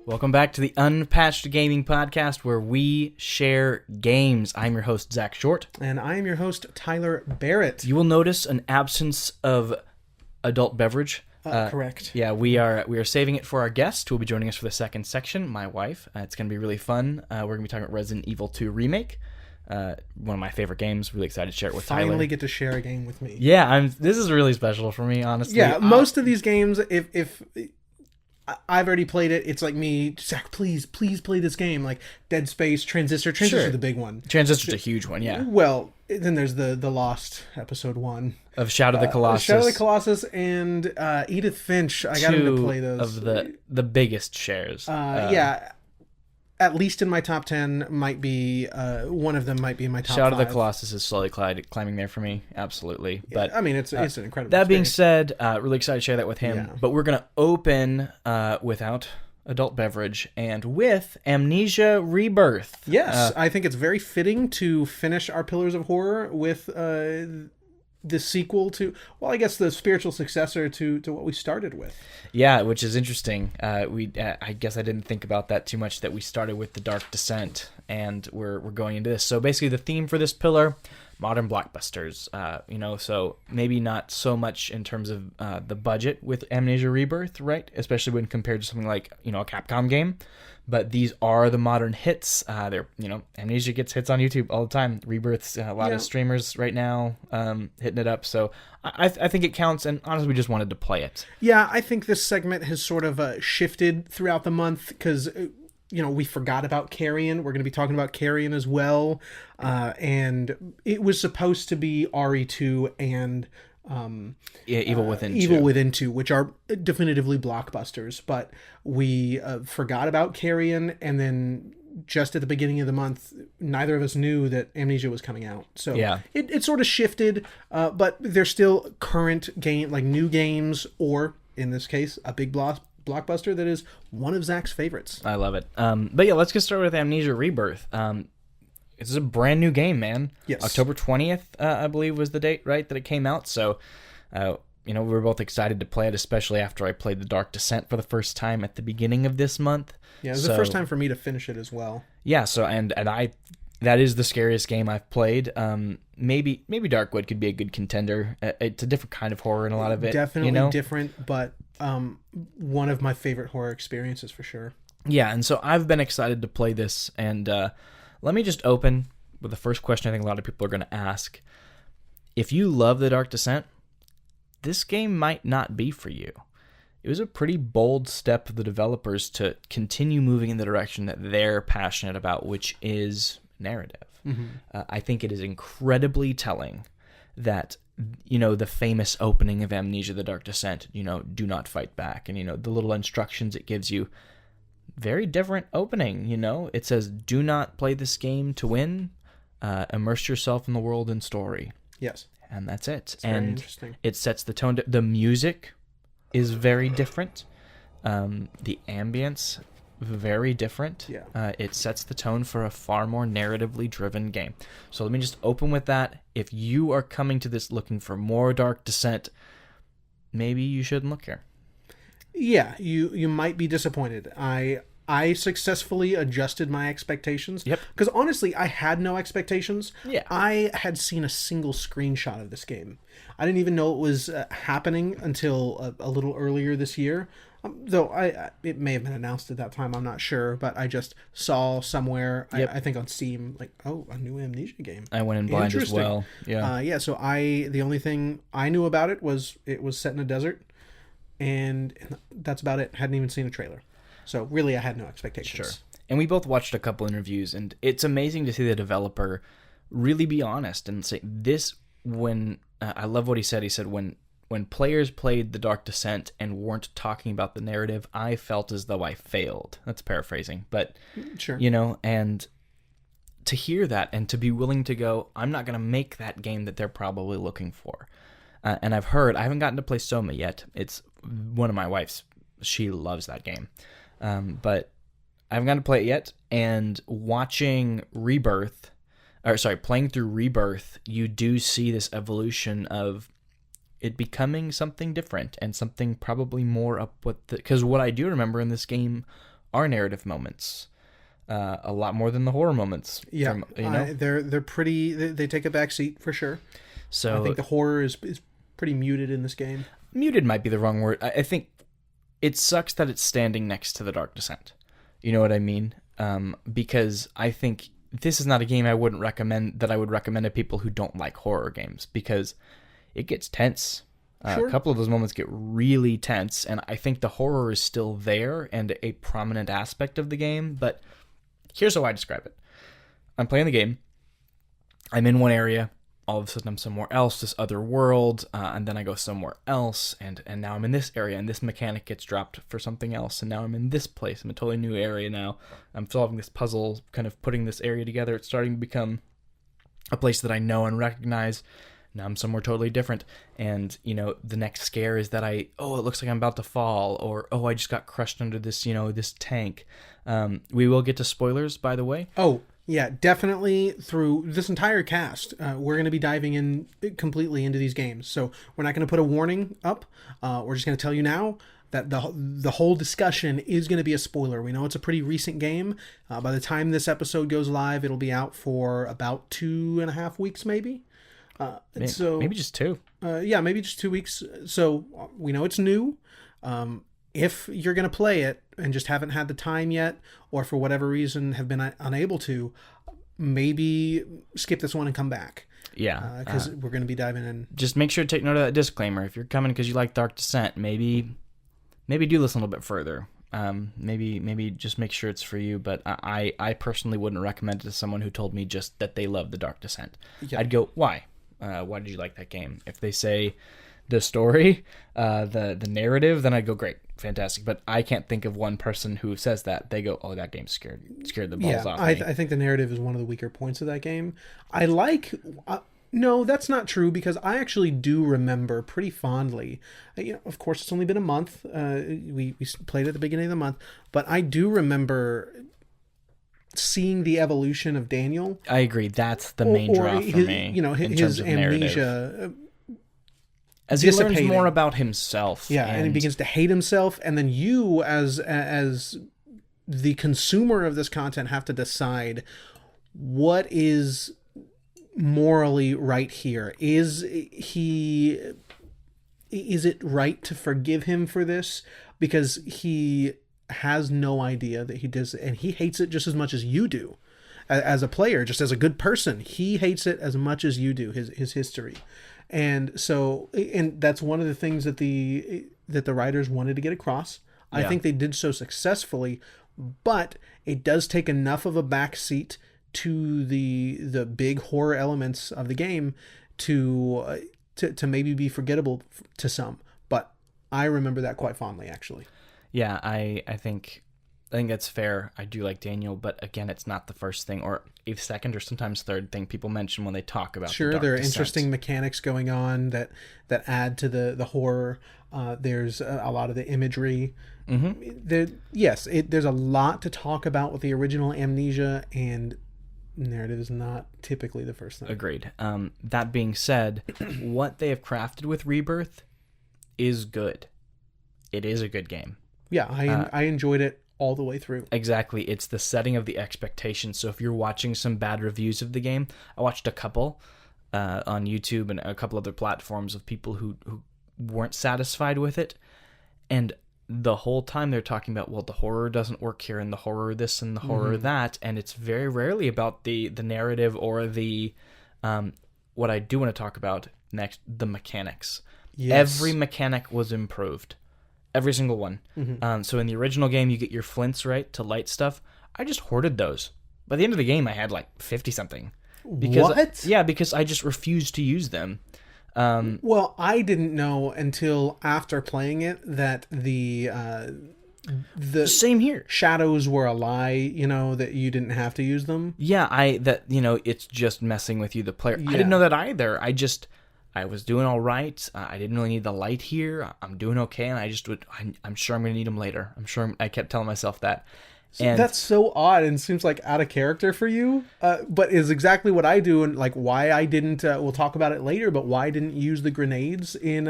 Welcome back to the Unpatched Gaming Podcast, where we share games. I'm your host, Zack Short. And I am your host, Tyler Barrett. You will notice an absence of adult beverage. Correct. Yeah, we are saving it for our guest, who will be joining us for the second section, my wife. It's going to be really fun. We're going to be talking about Resident Evil 2 Remake. One of my favorite games. Really excited to share it with Tyler. Finally get to share a game with me. Yeah, this is really special for me, honestly. Yeah, most of these games, if I've already played it, it's like me, Zack, please play this game. Like Dead Space, Transistor. Transistor's the big one. Transistor's a huge one, yeah. Well, then there's the Lost Episode 1. Of Shadow of the Colossus. Shadow of the Colossus and Edith Finch. I got him to play those. Of the biggest shares. Yeah. At least in my top 10, might be one of them might be in my top 5. Shadow of the Colossus is slowly climbing there for me, absolutely. Yeah, but I mean, it's an incredible. That being experience. said, really excited to share that with him. Yeah. But we're gonna open without adult beverage and with Amnesia Rebirth. Yes, I think it's very fitting to finish our Pillars of Horror with the sequel to, well, I guess the spiritual successor to what we started with. Yeah, which is interesting. I guess I didn't think about that too much, that we started with The Dark Descent, and we're going into this. So basically the theme for this pillar, modern blockbusters. So maybe not so much in terms of the budget with Amnesia Rebirth, right? Especially when compared to something like, a Capcom game. But these are the modern hits. Amnesia gets hits on YouTube all the time. Rebirth's a lot of streamers right now hitting it up. So I think it counts, and honestly, we just wanted to play it. Yeah, I think this segment has sort of shifted throughout the month because, we forgot about Carrion. We're going to be talking about Carrion as well. And it was supposed to be RE2 and... Evil Within 2. Evil Within 2, which are definitively blockbusters, but we forgot about Carrion, and then just at the beginning of the month, neither of us knew that Amnesia was coming out. So yeah. It sort of shifted, but they're still current game, like new games, or in this case, a big blockbuster that is one of Zack's favorites. I love it. But yeah, let's get started with Amnesia Rebirth. This is a brand new game, man. Yes. October 20th, I believe, was the date, right, that it came out. So, we were both excited to play it, especially after I played The Dark Descent for the first time at the beginning of this month. Yeah, it was the first time for me to finish it as well. Yeah, so, and that is the scariest game I've played. Maybe Darkwood could be a good contender. It's a different kind of horror in a lot of it. Definitely different, but one of my favorite horror experiences for sure. Yeah, and so I've been excited to play this, and... let me just open with the first question I think a lot of people are going to ask. If you love The Dark Descent, this game might not be for you. It was a pretty bold step of the developers to continue moving in the direction that they're passionate about, which is narrative. Mm-hmm. I think it is incredibly telling that, the famous opening of Amnesia: The Dark Descent, do not fight back, and, the little instructions it gives you. Very different opening, It says, do not play this game to win. Immerse yourself in the world and story. Yes. And that's it. It's very interesting. It sets the tone. The music is very different. The ambience, very different. Yeah. It sets the tone for a far more narratively driven game. So let me just open with that. If you are coming to this looking for more Dark Descent, maybe you shouldn't look here. Yeah, you might be disappointed. I successfully adjusted my expectations. Yep. Because honestly, I had no expectations. Yeah. I had seen a single screenshot of this game. I didn't even know it was happening until a little earlier this year. Though it may have been announced at that time, I'm not sure. But I just saw somewhere, yep. I think on Steam, like, a new Amnesia game. I went in blind as well. Yeah. So the only thing I knew about it was set in a desert. And that's about it. Hadn't even seen a trailer. So really, I had no expectations. Sure. And we both watched a couple interviews, and it's amazing to see the developer really be honest and say this. When I love what he said. He said, when players played The Dark Descent and weren't talking about the narrative, I felt as though I failed. That's paraphrasing, but sure. And to hear that and to be willing to go, I'm not going to make that game that they're probably looking for. And I haven't gotten to play Soma yet. It's one of my wife's. She loves that game. But I haven't gotten to play it yet. And playing through Rebirth, you do see this evolution of it becoming something different and something probably more up with because what I do remember in this game are narrative moments. A lot more than the horror moments. Yeah, From, they're pretty. They take a back seat for sure. So I think the horror is pretty muted in this game. Muted might be the wrong word. I think it sucks that it's standing next to the Dark Descent. You know what I mean? Because I think this is not a game I would recommend to people who don't like horror games, because it gets tense. Sure. A couple of those moments get really tense, and I think the horror is still there and a prominent aspect of the game, but here's how I describe it. I'm playing the game. I'm in one area. All of a sudden I'm somewhere else, this other world, and then I go somewhere else, and now I'm in this area, and this mechanic gets dropped for something else, and now I'm in this place. I'm in a totally new area now. I'm solving this puzzle, kind of putting this area together. It's starting to become a place that I know and recognize. Now I'm somewhere totally different, and, the next scare is that it looks like I'm about to fall, or, I just got crushed under this, this tank. We will get to spoilers, by the way. Oh, yeah, definitely through this entire cast, we're going to be diving in completely into these games. So we're not going to put a warning up. We're just going to tell you now that the whole discussion is going to be a spoiler. We know it's a pretty recent game. By the time this episode goes live, it'll be out for about 2.5 weeks, maybe. Maybe just 2. Maybe just 2 weeks. So we know it's new. If you're going to play it and just haven't had the time yet, or for whatever reason have been unable to, maybe skip this one and come back. Yeah. Because we're going to be diving in. Just make sure to take note of that disclaimer. If you're coming because you like Dark Descent, maybe do listen a little bit further. Maybe just make sure it's for you. But I personally wouldn't recommend it to someone who told me just that they love the Dark Descent. Yeah. I'd go, why? Why did you like that game? If they say the story, the narrative, then I'd go, great, fantastic. But I can't think of one person who says that. They go, oh, that game scared the balls off me. I think the narrative is one of the weaker points of that game. No, that's not true, because I actually do remember pretty fondly. Of course, it's only been a month. We played at the beginning of the month, but I do remember seeing the evolution of Daniel. I agree. That's the main draw for me. His amnesia. As he learns more about himself. Yeah, and he begins to hate himself, and then you, as the consumer of this content, have to decide what is morally right here. Is it right to forgive him for this? Because he has no idea that he does, and he hates it just as much as you do. As a player, just as a good person, he hates it as much as you do, his history. And that's one of the things that the writers wanted to get across. Yeah. I think they did so successfully, but it does take enough of a backseat to the big horror elements of the game to maybe be forgettable to some. But I remember that quite fondly, actually. Yeah, I think that's fair. I do like Daniel, but again, it's not the first thing or a second or sometimes third thing people mention when they talk about Sure, the Dark there are Descent. interesting mechanics going on that add to the horror. There's a lot of the imagery. Mm-hmm. There's a lot to talk about with the original Amnesia, and narrative is not typically the first thing. Agreed. That being said, what they have crafted with Rebirth is good. It is a good game. Yeah, I enjoyed it all the way through. Exactly. It's the setting of the expectations. So if you're watching some bad reviews of the game, I watched a couple on YouTube and a couple other platforms of people who weren't satisfied with it. And the whole time they're talking about, well, the horror doesn't work here, and the horror this and the horror that. And it's very rarely about the narrative or the what I do want to talk about next, the mechanics. Yes. Every mechanic was improved. Every single one. Mm-hmm. So in the original game, you get your flints, right, to light stuff. I just hoarded those. By the end of the game, I had like 50-something. What? Yeah, because I just refused to use them. Well, I didn't know until after playing it that the same here. Shadows were a lie, that you didn't have to use them. Yeah, it's just messing with you, the player. Yeah. I didn't know that either. I was doing all right. I didn't really need the light here. I'm doing okay, and I'm sure I'm going to need them later. I kept telling myself that. And that's so odd and seems like out of character for you, but is exactly what I do, and like why I didn't. We'll talk about it later, but why I didn't use the grenades in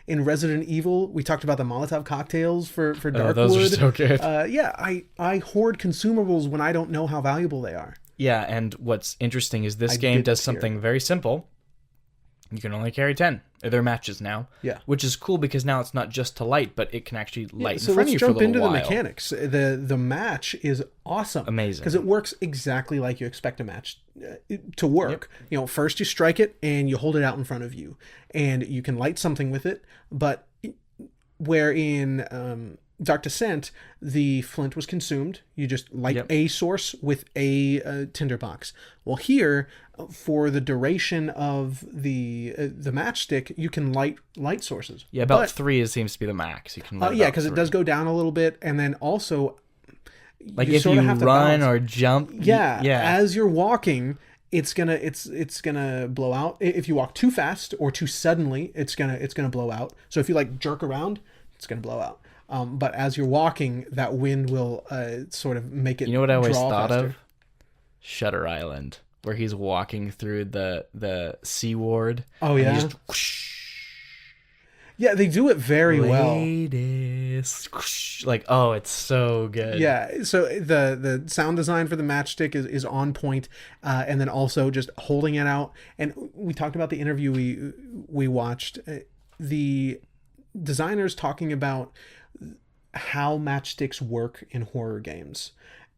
Resident Evil? We talked about the Molotov cocktails for Darkwood. those are so good. Yeah, I hoard consumables when I don't know how valuable they are. Yeah, and what's interesting is this game does something very simple. You can only carry 10. They're matches now. Yeah. Which is cool because now it's not just to light, but it can actually light So in front of let's you for a jump little into while. the mechanics. The match is awesome. Amazing. Because it works exactly like you expect a match to work. Yep. First you strike it and you hold it out in front of you. And you can light something with it. But where in Dark Descent, the flint was consumed. You just light a source with a tinderbox. Well, here, for the duration of the matchstick, you can light sources. Yeah, about 3 seems to be the max. You can light because it does go down a little bit, and then also, like if you run or jump, as you're walking, it's gonna blow out. If you walk too fast or too suddenly, it's gonna blow out. So if you like jerk around, it's gonna blow out. But as you're walking, that wind will sort of make it. You know what I always thought faster. of? Shutter Island, where he's walking through the sea ward. Oh yeah. And whoosh, yeah, they do it very well. Whoosh, like, oh, it's so good. Yeah, so the sound design for the matchstick is on point, and then also just holding it out. And we talked about the interview we watched. The designers talking about how matchsticks work in horror games.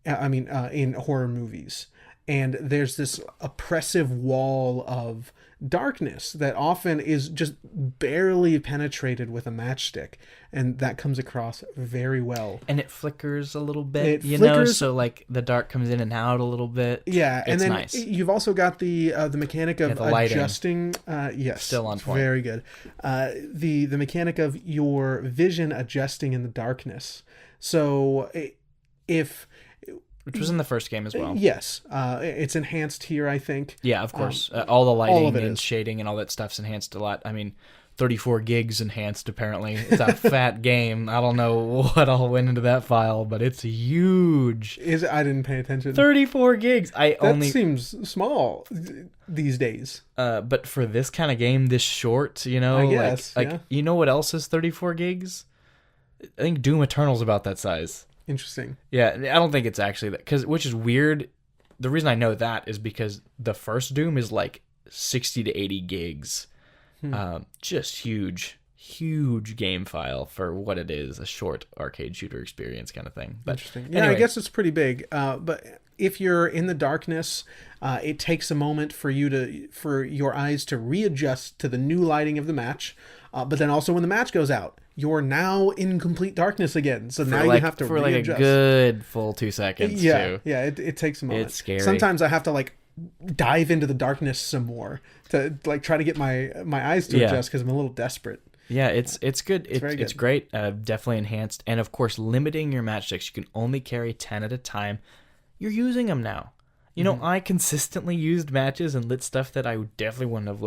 In horror movies. And there's this oppressive wall of darkness that often is just barely penetrated with a matchstick. And that comes across very well. And it flickers a little bit, know, so like the dark comes in and out a little bit. Yeah, and then nice. You've also got the mechanic of adjusting. Yes, still on point. Very good. The mechanic of your vision adjusting in the darkness. So which was in the first game as well. Yes. It's enhanced here, I think. Yeah, of course. All the lighting and shading and all that stuff's enhanced a lot. I mean, 34 gigs enhanced, apparently. It's a fat game. I don't know what all went into that file, but it's huge. I didn't pay attention. 34 gigs. That seems small these days. But for this kind of game, this short, I guess, you know what else is 34 gigs? I think Doom Eternal's about that size. Interesting. Yeah, I don't think it's actually that, which is weird. The reason I know that is because the first Doom is like 60 to 80 gigs. Just huge game file for what it is, a short arcade shooter experience kind of thing. But interesting. Yeah, anyway. I guess it's pretty big. But if you're in the darkness, it takes a moment for your eyes to readjust to the new lighting of the match. But then also when the match goes out, you're now in complete darkness again. So now you have to readjust. Like a good full 2 seconds too. Yeah, it takes a moment. It's scary. Sometimes I have to like dive into the darkness some more to like try to get my eyes to adjust because I'm a little desperate. Yeah, it's good. It's very good. It's great. Definitely enhanced. And of course, limiting your matchsticks. You can only carry 10 at a time. You're using them now. You know, I consistently used matches and lit stuff that I definitely wouldn't have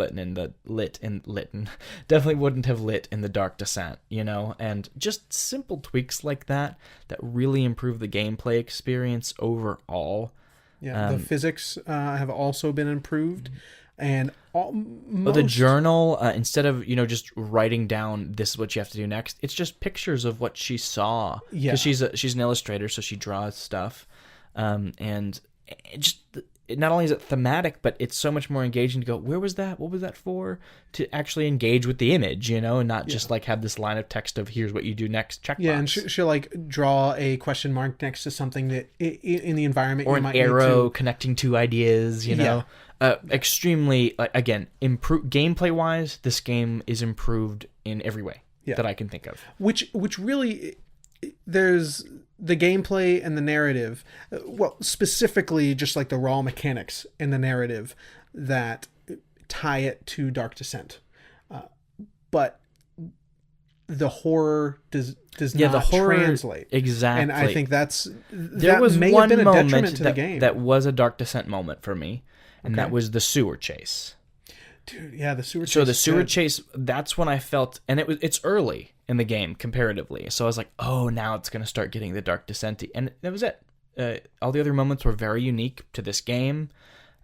definitely wouldn't have lit in the Dark Descent, and just simple tweaks like that really improve the gameplay experience overall. Yeah, the physics have also been improved. And the journal, instead of just writing down this is what you have to do next, it's just pictures of what she saw. Yeah, because she's an illustrator, so she draws stuff, and not only is it thematic, but it's so much more engaging to go, where was that? What was that for? To actually engage with the image, and not just like have this line of text of here's what you do next. Checkbox. Yeah, and she'll like draw a question mark next to something that in the environment or you might an arrow need to... connecting two ideas. Extremely again, gameplay wise, this game is improved in every way that I can think of. Which really, there's the gameplay and the narrative. Well, specifically, just like the raw mechanics and the narrative that tie it to Dark Descent, but the horror does not translate exactly. And I think that was may one have been a moment detriment to the game. That was a Dark Descent moment for me. And that was the sewer chase. Dude, yeah, the sewer chase. So the sewer chase, that's when I felt, and it's early in the game comparatively. So I was like, oh, now it's going to start getting the Dark Descent-y. And that was it. all the other moments were very unique to this game.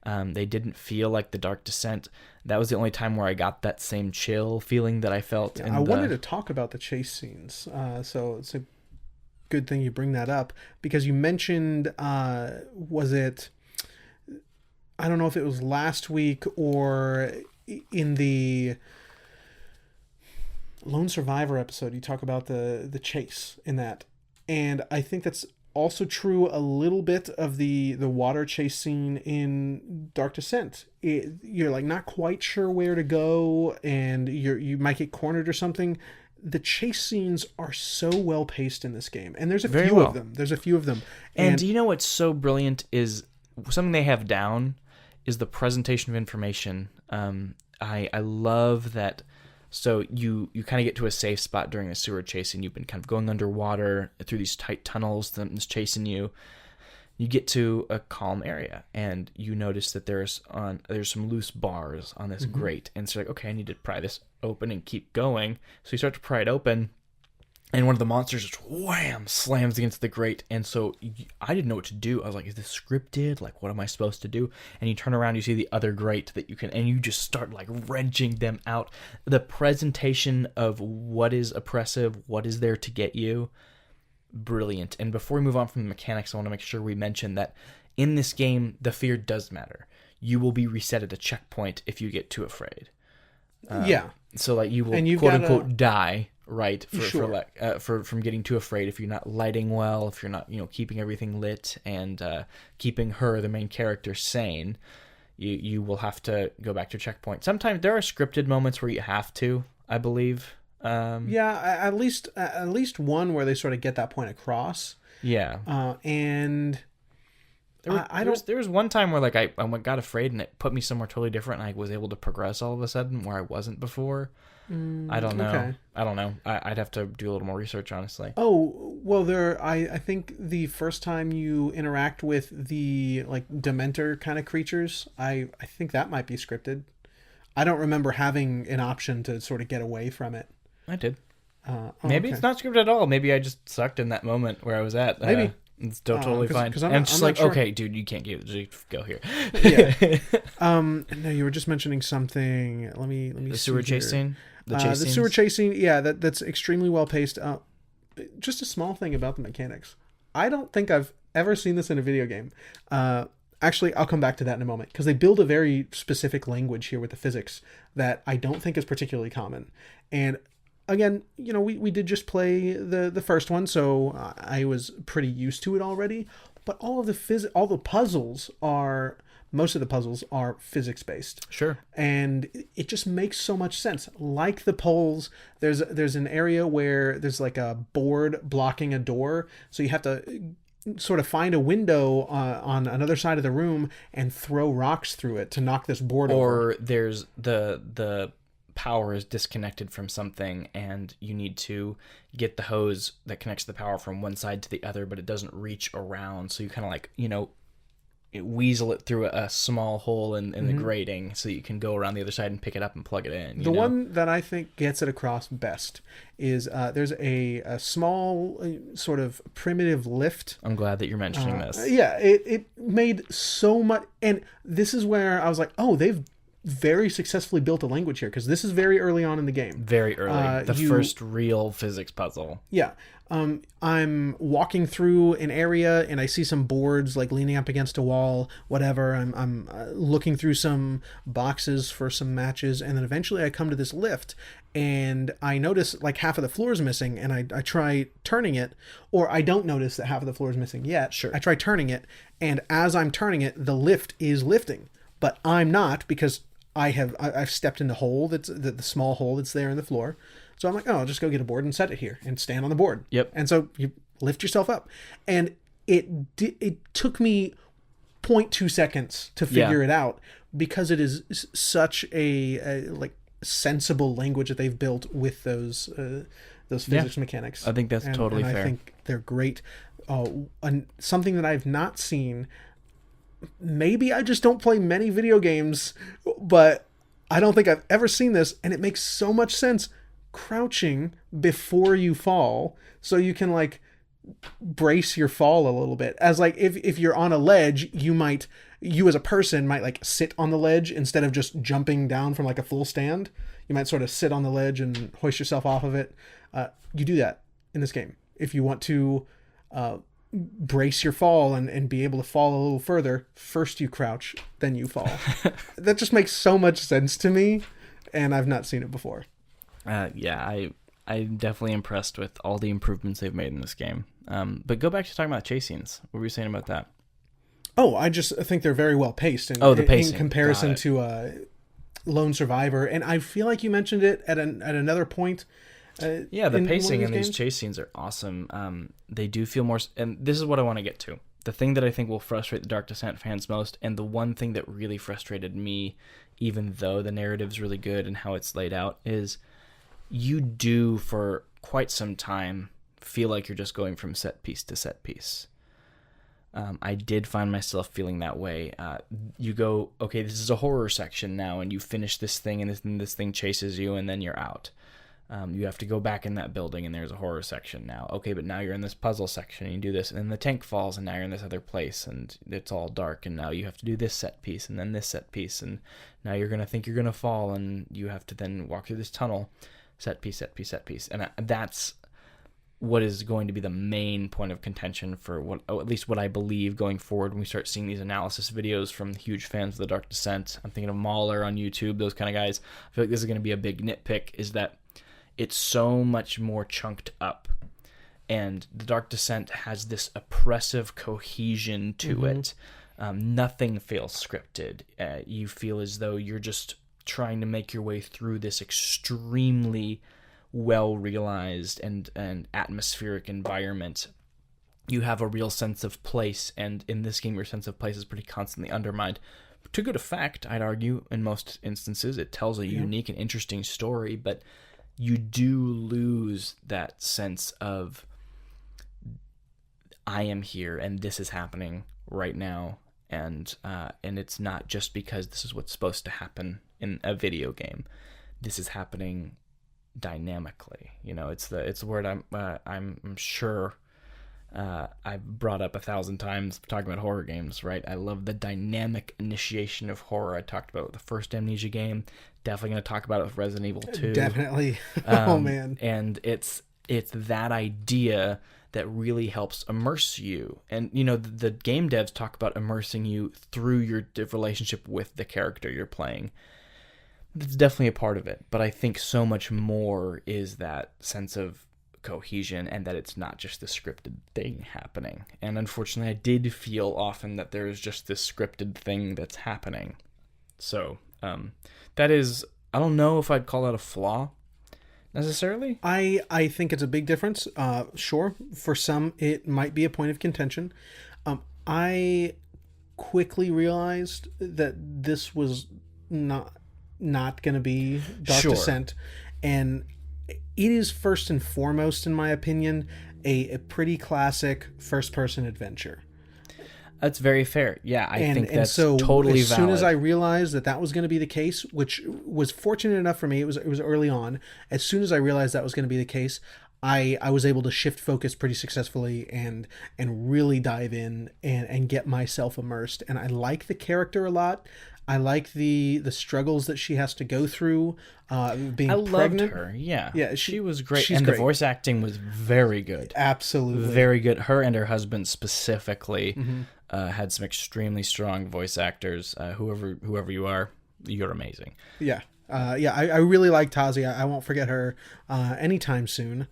They didn't feel like the Dark Descent. That was the only time where I got that same chill feeling that I felt. Yeah, I wanted to talk about the chase scenes, so it's a good thing you bring that up, because you mentioned, was it, I don't know if it was last week or in the Lone Survivor episode, you talk about the chase in that. And I think that's also true a little bit of the water chase scene in Dark Descent. You're like not quite sure where to go, and you might get cornered or something. The chase scenes are so well paced in this game, and there's a few of them. There's a few of them. And do you know what's so brilliant is something they have down is the presentation of information. I love that. So you kind of get to a safe spot during a sewer chase, and you've been kind of going underwater through these tight tunnels that's chasing you. You get to a calm area, and you notice that there's some loose bars on this grate, and so you're like, okay, I need to pry this open and keep going. So you start to pry it open, and one of the monsters just wham slams against the grate, and so I didn't know what to do. I was like, is this scripted? Like, what am I supposed to do? And you turn around, you see the other grate that you can, and you just start like wrenching them out. The presentation of what is oppressive, what is there to get you, brilliant. And before we move on from the mechanics, I want to make sure we mention that in this game, the fear does matter. You will be reset at a checkpoint if you get too afraid. So like you will quote unquote die. Right, from getting too afraid, if you're not lighting well, if you're not keeping everything lit and keeping her, the main character, sane, you will have to go back to checkpoint. Sometimes there are scripted moments where you have to, I believe. At least one where they sort of get that point across. Yeah, and there was one time where like I got afraid and it put me somewhere totally different, and I was able to progress all of a sudden where I wasn't before. I don't know. Okay. I don't know. I'd have to do a little more research, honestly. Oh, well, I think the first time you interact with the like Dementor kind of creatures, I think that might be scripted. I don't remember having an option to sort of get away from it. I did. Maybe it's not scripted at all. Maybe I just sucked in that moment where I was at. Maybe. It's still totally fine. I'm just like, sure. Okay, dude, you can't go here. Yeah. No, you were just mentioning something. Let me. The sewer chase scene. The sewer chase scene. Yeah, that's extremely well paced. Just a small thing about the mechanics. I don't think I've ever seen this in a video game. Actually, I'll come back to that in a moment, because they build a very specific language here with the physics that I don't think is particularly common. And again, we did just play the first one, so I was pretty used to it already. But most of the puzzles are physics based. Sure. And it just makes so much sense. Like the poles, there's an area where there's like a board blocking a door, so you have to sort of find a window on another side of the room and throw rocks through it to knock this board over. Or there's the power is disconnected from something, and you need to get the hose that connects the power from one side to the other, but it doesn't reach around, so you kind of like weasel it through a small hole in the grating so you can go around the other side and pick it up and plug it in. The one that I think gets it across best is there's a small sort of primitive lift. I'm glad that you're mentioning this. Yeah, it made so much, and this is where I was like, oh, they've very successfully built a language here, because this is very early on in the game. Very early. The first real physics puzzle. Yeah. I'm walking through an area and I see some boards like leaning up against a wall, whatever. I'm looking through some boxes for some matches, and then eventually I come to this lift and I notice like half of the floor is missing, and I try turning it, or I don't notice that half of the floor is missing yet. Sure. I try turning it, and as I'm turning it, the lift is lifting, but I'm not, because I've stepped in the hole that's the small hole that's there in the floor. So I'm like, oh, I'll just go get a board and set it here and stand on the board. Yep. And so you lift yourself up, and it took me 0.2 seconds to figure it out, because it is such a like sensible language that they've built with those physics mechanics. I think that's totally fair. I think they're great. And something that I've not seen. Maybe I just don't play many video games, but I don't think I've ever seen this, and it makes so much sense. Crouching before you fall, so you can like brace your fall a little bit. As like if you're on a ledge, you as a person might like sit on the ledge instead of just jumping down from like a full stand. You might sort of sit on the ledge and hoist yourself off of it. You do that in this game. If you want to brace your fall and be able to fall a little further, first you crouch, then you fall. That just makes so much sense to me, and I've not seen it before. I'm definitely impressed with all the improvements they've made in this game. But go back to talking about chase scenes. What were you saying about that? Oh, I just think they're very well paced the pacing. In comparison to Lone Survivor. And I feel like you mentioned it at another point. The pacing in these chase scenes are awesome. They do feel more... And this is what I want to get to. The thing that I think will frustrate the Dark Descent fans most, and the one thing that really frustrated me, even though the narrative's really good and how it's laid out, is you do, for quite some time, feel like you're just going from set piece to set piece. I did find myself feeling that way. You go, okay, this is a horror section now, and you finish this thing, and this thing chases you, and then you're out. You have to go back in that building, and there's a horror section now. Okay, but now you're in this puzzle section, and you do this, and then the tank falls, and now you're in this other place, and it's all dark, and now you have to do this set piece, and then this set piece, and now you're going to think you're going to fall, and you have to then walk through this tunnel. Set piece, set piece, set piece. And that's what is going to be the main point of contention for at least what I believe going forward when we start seeing these analysis videos from huge fans of the Dark Descent. I'm thinking of Mauler on YouTube, those kind of guys. I feel like this is going to be a big nitpick, is that it's so much more chunked up. And the Dark Descent has this oppressive cohesion to it. Nothing feels scripted. You feel as though you're just trying to make your way through this extremely well realized and atmospheric environment. You have a real sense of place, and in this game your sense of place is pretty constantly undermined. To good effect, I'd argue, in most instances. It tells a unique and interesting story, but you do lose that sense of I am here and this is happening right now, and it's not just because this is what's supposed to happen in a video game. This is happening dynamically. It's the word I'm sure I've brought up 1,000 times talking about horror games, right? I love the dynamic initiation of horror. I talked about it with the first Amnesia game. Definitely going to talk about it with Resident Evil 2. Definitely. Oh man. And it's that idea that really helps immerse you. And the game devs talk about immersing you through your relationship with the character you're playing. That's definitely a part of it, but I think so much more is that sense of cohesion and that it's not just the scripted thing happening. And unfortunately, I did feel often that there is just this scripted thing that's happening. So that is, I don't know if I'd call that a flaw necessarily. I think it's a big difference. Sure, for some it might be a point of contention. I quickly realized that this was not going to be Dark Descent, and it is first and foremost, in my opinion, a pretty classic first-person adventure. That's very fair. Yeah, I think that's so totally as valid. Soon as I realized that was going to be the case, which was fortunate enough for me, it was early on. As soon as I realized that was going to be the case, I was able to shift focus pretty successfully and really dive in and get myself immersed. And I like the character a lot. I like the struggles that she has to go through being I pregnant. loved her. Yeah. Yeah, she was great. She's and great. The voice acting was very good. Absolutely. Very good. Her and her husband specifically had some extremely strong voice actors. Whoever you are, you're amazing. Yeah. I really like Tazi. I won't forget her anytime soon.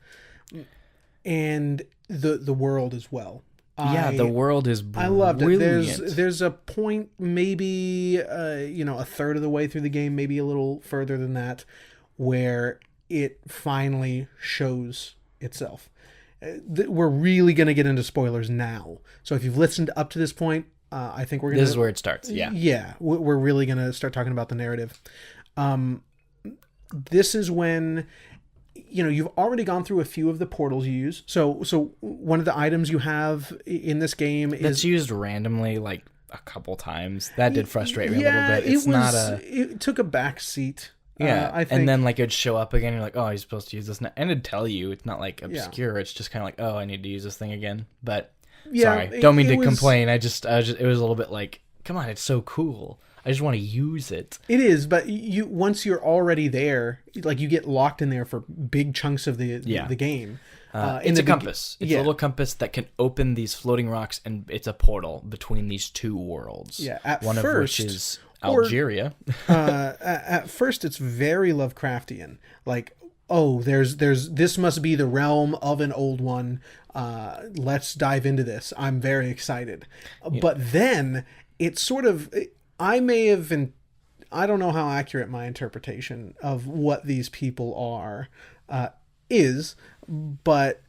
And the world as well. The world is brilliant. I loved it. There's a point, maybe a third of the way through the game, maybe a little further than that, where it finally shows itself. We're really going to get into spoilers now. So if you've listened up to this point, I think we're going to... This is where it starts, yeah. Yeah, we're really going to start talking about the narrative. This is when... you've already gone through a few of the portals you use. So one of the items you have in this game is... That's used randomly, like, a couple times. That did frustrate me a little bit. It took a back seat Yeah, I think. and then like it'd show up again. You're like, oh, he's supposed to use this now, and it'd tell you. It's not like obscure. It's just kind of like, oh, I need to use this thing again. But sorry, don't mean to complain. I just it was a little bit like, come on, it's so cool. I just want to use it. It is, but you once you're already there, like you get locked in there for big chunks of the game. It's a compass. It's a little compass that can open these floating rocks, and it's a portal between these two worlds. Yeah, one of which is Algeria. At first, it's very Lovecraftian. Like, oh, there's this must be the realm of an old one. Let's dive into this. I'm very excited. Yeah. But then it's sort of, I don't know how accurate my interpretation of what these people are is, but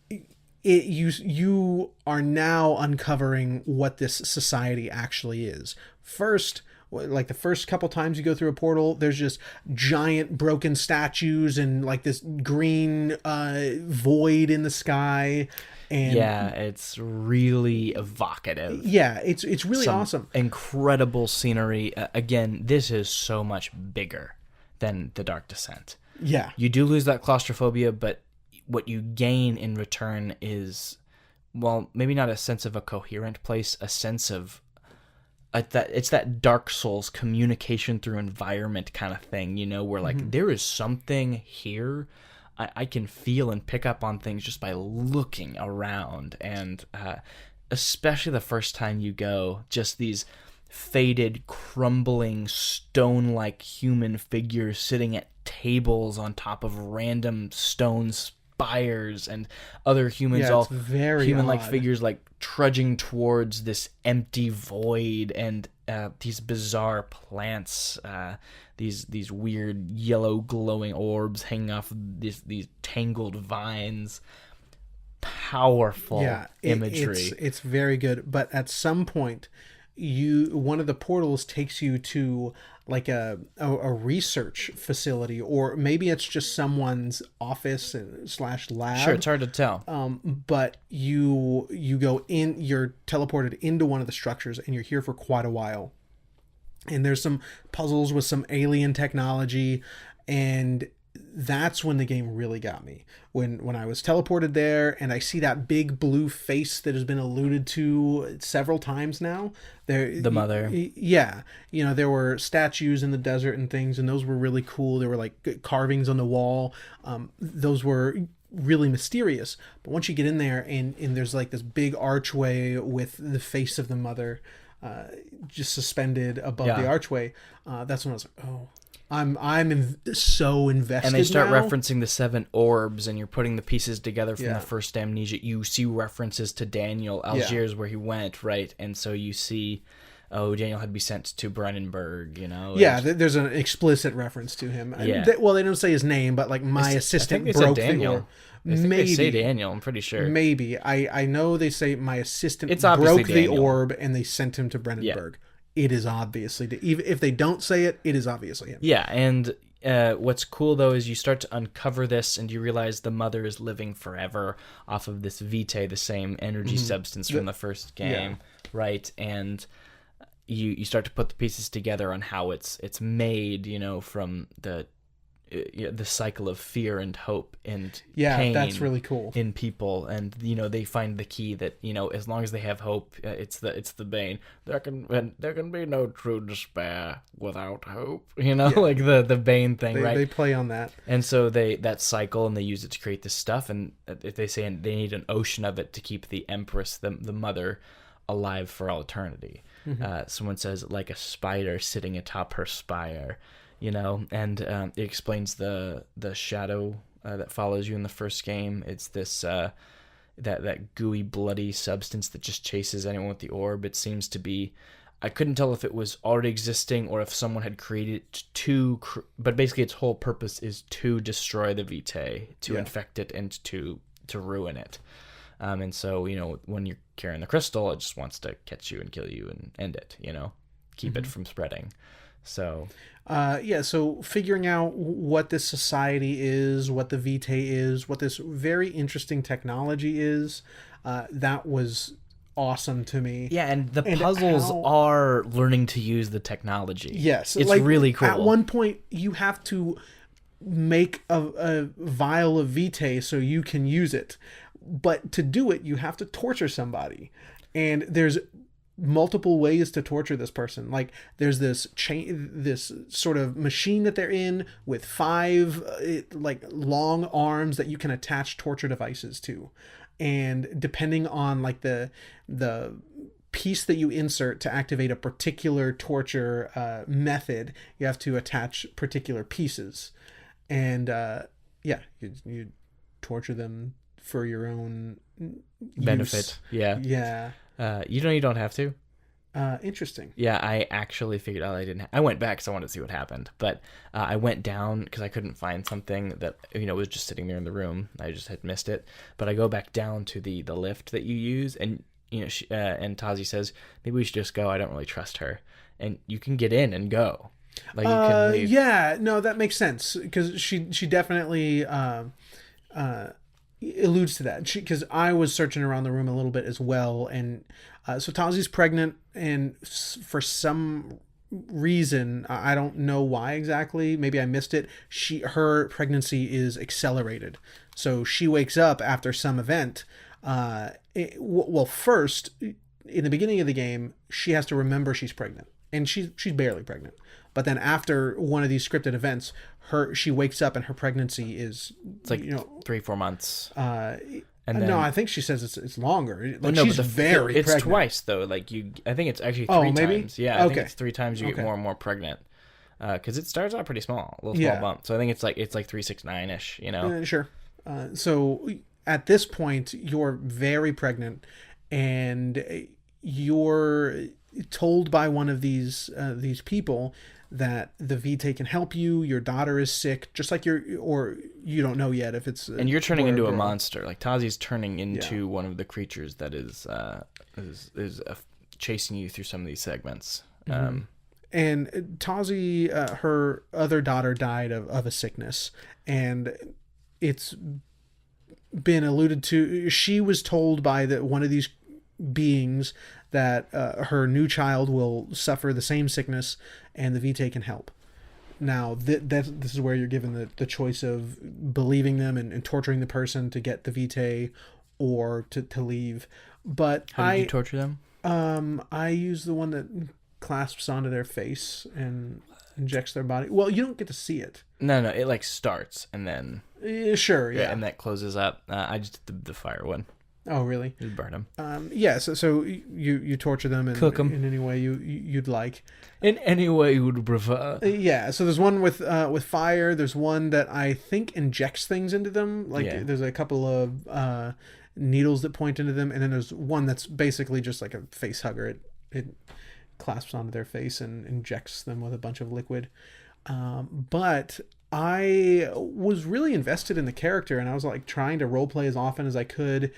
you are now uncovering what this society actually is. First, like the first couple times you go through a portal, there's just giant broken statues and like this green void in the sky. And yeah, it's really evocative. Yeah, it's really awesome. Incredible scenery. Again, this is so much bigger than The Dark Descent. Yeah. You do lose that claustrophobia, but what you gain in return is, well, maybe not a sense of a coherent place, a sense of it's that Dark Souls communication through environment kind of thing, where like there is something here. I can feel and pick up on things just by looking around, and especially the first time you go, just these faded, crumbling, stone-like human figures sitting at tables on top of random stone spires, and other humans, all very human-like odd figures, like trudging towards this empty void, and these bizarre plants, these weird yellow glowing orbs hanging off these tangled vines. Powerful imagery. It's very good, but at some point one of the portals takes you to like a research facility, or maybe it's just someone's office / lab. Sure, it's hard to tell. But you go in, you're teleported into one of the structures, and you're here for quite a while. And there's some puzzles with some alien technology, and that's when the game really got me. When I was teleported there, and I see that big blue face that has been alluded to several times now. The mother. Yeah. There were statues in the desert and things, and those were really cool. There were like carvings on the wall. Those were really mysterious. But once you get in there, and there's like this big archway with the face of the mother just suspended above the archway, that's when I was like, oh, I'm so invested. And they start now. referencing the 7 orbs, and you're putting the pieces together from the first Amnesia. You see references to Daniel, Algiers, where he went, right? And so you see, Daniel had to be sent to Brandenburg, Yeah, there's an explicit reference to him. Yeah. They don't say his name, but like my assistant broke the orb. Maybe they say Daniel, I'm pretty sure. Maybe. I know they say my assistant broke the orb, and they sent him to Brandenburg. Yeah. It is obviously, even if they don't say it, it is obviously him. Yeah, and what's cool, though, is you start to uncover this, and you realize the mother is living forever off of this Vitae, the same energy substance from the first game, right? And you start to put the pieces together on how it's made, from the cycle of fear and hope and pain. That's really cool in people, and they find the key that as long as they have hope, it's the bane. There can be no true despair without hope. Like the bane thing, right? They play on that, and so that cycle, and they use it to create this stuff. And if they say they need an ocean of it to keep the Empress, the mother, alive for all eternity. Someone says, like a spider sitting atop her spire. And it explains the shadow that follows you in the first game. It's this that gooey, bloody substance that just chases anyone with the orb. It seems to be, I couldn't tell if it was already existing or if someone had created it but basically its whole purpose is to destroy the Vitae, to infect it, and to ruin it. And so, when you're carrying the crystal, it just wants to catch you and kill you and end it, keep it from spreading. So so figuring out what this society is, what the Vitae is, what this very interesting technology is, that was awesome to me. Yeah, and the puzzles are learning to use the technology. Yes. It's really cool. At one point, you have to make a vial of Vitae so you can use it. But to do it, you have to torture somebody. And there's multiple ways to torture this person. Like there's this this sort of machine that they're in with 5 like long arms that you can attach torture devices to. And depending on like the piece that you insert to activate a particular torture method, you have to attach particular pieces. And you torture them for your own benefit. use. Yeah. You don't have to. Interesting. Yeah, I actually figured out I didn't. I went back because I wanted to see what happened, but I went down because I couldn't find something that was just sitting there in the room. I just had missed it. But I go back down to the lift that you use, and and Tazi says maybe we should just go. I don't really trust her, and you can get in and go. Like you can leave. Yeah, no, that makes sense because she definitely alludes to that. Because I was searching around the room a little bit as well, and so Tazi's pregnant, and for some reason I don't know why exactly. Maybe I missed it. Her pregnancy is accelerated, so she wakes up after some event. First, in the beginning of the game, she has to remember she's pregnant, and she's barely pregnant. But then after one of these scripted events, she wakes up and her pregnancy is 3-4 months. And then, no, I think she says it's longer. Like no, she's but very it's pregnant. Twice though. Like I think it's actually 3 times. Yeah, I think it's 3 times you get more and more pregnant. Because it starts out pretty small, a little small bump. So I think it's like 369-ish. Sure. So at this point, you're very pregnant, and you're told by one of these people that the Vitae can help you. Your daughter is sick, just like or you don't know yet if it's and you're turning into a monster. Like Tazi's turning into one of the creatures that is chasing you through some of these segments. Mm-hmm. And Tazi, her other daughter died of a sickness, and it's been alluded to. She was told by one of these beings that her new child will suffer the same sickness and the Vitae can help. Now, this is where you're given the choice of believing them and torturing the person to get the Vitae or to leave. But how did you torture them? I use the one that clasps onto their face and injects their body. Well, you don't get to see it. No, it starts and then... Sure, yeah. And that closes up. I just did the fire one. Oh, really? You burn them. So you torture them and cook them in any way you'd like. In any way you would prefer. So there's one with fire. There's one that I think injects things into them. There's a couple of needles that point into them, and then there's one that's basically just like a face hugger. It clasps onto their face and injects them with a bunch of liquid. But I was really invested in the character, and I was like trying to roleplay as often as I could.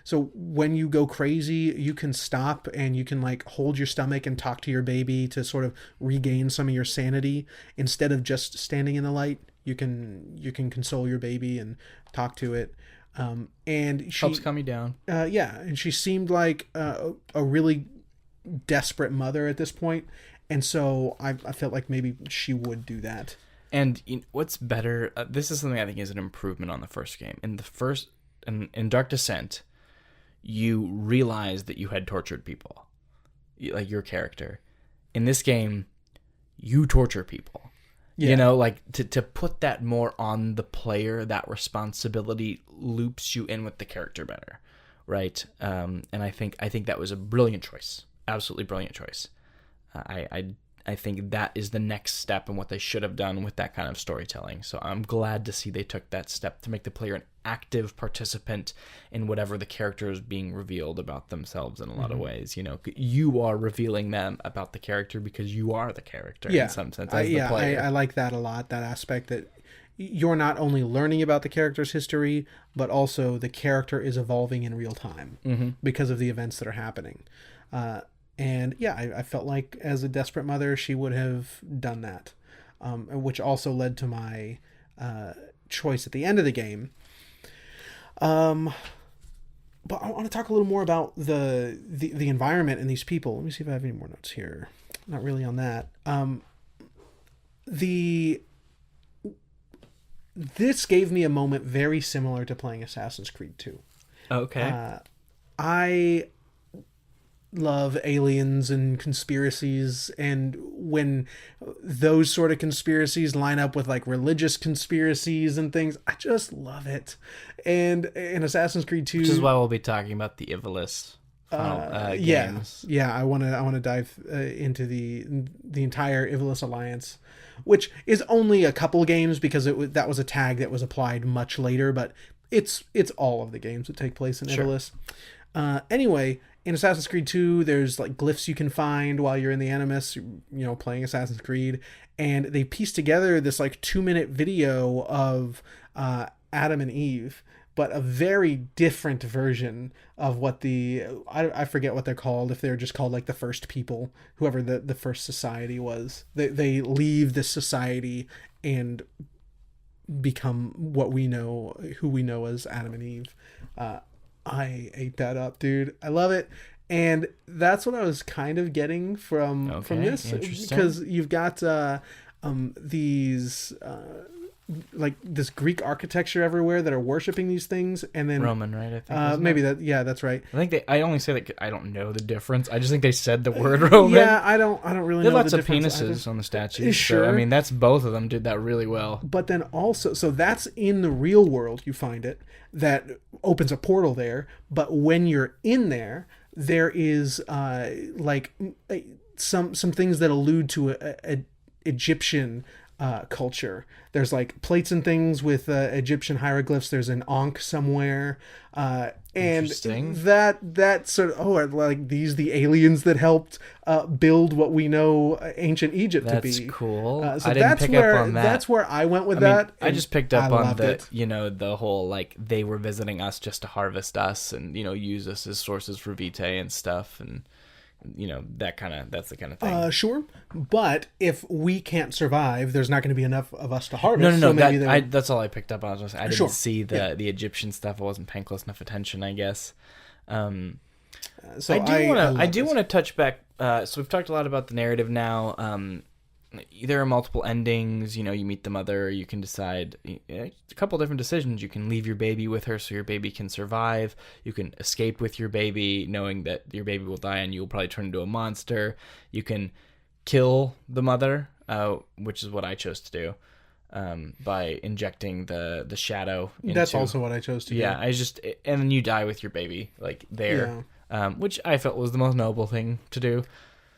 So when you go crazy, you can stop and you can like hold your stomach and talk to your baby to sort of regain some of your sanity. Instead of just standing in the light, you can console your baby and talk to it. And she helps calm you down. And she seemed like a really desperate mother at this point. And so I felt like maybe she would do that. And what's better, this is something I think is an improvement on the first game. In Dark Descent, you realized that you had tortured people, like your character. In this game, you torture people. Yeah. Like to put that more on the player, that responsibility loops you in with the character better, right? And I think that was a brilliant choice, absolutely brilliant choice. I think that is the next step in what they should have done with that kind of storytelling. So I'm glad to see they took that step to make the player an active participant in whatever the character is being revealed about themselves in a lot of ways. You are revealing them about the character because you are the character in some sense as the player. I like that a lot, that aspect that you're not only learning about the character's history, but also the character is evolving in real time because of the events that are happening. And I felt like as a desperate mother, she would have done that, which also led to my choice at the end of the game. But I want to talk a little more about the environment and these people. Let me see if I have any more notes here. Not really on that. the this gave me a moment very similar to playing Assassin's Creed 2. Okay. I love aliens and conspiracies, and when those sort of conspiracies line up with like religious conspiracies and things, I just love it. And in Assassin's Creed 2, Which is why we'll be talking about the Evilus games. Yeah, I want to dive into the entire Ivalice Alliance, which is only a couple games because that was a tag that was applied much later, but it's all of the games that take place in Ivalice. Anyway, in Assassin's Creed 2, there's like glyphs you can find while you're in the Animus, playing Assassin's Creed, and they piece together this like 2-minute video of Adam and Eve, but a very different version of what I forget what they're called, if they're just called like the first people, whoever the first society was. They leave this society and become who we know as Adam and Eve. I ate that up, dude. I love it. And that's what I was kind of getting from this, because you've got these like this Greek architecture everywhere that are worshiping these things, and then Roman, right? I think maybe that. Yeah, that's right. I think I only say that I don't know the difference. I just think they said the word Roman. Yeah, I don't really know lots the of difference penises on the statues. Sure. So, I mean, that's both of them did that really well. But then also, so that's in the real world. You find it that opens a portal there. But when you're in there, there is like some things that allude to a Egyptian culture. There's like plates and things with Egyptian hieroglyphs. There's an Ankh somewhere, and that sort of are like these the aliens that helped build what we know ancient Egypt to be. That's cool. So I didn't pick up on that. That's where I went with that. I just picked up on the whole like they were visiting us just to harvest us and use us as sources for Vitae and stuff, and that's the kind of thing. Sure, but if we can't survive, there's not going to be enough of us to harvest. No. So that's all I picked up on. I didn't see the Egyptian stuff. I wasn't paying close enough attention, I guess. So I do want to touch back. So we've talked a lot about the narrative now. There are multiple endings. You meet the mother. You can decide a couple different decisions. You can leave your baby with her so your baby can survive. You can escape with your baby, knowing that your baby will die and you will probably turn into a monster. You can kill the mother, which is what I chose to do, by injecting the shadow. That's also what I chose to do. Yeah, and then you die with your baby there, which I felt was the most noble thing to do.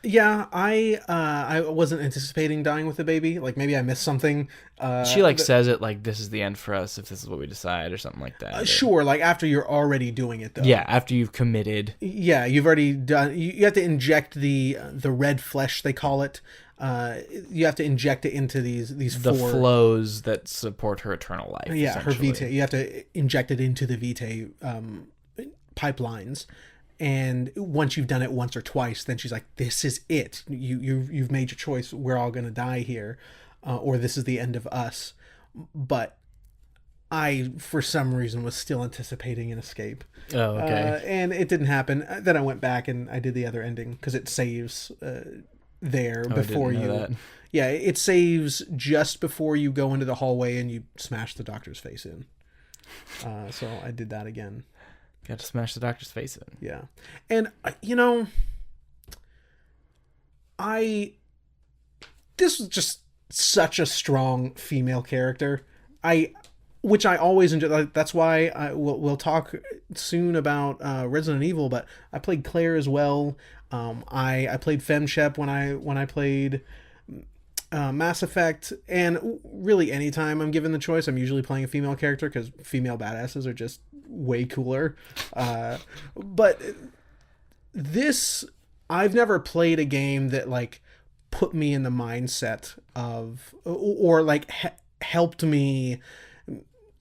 Yeah, I wasn't anticipating dying with the baby. Like maybe I missed something. She says it like this is the end for us if this is what we decide or something like that. Sure, like after you're already doing it though. Yeah, after you've committed. Yeah, you've already done. You have to inject the red flesh they call it. You have to inject it into these the flows that support her eternal life. Yeah, her Vitae. You have to inject it into the Vitae pipelines. And once you've done it once or twice, then she's like, "This is it. You've made your choice. We're all gonna die here, or this is the end of us." But I, for some reason, was still anticipating an escape. Oh, okay. And it didn't happen. Then I went back and I did the other ending because it saves there before you. That. Yeah, it saves just before you go into the hallway and you smash the doctor's face in. So I did that again. Got to smash the doctor's face in. Yeah. And, this was just such a strong female character. Which I always enjoy. That's why we'll talk soon about Resident Evil, but I played Claire as well. I played FemShep when I played Mass Effect, and really anytime I'm given the choice, I'm usually playing a female character because female badasses are just way cooler. But this, I've never played a game that like put me in the mindset of or like helped me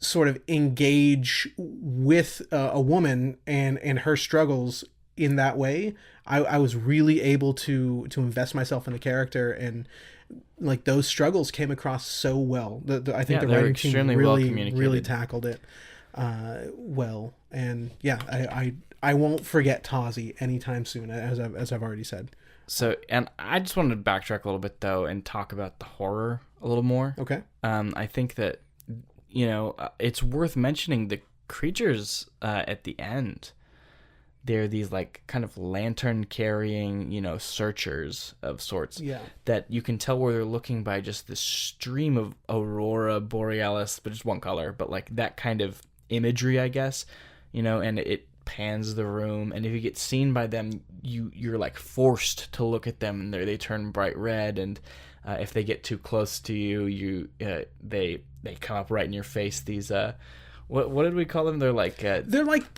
sort of engage with a woman and her struggles in that way. I was really able to invest myself in the character, and like those struggles came across so well. I think the writing team really tackled it well. And yeah, I won't forget Tazi anytime soon, as I've already said. So, and I just wanted to backtrack a little bit though and talk about the horror a little more. Okay. I think that, it's worth mentioning the creatures at the end. They're these like kind of lantern carrying, searchers of sorts. Yeah. That you can tell where they're looking by just this stream of aurora borealis, but just one color, but like that kind of imagery, I guess, and it pans the room, and if you get seen by them, you're like forced to look at them, and they turn bright red, and if they get too close to you, they come up right in your face. These what did we call them? They're like the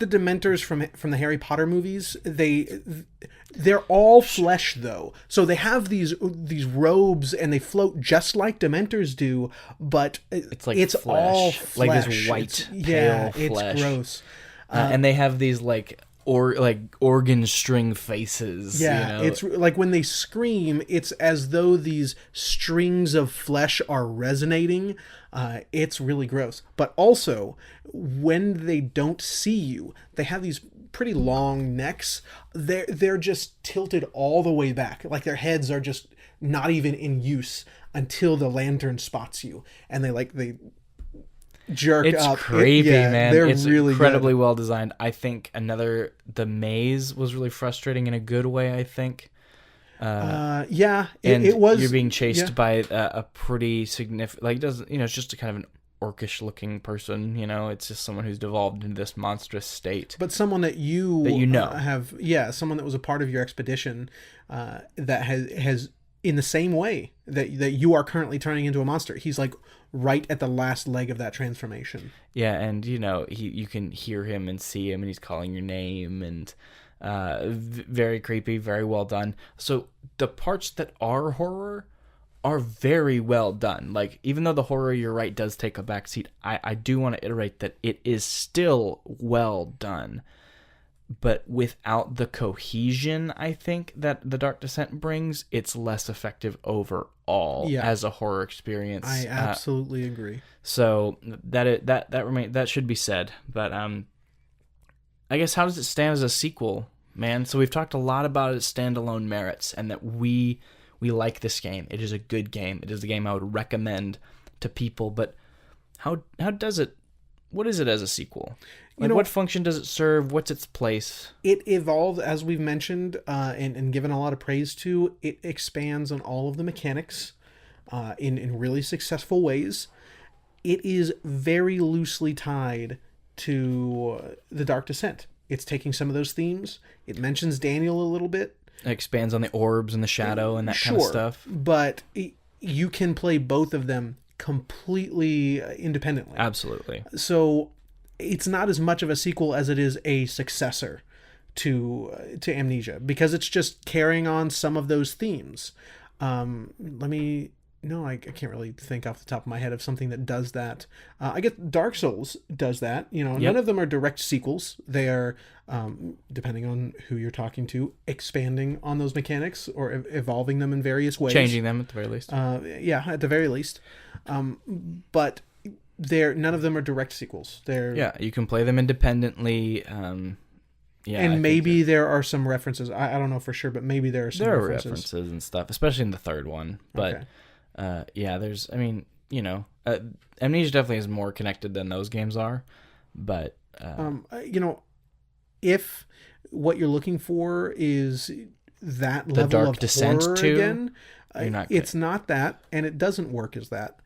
Dementors from the Harry Potter movies. They're all flesh though, so they have these robes and they float just like Dementors do, but it's flesh. all flesh. Like this white, pale flesh. It's gross. And they have these like organ string faces. Yeah, it's like when they scream, it's as though these strings of flesh are resonating. It's really gross. But also, when they don't see you, they have these pretty long necks. They're just tilted all the way back, like their heads are just not even in use until the lantern spots you, and they jerk up. It's creepy, man. It's really incredibly well designed. I think the maze was really frustrating in a good way, I think. It was. You're being chased by a pretty significant, like, it's just a kind of an orcish looking person, it's just someone who's devolved into this monstrous state. But someone that you have, someone that was a part of your expedition, that has in the same way that you are currently turning into a monster. He's like right at the last leg of that transformation. Yeah, and you can hear him and see him, and he's calling your name, and very creepy, very well done. So the parts that are horror are very well done. Like, even though the horror, you're right, does take a backseat, I do want to iterate that it is still well done. But without the cohesion, I think, that The Dark Descent brings, it's less effective overall as a horror experience. I absolutely agree. So that should be said. But I guess, how does it stand as a sequel, man? So we've talked a lot about its standalone merits, and that we like this game. It is a good game. It is a game I would recommend to people. But how does it? What is it as a sequel? Like, what function does it serve? What's its place? It evolved, as we've mentioned, and given a lot of praise to. It expands on all of the mechanics in really successful ways. It is very loosely tied to The Dark Descent. It's taking some of those themes. It mentions Daniel a little bit. It expands on the orbs and the shadow and that kind of stuff. But you can play both of them completely independently. Absolutely. So it's not as much of a sequel as it is a successor to Amnesia, because it's just carrying on some of those themes. I can't really think off the top of my head of something that does that. I guess Dark Souls does that. None of them are direct sequels. They are, depending on who you're talking to, expanding on those mechanics or evolving them in various ways. Changing them at the very least. At the very least. But none of them are direct sequels. You can play them independently. And maybe there are some references. I don't know for sure, but maybe there are some references and stuff, especially in the third one. But okay. There's, Amnesia definitely is more connected than those games are. But if what you're looking for is that the level Dark of Descent horror too, again, it's not that, and it doesn't work as that.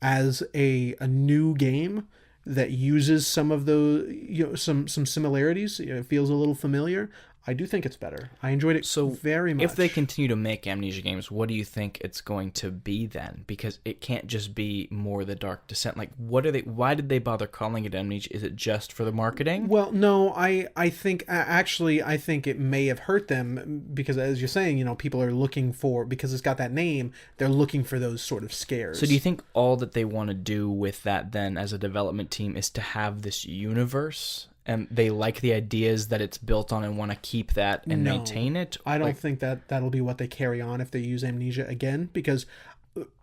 As a new game that uses some of those, some similarities, it feels a little familiar. I do think it's better. I enjoyed it very much. If they continue to make Amnesia games, what do you think it's going to be then? Because it can't just be more The Dark Descent. Like, why did they bother calling it Amnesia? Is it just for the marketing? Well, no, I think it may have hurt them, because, as you're saying, people are looking for, because it's got that name, they're looking for those sort of scares. So do you think all that they want to do with that then as a development team is to have this universe? And they like the ideas that it's built on and want to keep that and maintain it? I don't think that'll be what they carry on if they use Amnesia again, because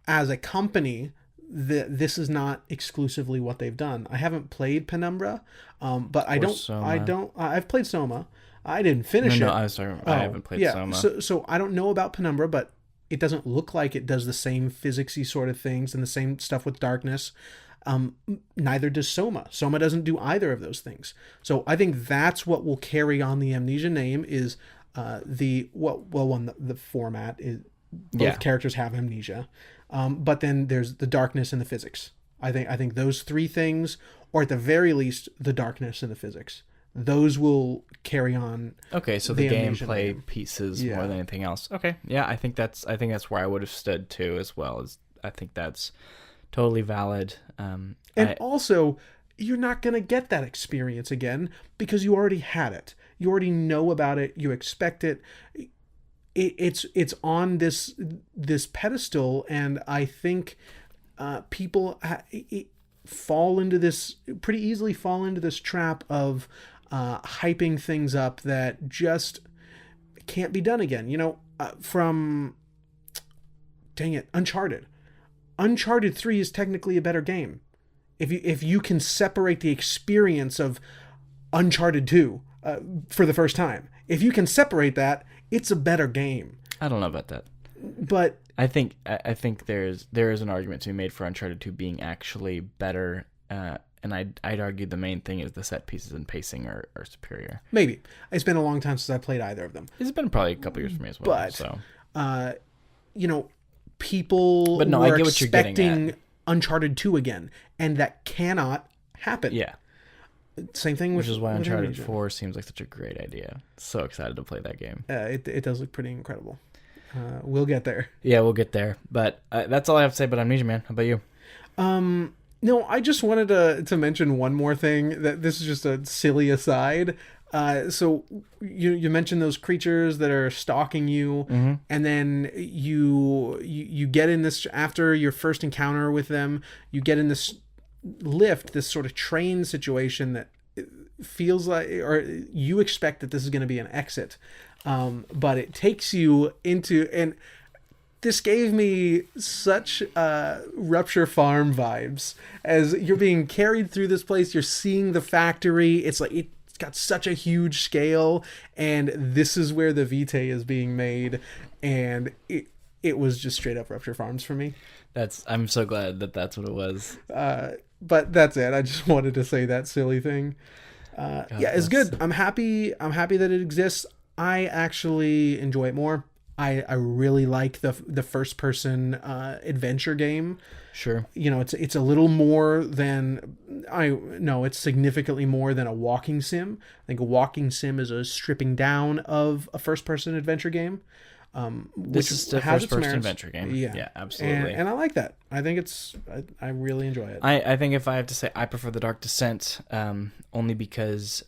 as a company, this is not exclusively what they've done. I haven't played Penumbra, but I've played Soma. I didn't finish No, it. I was sorry. I haven't played Soma. So I don't know about Penumbra, but it doesn't look like it does the same physicsy sort of things and the same stuff with darkness. Neither does Soma. Soma doesn't do either of those things. So I think that's what will carry on the Amnesia name is the format is both characters have amnesia, but then there's the darkness and the physics. I think those three things, or at the very least, the darkness and the physics, those will carry on. Okay, so the gameplay pieces more than anything else. Okay, yeah, I think that's where I would have stood too, as well. As I think that's totally valid. Also, you're not going to get that experience again because you already had it. You already know about it. You expect it. It's on this pedestal, and I think people pretty easily fall into this trap of hyping things up that just can't be done again. From dang it, Uncharted 3 is technically a better game. If you can separate the experience of Uncharted 2 for the first time, if you can separate that, it's a better game. I don't know about that, but I think there is an argument to be made for Uncharted 2 being actually better, and I'd argue the main thing is the set pieces and pacing are superior. Maybe. It's been a long time since I played either of them. It's been probably a couple years for me as well. But so. People but no, were I get what you're getting expecting at. Uncharted 2 again, and that cannot happen. Yeah. Same thing with... Which is why Uncharted 4 seems like such a great idea. So excited to play that game. It does look pretty incredible. We'll get there. Yeah, we'll get there. But that's all I have to say about Amnesia, man. How about you? No, I just wanted to mention one more thing. That this is just a silly aside. So you mentioned those creatures that are stalking you, mm-hmm. and then you get in this after your first encounter with them. You get in this lift, this sort of train situation that feels like, or you expect that this is going to be an exit, but it takes you into, and this gave me such Rupture Farm vibes as you're being carried through this place. You're seeing the factory. It's like it's got such a huge scale, and this is where the Vitae is being made, and it was just straight up Rupture Farms for me. I'm so glad that's what it was. But that's it. I just wanted to say that silly thing. It's good. I'm happy that it exists. I actually enjoy it more. I really like the first person adventure game. Sure. It's a little more than it's significantly more than a walking sim. I think a walking sim is a stripping down of a first person adventure game. This is the first person adventure game. Yeah, absolutely. And I like that. I think I really enjoy it. I think if I have to say, I prefer the Dark Descent, only because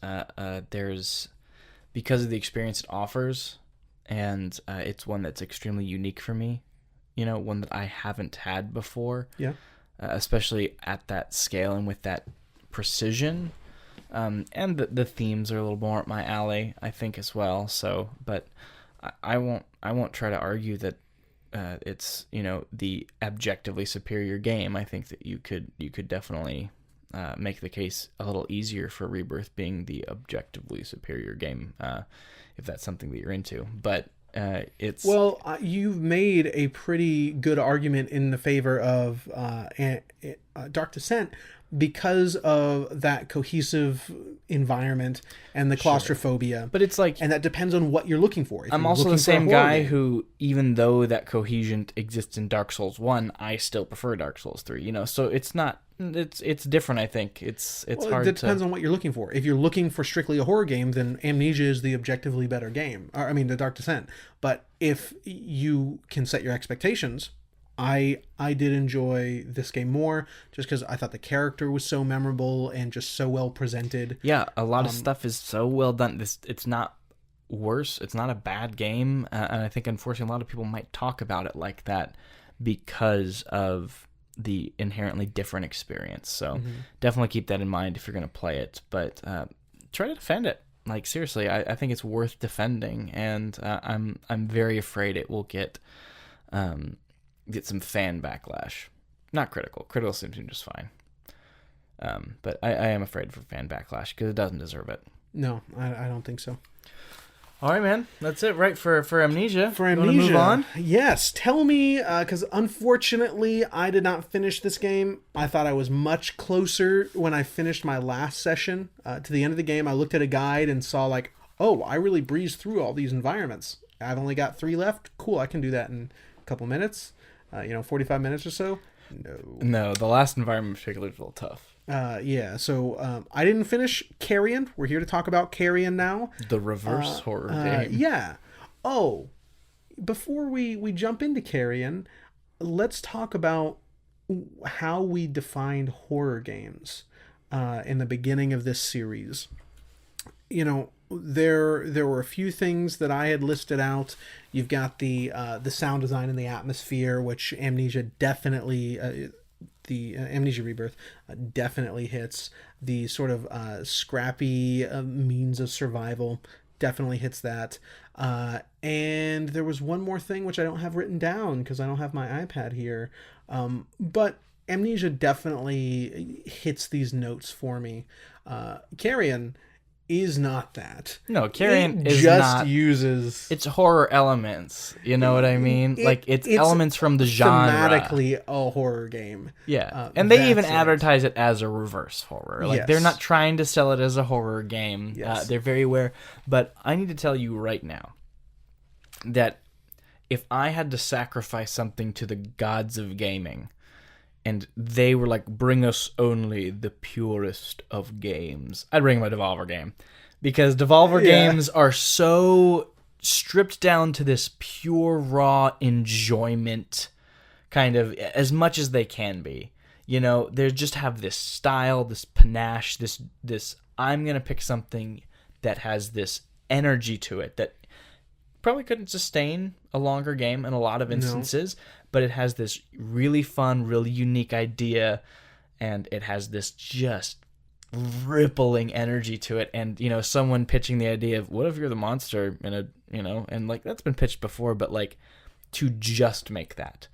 because of the experience it offers, and it's one that's extremely unique for me. One that I haven't had before. Yeah. Especially at that scale and with that precision. And the themes are a little more up my alley, I think, as well. So, but I won't try to argue that it's the objectively superior game. I think that you could definitely make the case a little easier for Rebirth being the objectively superior game, if that's something that you're into. But it's you've made a pretty good argument in the favor of Dark Descent because of that cohesive environment and the claustrophobia. Sure. But it's like, and that depends on what you're looking for. I'm also the same guy who, even though that cohesion exists in Dark Souls 1, I still prefer Dark Souls 3. So it's not. It's different. I think it's hard. It depends on what you're looking for. If you're looking for strictly a horror game, then Amnesia is the objectively better game. The Dark Descent. But if you can set your expectations, I did enjoy this game more just because I thought the character was so memorable and just so well presented. Yeah, a lot of stuff is so well done. It's not worse. It's not a bad game, and I think unfortunately a lot of people might talk about it like that because of the inherently different experience. So definitely keep that in mind if you're going to play it. But try to defend it. Like, seriously, I think it's worth defending, and I'm very afraid it will get some fan backlash. Not critical. Critical seems just fine. But I am afraid for fan backlash because it doesn't deserve it. No, I don't think so. All right, man. That's it, right, for Amnesia. For You wanna Amnesia, move on? yes. Tell me, because unfortunately I did not finish this game. I thought I was much closer when I finished my last session. To the end of the game, I looked at a guide and saw like, oh, I really breezed through all these environments. I've only got 3 left. Cool, I can do that in a couple minutes. 45 minutes or so. No, the last environment in particular is a little tough. So I didn't finish Carrion. We're here to talk about Carrion now. The reverse horror game. Yeah. Oh, before we jump into Carrion, let's talk about how we defined horror games in the beginning of this series. There were a few things that I had listed out. You've got the sound design and the atmosphere, which Amnesia definitely... the Amnesia Rebirth definitely hits. The sort of scrappy means of survival definitely hits that. And there was one more thing which I don't have written down because I don't have my iPad here. But Amnesia definitely hits these notes for me. Carrion is not that. No, Carrion is just not. Uses It's horror elements. You know what I mean? It's elements from the genre. Thematically a horror game. Yeah, and they even advertise it as a reverse horror. Like, Yes. they're not trying to sell it as a horror game. Yes. They're very aware. But I need to tell you right now that if I had to sacrifice something to the gods of gaming, and they were like, bring us only the purest of games, I'd bring my Devolver game. Because Devolver games are so stripped down to this pure, raw enjoyment, kind of, as much as they can be. They just have this style, this panache, this I'm going to pick something that has this energy to it that probably couldn't sustain a longer game in a lot of instances, but it has this really fun, really unique idea, and it has this just rippling energy to it. And, someone pitching the idea of, what if you're the monster in a, and like, that's been pitched before, but like, to just make that.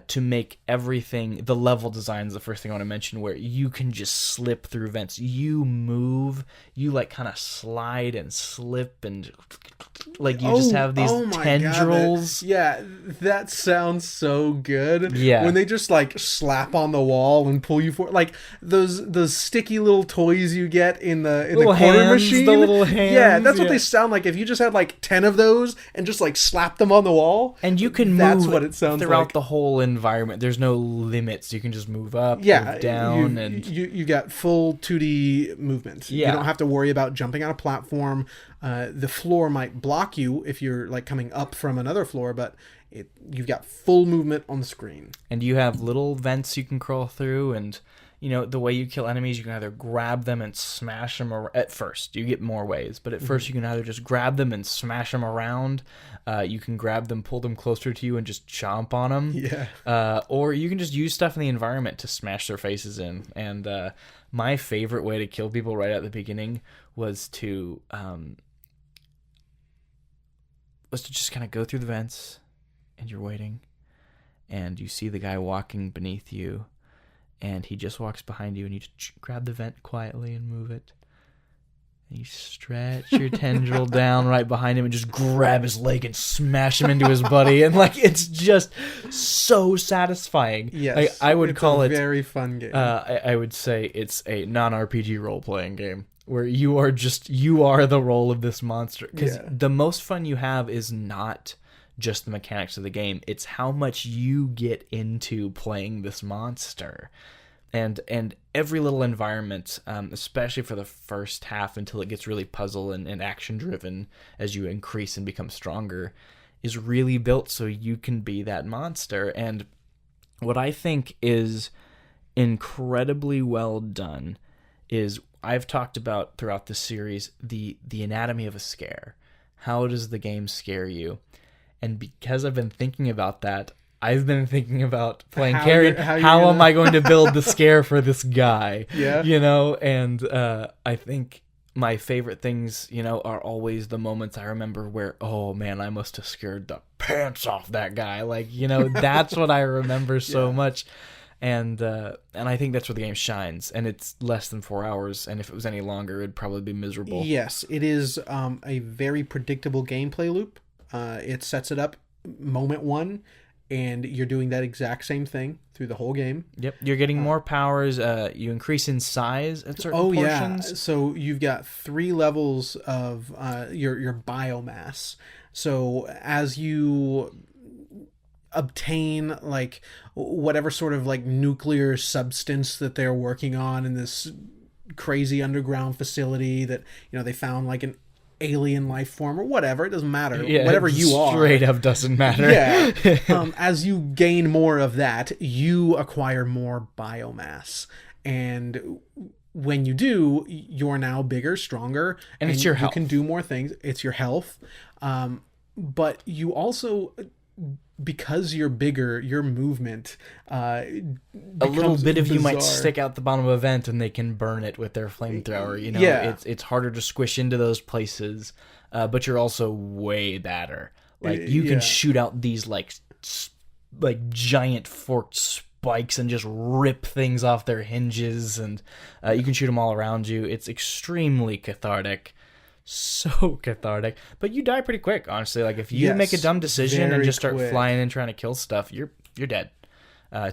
To make everything, the level design is the first thing I want to mention, where you can just slip through vents. You move, you like kind of slide and slip, and like you just have these tendrils. That sounds so good. Yeah. When they just like slap on the wall and pull you for, like those sticky little toys you get in the quarter machine. The little hands. Yeah, that's what they sound like. If you just had like 10 of those and just like slap them on the wall, and you can that's move what it sounds throughout like. the whole enviement. There's no limits. You can just move up, move down, and you got full 2D movement. Yeah. You don't have to worry about jumping on a platform. The floor might block you if you're like coming up from another floor, but you've got full movement on the screen. And you have little vents you can crawl through, and the way you kill enemies, you can either grab them and smash them at first. You get more ways, but at first you can either just grab them and smash them around. You can grab them, pull them closer to you, and just chomp on them. Yeah. Or you can just use stuff in the environment to smash their faces in. And my favorite way to kill people right at the beginning was to just kind of go through the vents, and you're waiting, and you see the guy walking beneath you, and he just walks behind you, and you just grab the vent quietly and move it. And you stretch your tendril down right behind him and just grab his leg and smash him into his buddy. And like, it's just so satisfying. Yes. Like, I would call it a very fun game. I would say it's a non-RPG role-playing game where you are the role of this monster. Because the most fun you have is not just the mechanics of the game. It's how much you get into playing this monster. And every little environment, especially for the first half until it gets really puzzle and action-driven as you increase and become stronger, is really built so you can be that monster. And what I think is incredibly well done is, I've talked about throughout the series the anatomy of a scare. How does the game scare you? And because I've been thinking about that, I've been thinking about playing Carrion. How am I going to build the scare for this guy? Yeah. And I think my favorite things, are always the moments I remember where, oh man, I must have scared the pants off that guy. Like, that's what I remember so much. And I think that's where the game shines. And it's less than 4 hours. And if it was any longer, it'd probably be miserable. Yes, it is a very predictable gameplay loop. It sets it up moment one, and you're doing that exact same thing through the whole game. Yep, you're getting more powers. You increase in size at certain portions. Yeah, so you've got 3 levels of your biomass. So as you obtain like whatever sort of like nuclear substance that they're working on in this crazy underground facility that, you know, they found like an alien life form or whatever, it doesn't matter. Yeah, whatever you are, straight up doesn't matter. Yeah. As you gain more of that, you acquire more biomass, and when you do, you're now bigger, stronger, and it's your health. You can do more things. It's your health, but you also, because you're bigger, your movement a little bit of bizarre. You might stick out the bottom of a vent and they can burn it with their flamethrower. You know, yeah. It's harder to squish into those places, but you're also way badder. Like you can shoot out these like giant forked spikes and just rip things off their hinges, and you can shoot them all around you. It's extremely cathartic. So cathartic, but you die pretty quick, honestly. Like if you make a dumb decision and just start flying and trying to kill stuff, you're dead,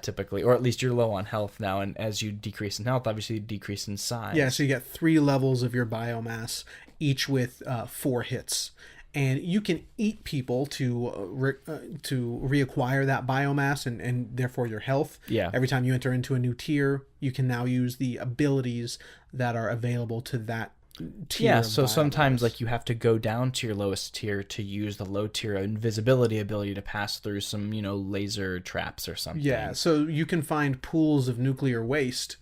typically, or at least you're low on health now. And as you decrease in health, obviously you decrease in size. Yeah, so you get 3 levels of your biomass, each with 4 hits, and you can eat people to reacquire that biomass and therefore your health. Yeah. Every time you enter into a new tier, you can now use the abilities that are available to that tier. Yeah, so sometimes like you have to go down to your lowest tier to use the low tier invisibility ability to pass through some, you know, laser traps or something. Yeah, so you can find pools of nuclear waste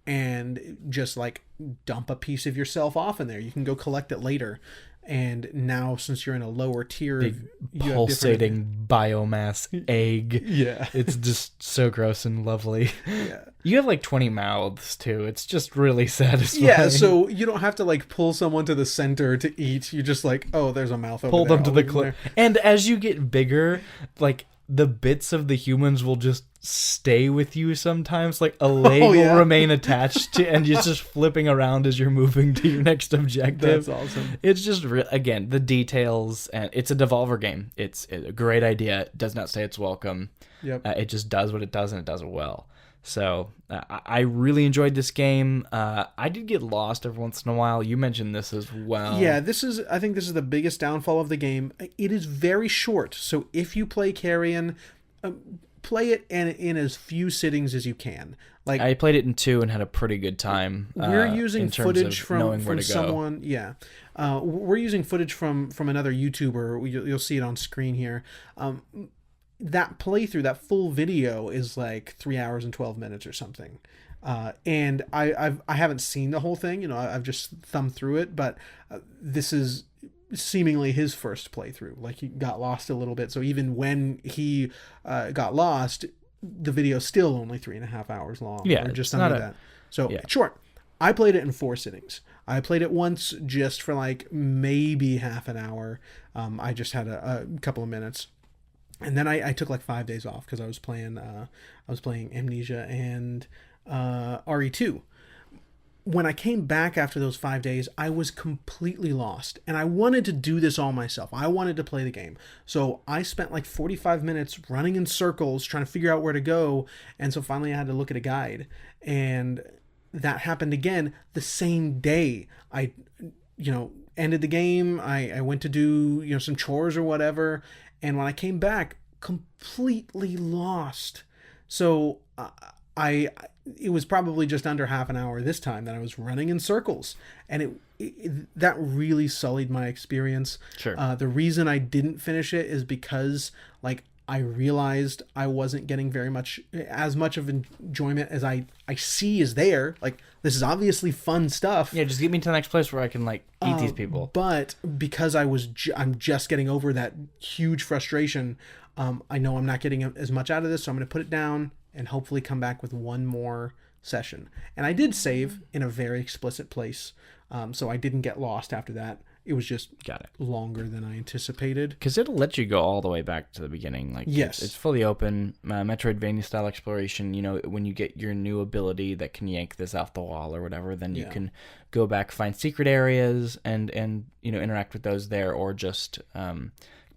and just like dump a piece of yourself off in there. You can go collect it later. And now, since you're in a lower tier, big pulsating biomass egg. Yeah. It's just so gross and lovely. Yeah. You have like 20 mouths too. It's just really satisfying. Yeah, so you don't have to like pull someone to the center to eat. You just like, oh, there's a mouth over there. Pull them to the clip. And as you get bigger, like the bits of the humans will just stay with you sometimes. Like a leg will remain attached to, and you're just flipping around as you're moving to your next objective. That's awesome. It's just again, the details, and it's a Devolver game. It's a great idea. It does not say it's welcome. Yep. It just does what it does, and it does it well. So I really enjoyed this game. I did get lost every once in a while. You mentioned this as well. Yeah, I think this is the biggest downfall of the game. It is very short. So if you play Carrion, play it in as few sittings as you can. Like I played it in 2 and had a pretty good time. We're using footage from someone. Yeah, we're using footage from another YouTuber. You'll see it on screen here. That playthrough, that full video, is like 3 hours and 12 minutes or something. And I haven't seen the whole thing. You know, I've just thumbed through it. But this is seemingly his first playthrough. Like he got lost a little bit. So even when he got lost, the video's still only 3.5 hours long. Yeah, or just under that. So yeah. Short. I played it in 4 sittings. I played it once just for like maybe half an hour. I just had a couple of minutes. And then I took like 5 days off because I was playing Amnesia and RE2. When I came back after those 5 days, I was completely lost. And I wanted to do this all myself. I wanted to play the game. So I spent like 45 minutes running in circles trying to figure out where to go. And so finally I had to look at a guide. And that happened again the same day. I ended the game. I went to do some chores or whatever. And when I came back, completely lost. So it was probably just under half an hour this time that I was running in circles. And that really sullied my experience. Sure. The reason I didn't finish it is because like I realized I wasn't getting as much of enjoyment as I see is there. Like, this is obviously fun stuff. Yeah, just get me to the next place where I can like eat these people. But because I'm just getting over that huge frustration, I know I'm not getting as much out of this, so I'm going to put it down and hopefully come back with one more session. And I did save in a very explicit place, so I didn't get lost after that. It was just Got it. longer than I anticipated. Because it'll let you go all the way back to the beginning. Like, yes, it's fully open, Metroidvania style exploration. You know, when you get your new ability that can yank this off the wall or whatever, then you can go back, find secret areas, and interact with those there, or just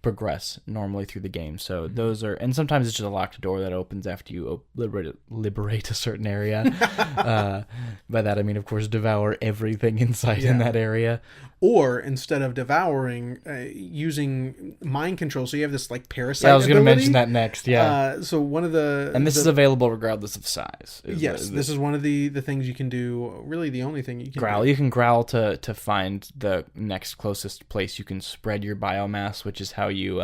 progress normally through the game. So those are, and sometimes it's just a locked door that opens after you liberate a certain area. By that I mean, of course, devour everything inside in that area. Or instead of devouring, using mind control. So you have this like parasite. Yeah, I was going to ability. mention that next. Yeah. So one of the this is available regardless of size. This is one of the things you can do. Really, the only thing you can growl. do. You can growl to find the next closest place. You can spread your biomass, which is how you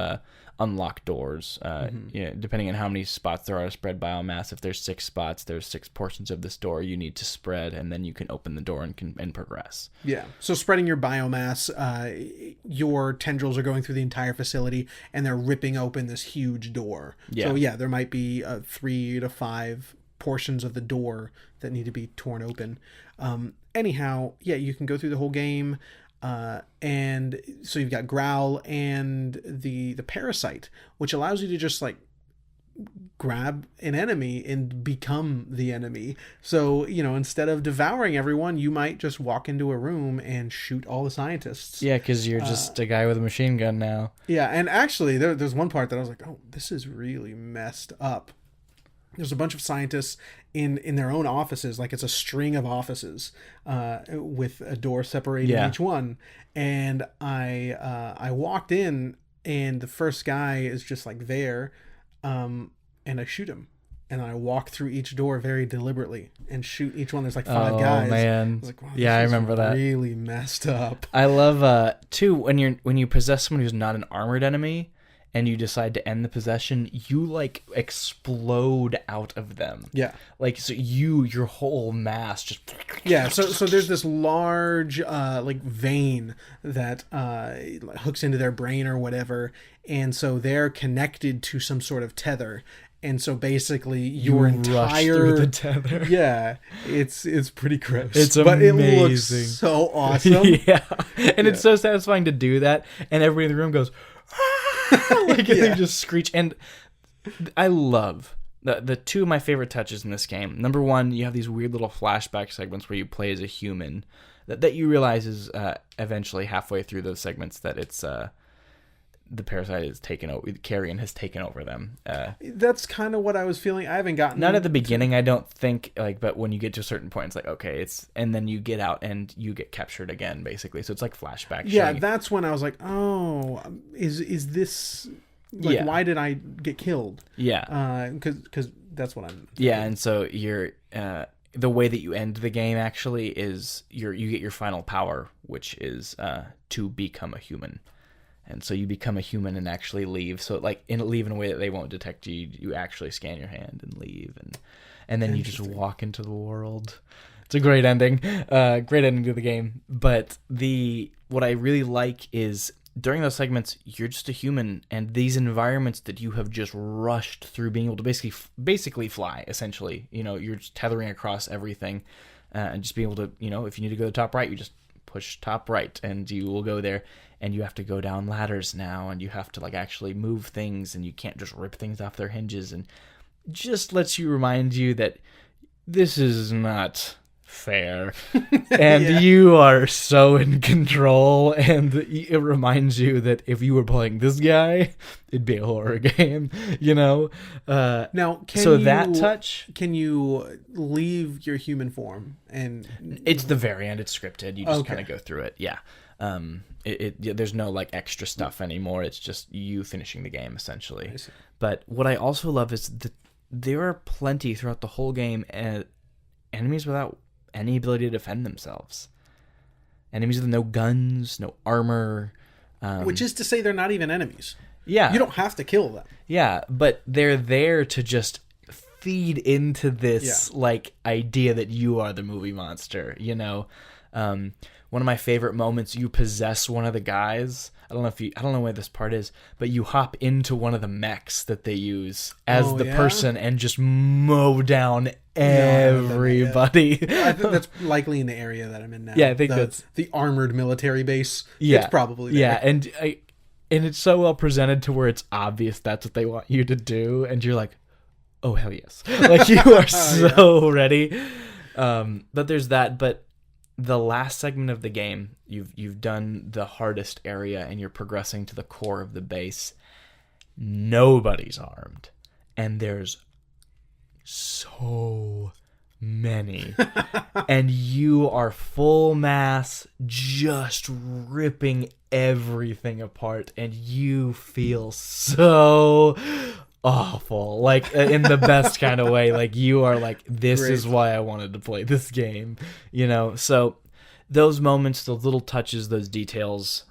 unlock doors. Depending on how many spots there are to spread biomass. If there's 6 spots, there's 6 portions of this door you need to spread, and then you can open the door and progress. Yeah. So spreading your biomass, your tendrils are going through the entire facility, and they're ripping open this huge door. Yeah. So yeah, there might be 3 to 5 portions of the door that need to be torn open. Anyhow, yeah, you can go through the whole game. And so you've got Growl and the Parasite, which allows you to just like grab an enemy and become the enemy. So, instead of devouring everyone, you might just walk into a room and shoot all the scientists. Yeah, because you're just a guy with a machine gun now. Yeah, and actually there's one part that I was like, oh, this is really messed up. There's a bunch of scientists in their own offices, like it's a string of offices with a door separating each one. And I walked in, and the first guy is just like there, and I shoot him. And I walk through each door very deliberately and shoot each one. There's like 5 guys. Oh man, I was like, wow, yeah, I remember that. Really messed up. I love too when you possess someone who's not an armored enemy, and you decide to end the possession, you like explode out of them. Yeah. Like, so your whole mass just... Yeah, so there's this large like vein that hooks into their brain or whatever, and so they're connected to some sort of tether. And so basically your entire through the tether. Yeah, it's pretty gross. It's but amazing. It looks so awesome. Yeah. And it's so satisfying to do that, and everybody in the room goes like they just screech. And I love the 2 of my favorite touches in this game. Number 1, you have these weird little flashback segments where you play as a human that you realize is eventually halfway through those segments that it's the parasite is taken over. Carrion has taken over them. That's kind of what I was feeling. I haven't gotten... Not at the beginning, I don't think, but when you get to a certain point, it's like, okay, and then you get out and you get captured again, basically. So it's like flashback. Yeah, that's when I was like, oh, is this... Like, why did I get killed? Yeah. Because that's what I'm... Yeah, and so you're... the way that you end the game, actually, is you get your final power, which is to become a human. And so you become a human and actually leave. So leave in a way that they won't detect you. You actually scan your hand and leave, and then you just walk into the world. It's a great ending. Great ending to the game. But what I really like is during those segments, you're just a human, and these environments that you have just rushed through, being able to basically fly. Essentially, you're just tethering across everything, and just being able to, if you need to go to the top right, you just push top right, and you will go there. And you have to go down ladders now, and you have to actually move things, and you can't just rip things off their hinges, and just lets you remind you that this is not fair, and you are so in control, and it reminds you that if you were playing this guy, it'd be a horror game, Now, that touch... Can you leave your human form? And it's the very end. It's scripted. You just kind of go through it. Yeah. There's no extra stuff anymore. It's just you finishing the game essentially. But what I also love is that there are plenty throughout the whole game enemies without any ability to defend themselves. Enemies with no guns, no armor. Which is to say they're not even enemies. Yeah. You don't have to kill them. Yeah, but they're there to just feed into this idea that you are the movie monster, One of my favorite moments, you possess one of the guys. I don't know where this part is, but you hop into one of the mechs that they use as person and just mow down everybody. I think that's likely in the area that I'm in now. Yeah, I think that's the armored military base. Yeah, it's probably there. Yeah, and it's so well presented to where it's obvious that's what they want you to do, and you're like, oh hell yes, like you are so ready. But there's that. But the last segment of the game, you've done the hardest area, and you're progressing to the core of the base. Nobody's armed, and there's so many, and you are full mass, just ripping everything apart, and you feel so awful, like in the best kind of way. Like you are like, this Great. is why I wanted to play this game, so those moments, those little touches, those details,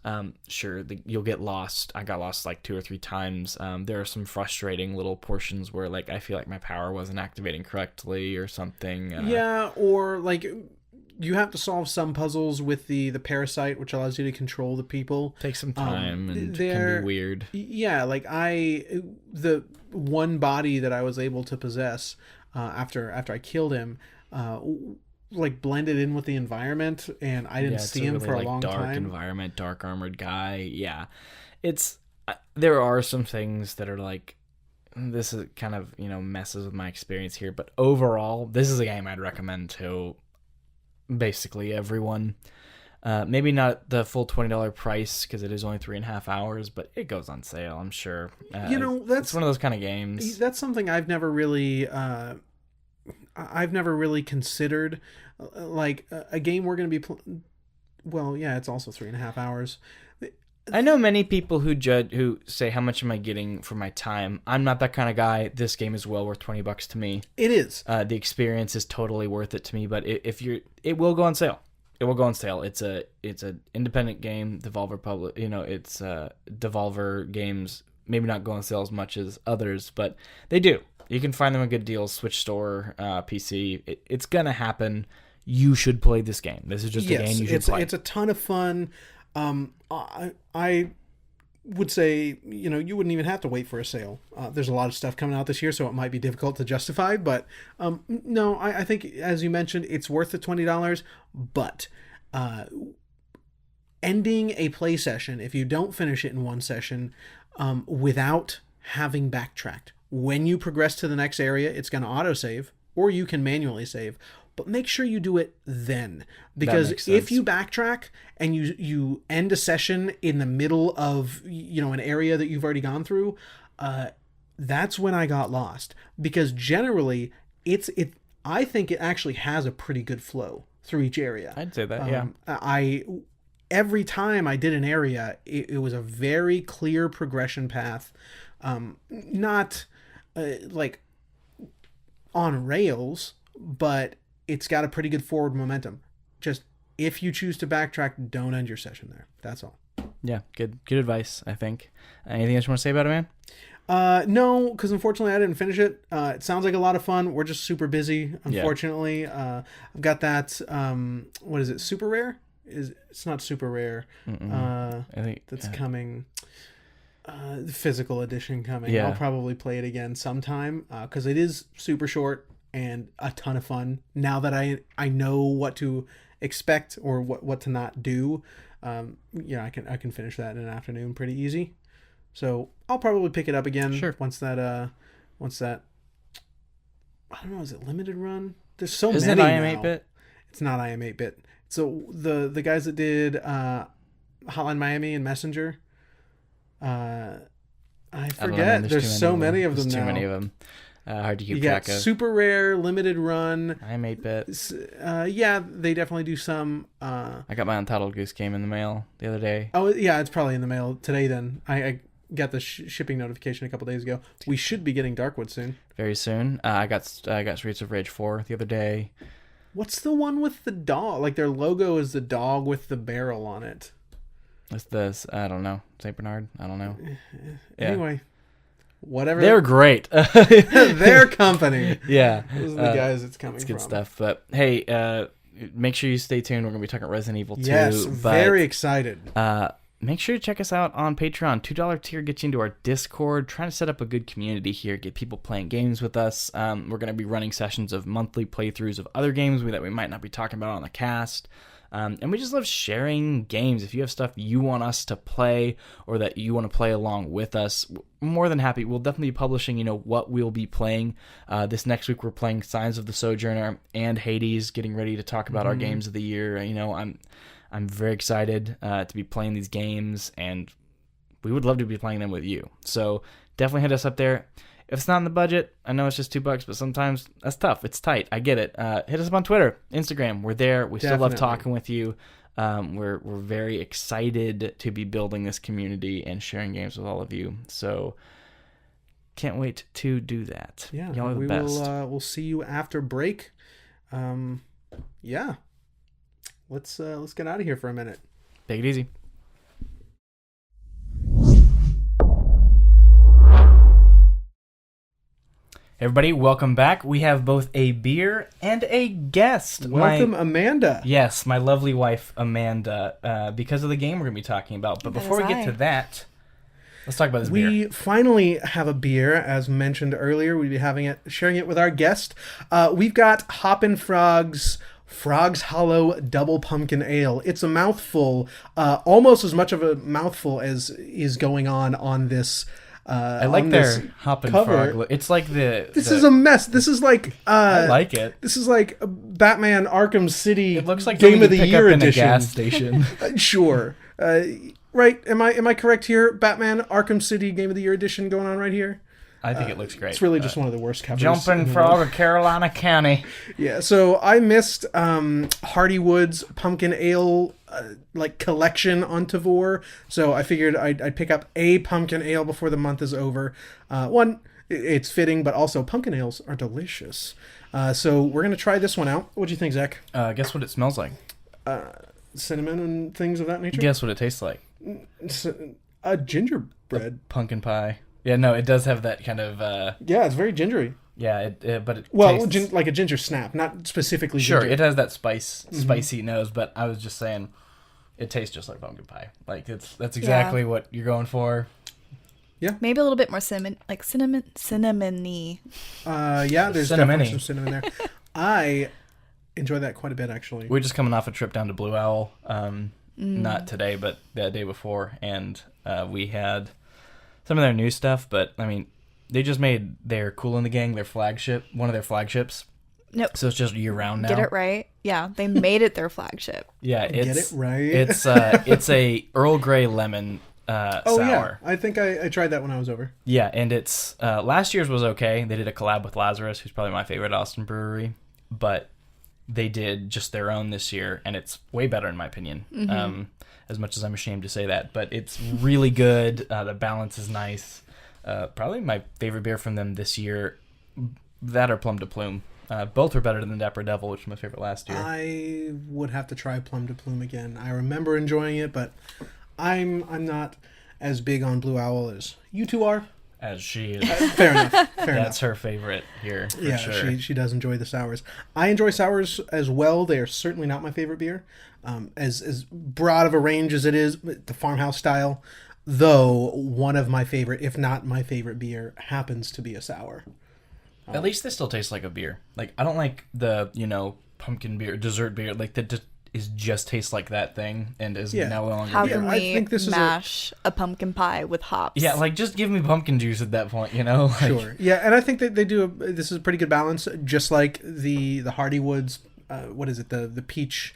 sure, you'll get lost. I got lost like 2 or 3 times. There are some frustrating little portions where like I feel like my power wasn't activating correctly or something. Yeah, or like you have to solve some puzzles with the parasite, which allows you to control the people. Takes some time and can be weird. Yeah, like the one body that I was able to possess after I killed him, like blended in with the environment, and I didn't see him for a long time. Dark environment, dark armored guy. Yeah, it's there are some things that are like, this is kind of messes with my experience here, but overall, this is a game I'd recommend to basically everyone. Maybe not the full $20 price because it is only 3.5 hours, but it goes on sale, I'm sure. It's one of those kind of games. That's something I've never really considered, like a game we're going to be well, yeah, it's also 3.5 hours. I know many people who say, how much am I getting for my time? I'm not that kind of guy. This game is well worth $20 to me. It is. The experience is totally worth it to me, but it will go on sale. It will go on sale. It's a independent game. Devolver public, it's Devolver games maybe not go on sale as much as others, but they do. You can find them at good deals, Switch Store, PC. It's going to happen. You should play this game. This is just a game you should play. It's a ton of fun. I would say, you wouldn't even have to wait for a sale. There's a lot of stuff coming out this year, so it might be difficult to justify. But no, I think, as you mentioned, it's worth the $20. But ending a play session, if you don't finish it in one session, without having backtracked, when you progress to the next area, it's going to autosave, or you can manually save. But make sure you do it then, because if you backtrack and you end a session in the middle of an area that you've already gone through, that's when I got lost. Because generally, I think it actually has a pretty good flow through each area. I'd say that, yeah. Every time I did an area, it was a very clear progression path, not like on rails, but it's got a pretty good forward momentum. Just if you choose to backtrack, don't end your session there. That's all. Yeah, good advice, I think. Anything else you want to say about it, man? No, because unfortunately I didn't finish it. It sounds like a lot of fun. We're just super busy, unfortunately. Yeah. I've got that, what is it, super rare? It's not super rare. I think that's coming. The physical edition coming. Yeah. I'll probably play it again sometime because it is super short and a ton of fun. Now that I know what to expect or what to not do, I can finish that in an afternoon pretty easy. So I'll probably pick it up again. Sure. Once that I don't know, is it limited run? There's so Isn't many. Isn't it IM8-bit? It's not IM8-bit. So the guys that did Hotline Miami and Messenger, I forget. There's so many of them now. Too many of them. Hard to keep track of. Super rare, limited run. IM8-bit. Yeah, they definitely do some. I got my Untitled Goose Game in the mail the other day. Oh yeah, it's probably in the mail today. Then I got the shipping notification a couple days ago. We should be getting Darkwood soon. Very soon. I got Streets of Rage 4 the other day. What's the one with the dog? Like their logo is the dog with the barrel on it. What's this? I don't know. St. Bernard? I don't know. Yeah. Anyway, whatever. They're great. Their company. Yeah. Those are the guys it's coming from. It's good stuff. But hey, make sure you stay tuned. We're going to be talking Resident Evil 2. Yes, very excited. make sure to check us out on Patreon. $2 tier gets you into our Discord. Trying to set up a good community here, get people playing games with us. We're going to be running sessions of monthly playthroughs of other games that we might not be talking about on the cast. And we just love sharing games. If you have stuff you want us to play or that you want to play along with us, we're more than happy. We'll definitely be publishing, what we'll be playing. This next week we're playing Signs of the Sojourner and Hades, getting ready to talk about our games of the year. I'm very excited to be playing these games, and we would love to be playing them with you. So definitely hit us up there. If it's not in the budget, I know it's just $2, but sometimes that's tough. It's tight. I get it. Hit us up on Twitter, Instagram. We're there. We still love talking with you. We're very excited to be building this community and sharing games with all of you. So can't wait to do that. Yeah, y'all are the best. We'll see you after break. Yeah, let's get out of here for a minute. Take it easy. Everybody, welcome back. We have both a beer and a guest. Welcome, Amanda. Yes, my lovely wife, Amanda, because of the game we're going to be talking about. But before we get to that, let's talk about this beer. We finally have a beer, as mentioned earlier. We'll be sharing it with our guest. We've got Hoppin' Frog's Hollow Double Pumpkin Ale. It's a mouthful, almost as much of a mouthful as is going on this. I like their Hoppin' Frog. It's like This is a mess. This is like I like it. This is like a Batman Arkham City. It looks like Game of the Year in edition. A gas station. Sure. Right? Am I correct here? Batman Arkham City Game of the Year edition going on right here. I think it looks great. It's really just one of the worst covers. Jumping Frog of Carolina County. Yeah, so I missed Hardywood's Pumpkin Ale collection on Tavor, so I figured I'd pick up a pumpkin ale before the month is over. One, it's fitting, but also pumpkin ales are delicious. So we're going to try this one out. What do you think, Zach? Guess what it smells like? Cinnamon and things of that nature? Guess what it tastes like? A gingerbread. Pumpkin pie. Yeah, no, it does have that kind of... Yeah, it's very gingery. Yeah, but it tastes... like a ginger snap, not specifically ginger. Sure, it has that spicy nose, but I was just saying it tastes just like pumpkin pie. Like, that's exactly what you're going for. Yeah. Maybe a little bit more cinnamony. Yeah, there's definitely some cinnamon there. I enjoy that quite a bit, actually. We're just coming off a trip down to Blue Owl. Not today, but the day before, and we had... some of their new stuff, but I mean, they just made their Cool in the Gang one of their flagships. Nope. So it's just year round now. Get it right. Yeah, they made it their flagship. Yeah, get it right. It's a Earl Grey lemon sour. Yeah, I think I tried that when I was over. Yeah, and it's last year's was okay. They did a collab with Lazarus, who's probably my favorite Austin brewery, but they did just their own this year, and it's way better in my opinion. Mm-hmm. As much as I'm ashamed to say that, but it's really good. The balance is nice. Probably my favorite beer from them this year, that or Plum de Plume. Both are better than Dapper Devil, which was my favorite last year. I would have to try Plum de Plume again. I remember enjoying it, but I'm not as big on Blue Owl as you two are. As she is. Fair enough. That's her favorite here, for sure. She does enjoy the sours. I enjoy sours as well. They are certainly not my favorite beer. As broad of a range as it is, the farmhouse style, though one of my favorite, if not my favorite beer, happens to be a sour. At least this still tastes like a beer. Like, I don't like the, pumpkin beer, dessert beer, like that just tastes like that thing and is no longer How beer. can we mash a pumpkin pie with hops? Yeah, like, just give me pumpkin juice at that point, Like, sure. Yeah, and I think that they do, this is a pretty good balance, just like the Hardywood's, what is it, the peach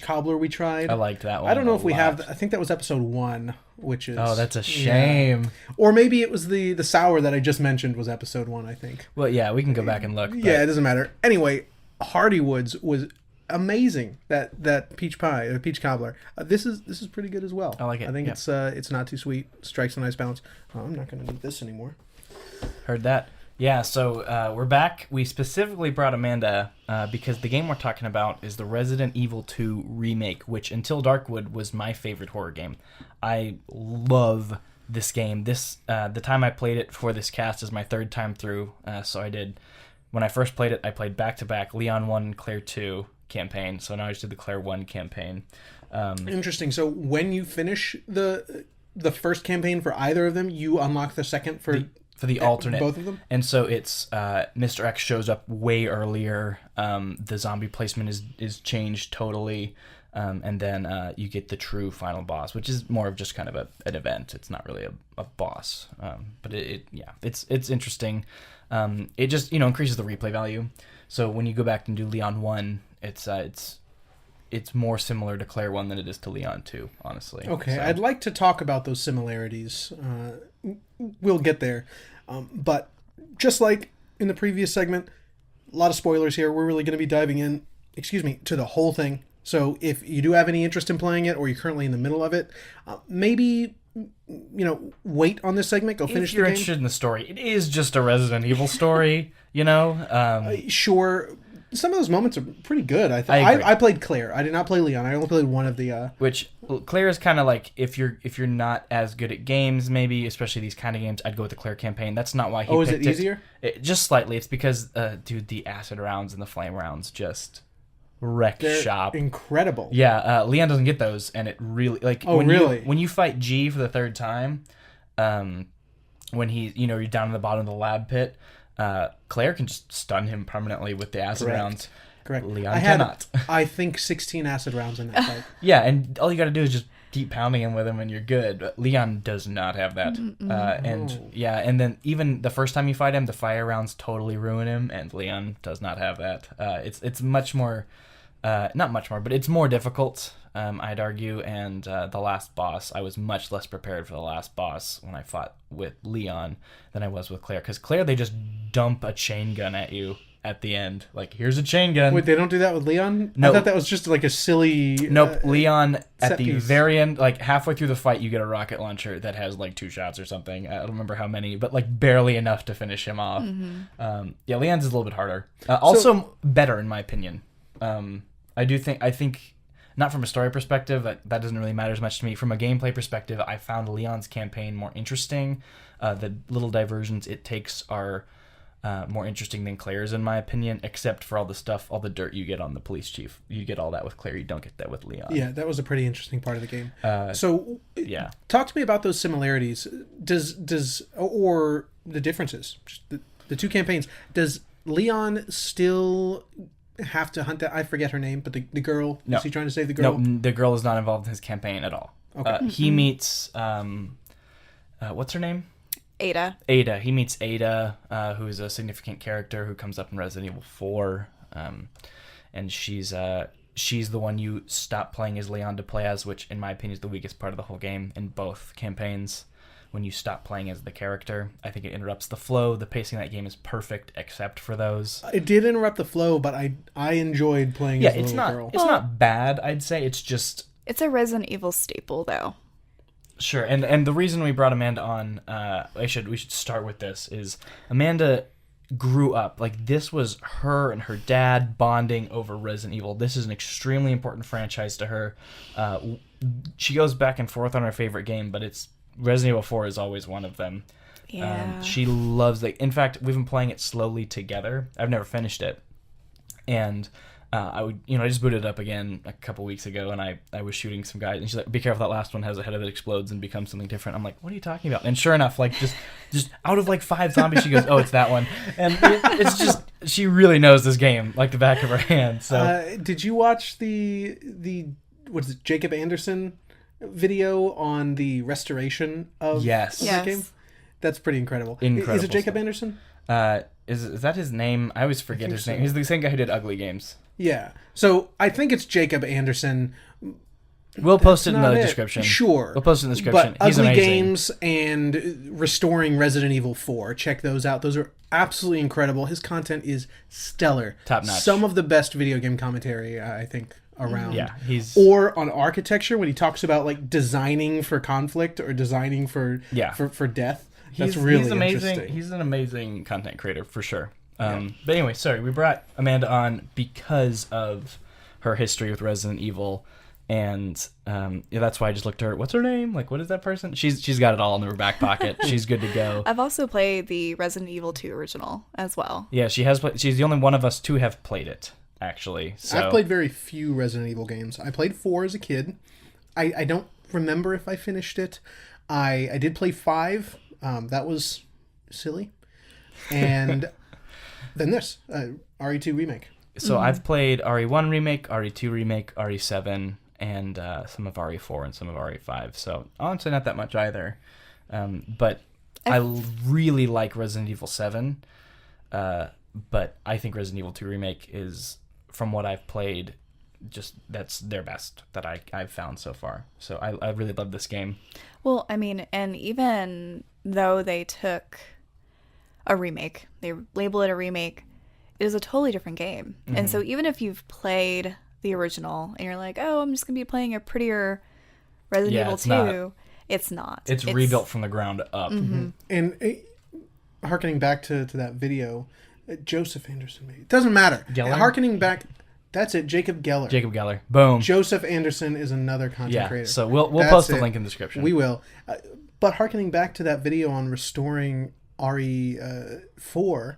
cobbler we tried. I liked that one. I don't know if we have. I think that was episode 1, which is. Oh, that's a shame. Yeah. Or maybe it was the sour that I just mentioned was episode 1. I think. Well, yeah, we can go back and look. But... yeah, it doesn't matter. Anyway, Hardywood's was amazing. That peach pie, the peach cobbler. This is pretty good as well. I like it. I think it's not too sweet. Strikes a nice balance. Oh, I'm not going to need this anymore. Heard that. Yeah, so we're back. We specifically brought Amanda because the game we're talking about is the Resident Evil 2 remake, which Until Darkwood was my favorite horror game. I love this game. The time I played it for this cast is my third time through. So when I first played it, I played back-to-back Leon 1 and Claire 2. campaign. So now I just did the Claire 1 campaign. Interesting. So when you finish the first campaign for either of them, you unlock the second for the alternate. Both of them? And so it's Mr. X shows up way earlier. The zombie placement is changed totally. And then you get the true final boss, which is more of just kind of an event. It's not really a boss. But it's interesting. It just, increases the replay value. So when you go back and do Leon 1, it's more similar to Claire 1 than it is to Leon 2, honestly. Okay, so. I'd like to talk about those similarities. We'll get there. But just like in the previous segment, a lot of spoilers here. We're really going to be diving in, to the whole thing. So if you do have any interest in playing it or you're currently in the middle of it, maybe, wait on this segment, go finish the game. If you're interested in the story, it is just a Resident Evil story, Sure. Some of those moments are pretty good. I think. agree. I played Claire. I did not play Leon. I only played one of the. Which Claire is kind of like if you're not as good at games, maybe especially these kind of games, I'd go with the Claire campaign. That's not why he. Is it easier? Just slightly. It's because, dude, the acid rounds and the flame rounds just wreck shop. Incredible. Yeah, Leon doesn't get those, and it really when you fight G for the third time, when you're down in the bottom of the lab pit. Claire can just stun him permanently with the acid rounds. Correct. Leon cannot. I think 16 acid rounds in that fight. Yeah, and all you got to do is just keep pounding him with him, and you're good. But Leon does not have that. And then even the first time you fight him, the fire rounds totally ruin him, and Leon does not have that. It's much more, not much more, but it's more difficult. I'd argue, and the last boss, I was much less prepared for the last boss when I fought with Leon than I was with Claire. Because Claire, they just dump a chain gun at you at the end. Like, here's a chain gun. Wait, they don't do that with Leon? No. I thought that was just like a silly... Nope, Leon, at the piece. very end, like halfway through the fight, you get a rocket launcher that has like 2 shots or something. I don't remember how many, but like barely enough to finish him off. Leon's is a little bit harder. Also better, in my opinion. I think... Not from a story perspective, that doesn't really matter as much to me. From a gameplay perspective, I found Leon's campaign more interesting. The little diversions it takes are more interesting than Claire's, in my opinion, except for all the dirt you get on the police chief. You get all that with Claire. You don't get that with Leon. Yeah, that was a pretty interesting part of the game. Yeah. Talk to me about those similarities. Or the differences. Just the two campaigns. Does Leon still... have to hunt that? I forget her name, but the girl. No. Is he trying to save the girl? No, the girl is not involved in his campaign at all. Okay. He meets what's her name? Ada. He meets Ada, who's a significant character who comes up in Resident Evil 4, and she's the one you stop playing as Leon to play as, which in my opinion is the weakest part of the whole game in both campaigns. When you stop playing as the character, I think it interrupts the flow. The pacing of that game is perfect, except for those. It did interrupt the flow, but I enjoyed playing as the little girl. It's not bad, I'd say. It's just... It's a Resident Evil staple, though. Sure, and the reason we brought Amanda on, we should start with this, is Amanda grew up. Like, this was her and her dad bonding over Resident Evil. This is an extremely important franchise to her. She goes back and forth on her favorite game, but it's Resident Evil 4 is always one of them. Yeah. She loves it. In fact, we've been playing it slowly together. I've never finished it. And I just booted it up again a couple weeks ago, and I was shooting some guys, and she's like, be careful, that last one has a head that explodes and becomes something different. I'm like, what are you talking about? And sure enough, like, just out of like 5 zombies, she goes, oh, it's that one. And it's just, she really knows this game like the back of her hand. So did you watch the what is it, Jacob Anderson video on the restoration of the game? That's pretty incredible. Is it Jacob Anderson? Is that his name? I always forget his name. He's the same guy who did Ugly Games. Yeah. So I think it's Jacob Anderson. We'll post it in the description. Sure. We'll post it in the description. But He's Ugly amazing. Games and Restoring Resident Evil 4. Check those out. Those are absolutely incredible. His content is stellar. Top notch. Some of the best video game commentary, I think, around. Yeah, or on architecture when he talks about like designing for conflict or designing for death. That's really amazing. interesting. He's an amazing content creator for sure. But anyway, sorry, we brought Amanda on because of her history with Resident Evil, and that's why I just looked at her. What's her name? Like, what is that person? She's got it all in her back pocket. She's good to go. I've also played the Resident Evil 2 original as well. Yeah, she has played. She's the only one of us to have played it. actually. So I've played very few Resident Evil games. I played 4 as a kid. I don't remember if I finished it. I did play 5. That was silly. And then this, RE2 Remake. So I've played RE1 Remake, RE2 Remake, RE7, and some of RE4 and some of RE5. So honestly, not that much either. But I really like Resident Evil 7. But I think Resident Evil 2 Remake is, from what I've played, that's their best that I've found so far. So I really love this game. Well, I mean, and even though they took a remake, they label it a remake, it is a totally different game. Mm-hmm. And so even if you've played the original and you're like, oh, I'm just going to be playing a prettier Resident Evil 2, it's not. It's rebuilt from the ground up. Mm-hmm. And hearkening back to that video, Joseph Anderson, maybe. It doesn't matter. Geller? Hearkening back, that's it, Jacob Geller. Jacob Geller. Boom. Joseph Anderson is another content creator. So we'll post the link in the description. We will. But hearkening back to that video on restoring RE4,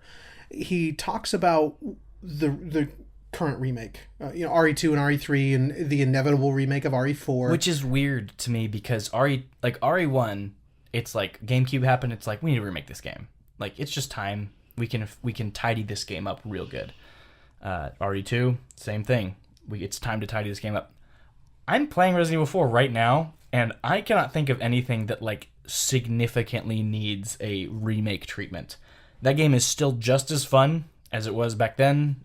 he talks about the current remake, RE2 and RE3 and the inevitable remake of RE4. Which is weird to me because RE1, it's like GameCube happened. It's like, we need to remake this game. Like, it's just time. We can tidy this game up real good. RE2, same thing. It's time to tidy this game up. I'm playing Resident Evil 4 right now, and I cannot think of anything that like significantly needs a remake treatment. That game is still just as fun as it was back then.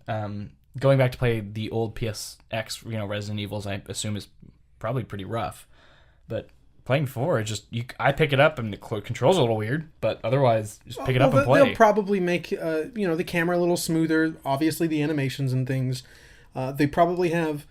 Going back to play the old PSX, Resident Evils, I assume is probably pretty rough. But playing 4, it's just I pick it up and the controls are a little weird, but otherwise just pick it up and play. They'll probably make the camera a little smoother. Obviously, the animations and things. They probably have,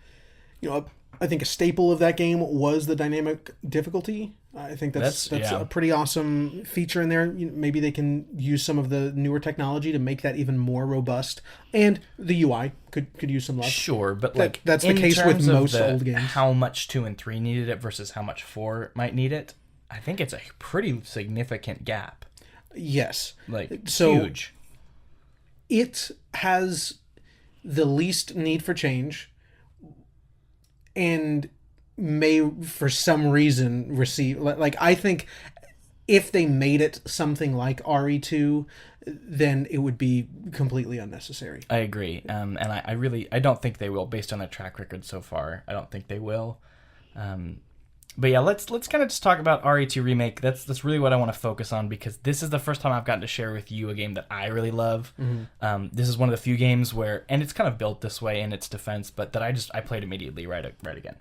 I think a staple of that game was the dynamic difficulty. I think that's a pretty awesome feature in there. Maybe they can use some of the newer technology to make that even more robust. And the UI could use some love. Sure, but that's the case with most old games. How much 2 and 3 needed it versus how much 4 might need it, I think it's a pretty significant gap. Yes. So huge. It has the least need for change and may for some reason receive I think if they made it something like RE2, then it would be completely unnecessary. I agree. And I don't think they will, based on their track record so far. I don't think they will. But yeah, let's kind of just talk about RE2 Remake. That's really what I want to focus on, because this is the first time I've gotten to share with you a game that I really love. Mm-hmm. This is one of the few games where, and it's kind of built this way in its defense, but that I played immediately right again.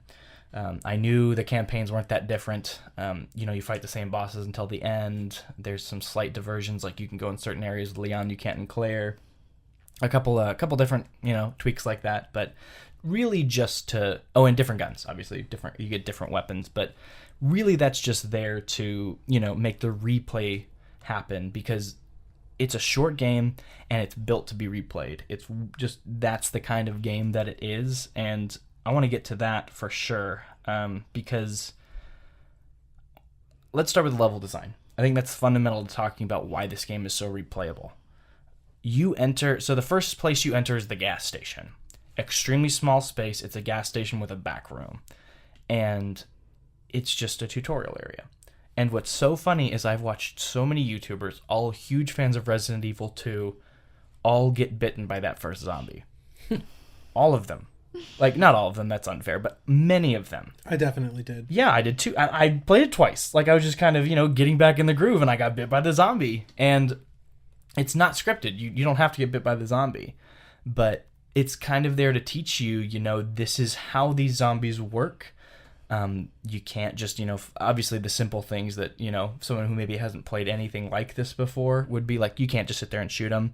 I knew the campaigns weren't that different. You fight the same bosses until the end. There's some slight diversions, like you can go in certain areas with Leon you can't in Claire. A couple different tweaks like that, but really just and different guns, obviously you get different weapons, but really that's just there to make the replay happen, because it's a short game and it's built to be replayed. It's just that's the kind of game that it is, and I want to get to that for sure, because let's start with level design. I think that's fundamental to talking about why this game is so replayable. So the first place you enter is the gas station. Extremely small space. It's a gas station with a back room, and it's just a tutorial area. And what's so funny is I've watched so many YouTubers, all huge fans of Resident Evil 2, all get bitten by that first zombie. All of them. Not all of them, that's unfair, but many of them. I definitely did. Yeah, I did too. I played it twice. I was just kind of, getting back in the groove, and I got bit by the zombie. And it's not scripted. You don't have to get bit by the zombie. But it's kind of there to teach you, this is how these zombies work. You can't just, obviously the simple things that, someone who maybe hasn't played anything like this before would be like, you can't just sit there and shoot them.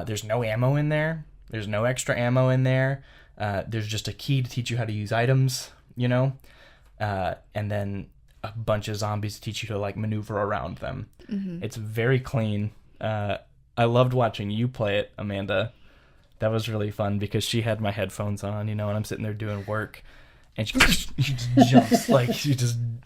There's no ammo in there. There's no extra ammo in there. There's just a key to teach you how to use items, and then a bunch of zombies to teach you to maneuver around them. Mm-hmm. It's very clean. I loved watching you play it, Amanda. That was really fun because she had my headphones on, and I'm sitting there doing work, and she just jumps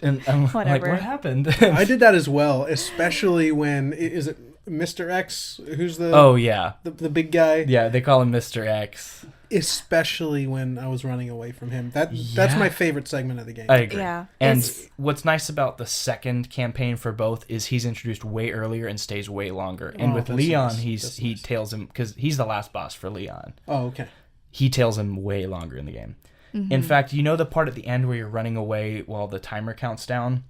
and I'm Whatever. Like, what happened? I did that as well, especially when is it Mr. X, who's the oh yeah the big guy? Yeah, they call him Mr. X. Especially when I was running away from him. That's Yeah. my favorite segment of the game. I agree. Yeah, And it's- what's nice about the second campaign for both is he's introduced way earlier and stays way longer. And with that's Leon, nice. he That's nice. tails him because he's the last boss for Leon. Oh, okay. He tails him way longer in the game. In fact, you know the part at the end where you're running away while the timer counts down,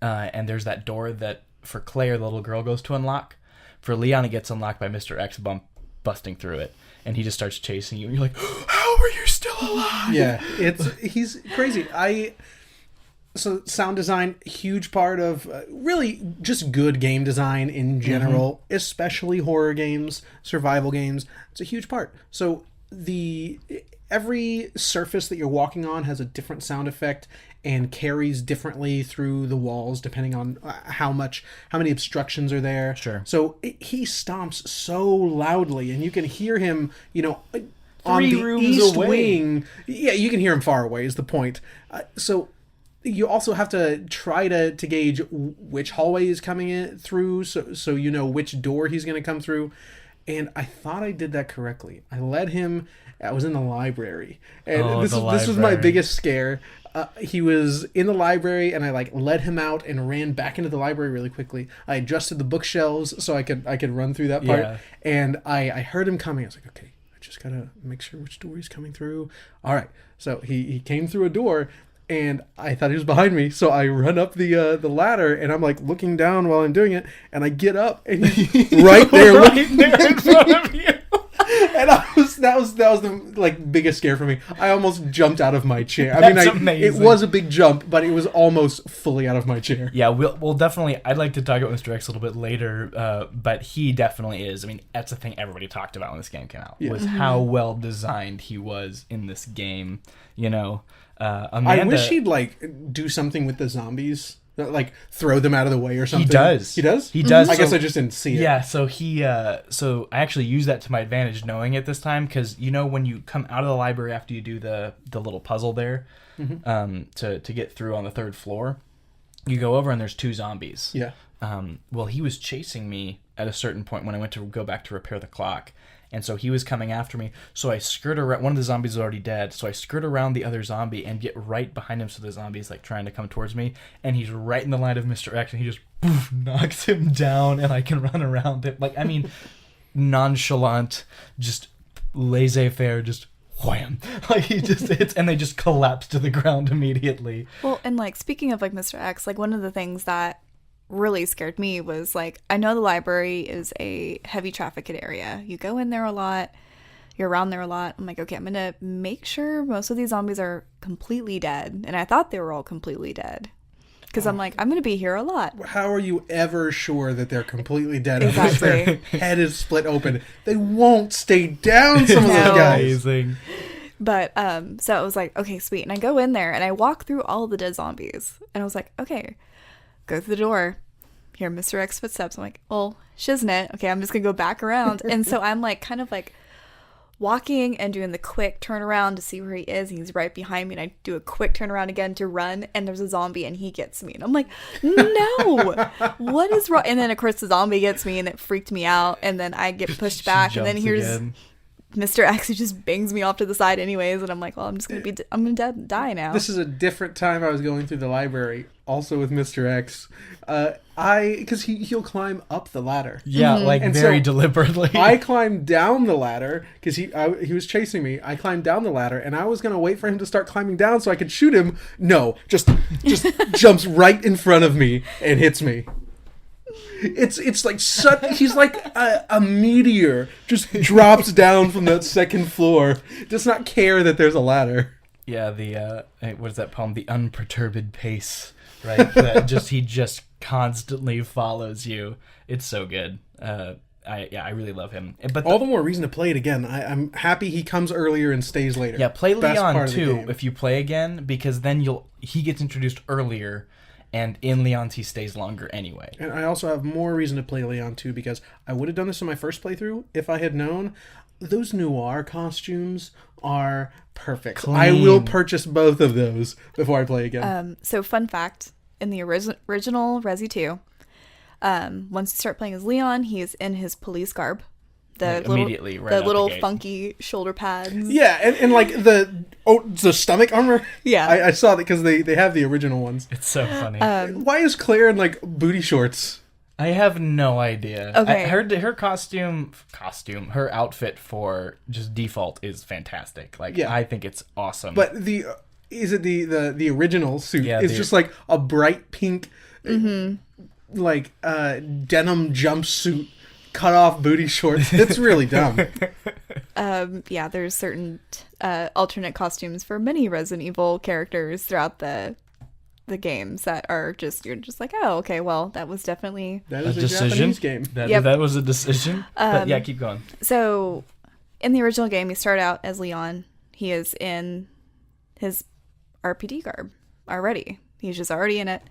and there's that door that for Claire the little girl goes to unlock. For Leon, it gets unlocked by Mr. X busting through it, and he just starts chasing you, and you're like, "How are you still alive?" Yeah, he's crazy. So sound design, huge part of really just good game design in general, especially horror games, survival games. It's a huge part. So every surface that you're walking on has a different sound effect and carries differently through the walls depending on how many obstructions are there. Sure. So he stomps so loudly, and you can hear him, on 3 the rooms east away. wing. Yeah, you can hear him far away is the point. So you also have to try to gauge which hallway he's coming in through, so you know which door he's going to come through. And I thought I did that correctly. I was in the library, and this was my library. biggest scare. He was in the library, and I led him out and ran back into the library really quickly. I adjusted the bookshelves so I could run through that part, Yeah. and I heard him coming. I was like, okay, I just gotta make sure which door he's coming through. All right, so he came through a door, and I thought he was behind me, so I run up the ladder, and I'm like looking down while I'm doing it, and I get up, and he's right there, looking there in front of you. and that was the biggest scare for me. I almost jumped out of my chair. I That's mean, amazing. it was a big jump, but it was almost fully out of my chair. Yeah, we'll definitely. I'd like to talk about Mr. X a little bit later, but he definitely is. I mean, that's the thing everybody talked about when this game came out was how well designed he was in this game. Amanda, I wish he'd do something with the zombies, throw them out of the way or something. He does. He does. He does. I guess So- I just didn't see it. Yeah, so so I actually used that to my advantage knowing it this time because when you come out of the library after you do the little puzzle there, to get through on the 3rd floor, you go over and there's 2 zombies. Yeah. Well, he was chasing me at a certain point when I went to go back to repair the clock. And so he was coming after me. So I skirt around. One of the zombies is already dead. So I skirt around the other zombie and get right behind him. So the zombie's trying to come towards me. And he's right in the line of Mr. X. And he just knocks him down. And I can run around him. Nonchalant, just laissez-faire, just wham. He just hits. And they just collapse to the ground immediately. Well, and speaking of Mr. X, one of the things that really scared me was I know the library is a heavy trafficked area. You go in there a lot, you're around there a lot. I'm like, okay, I'm gonna make sure most of these zombies are completely dead, and I thought they were all completely dead because I'm like, I'm gonna be here a lot. How are you ever sure that they're completely dead? Exactly. Unless their head is split open. They won't stay down. Some of those No. guys. Amazing. But so I was like, okay, sweet, and I go in there and I walk through all of the dead zombies, and I was like, okay. Go through the door, hear Mr. X footsteps. I'm like, well, shiznit. Okay, I'm just gonna go back around. And so I'm kind of walking and doing the quick turnaround to see where he is. He's right behind me, and I do a quick turnaround again to run, and there's a zombie, and he gets me. And I'm like, no, what is wrong? And then of course the zombie gets me, and it freaked me out. And then I get pushed back, and then Jumps here's again. Mr. X who just bangs me off to the side anyways. And I'm like, well, I'm gonna die now. This is a different time I was going through the library, also with Mr. X. Because he'll climb up the ladder. Yeah, And very so deliberately. I climbed down the ladder because he was chasing me. I climbed down the ladder, and I was gonna wait for him to start climbing down so I could shoot him. No, just jumps right in front of me and hits me. It's like he's like a meteor, just drops down from that 2nd floor. Does not care that there's a ladder. Yeah, what is that poem? The unperturbed pace, right? He just constantly follows you. It's so good. I really love him. But All the more reason to play it again. I'm happy he comes earlier and stays later. yeah, play Best Leon part of the too game. if you play again, because then he gets introduced earlier, and in Leon's he stays longer anyway. And I also have more reason to play Leon 2 because I would have done this in my first playthrough if I had known. Those noir costumes are perfect. Clean. I will purchase both of those before I play again. So fun fact, in the original Resi 2, once you start playing as Leon, he is in his police garb. The Like, immediately, right the out little the gate. funky shoulder pads. Yeah, and like the stomach armor. Yeah. I saw that because they have the original ones. It's so funny. Why is Claire in like booty shorts? I have no idea. Okay. Her costume, her outfit for just default is fantastic. Like, Yeah. I think it's awesome. But is it the original suit? Yeah, It's the- just like a bright pink, like denim jumpsuit, cut off booty shorts. It's really dumb. Yeah, there's certain alternate costumes for many Resident Evil characters throughout the games that are just, you're just like, oh, okay, well, that was definitely... That a is a decision. Japanese game. Yep. That was a decision. But yeah, keep going. So, in the original game, you start out as Leon. He is in his RPD garb already. He's just already in it.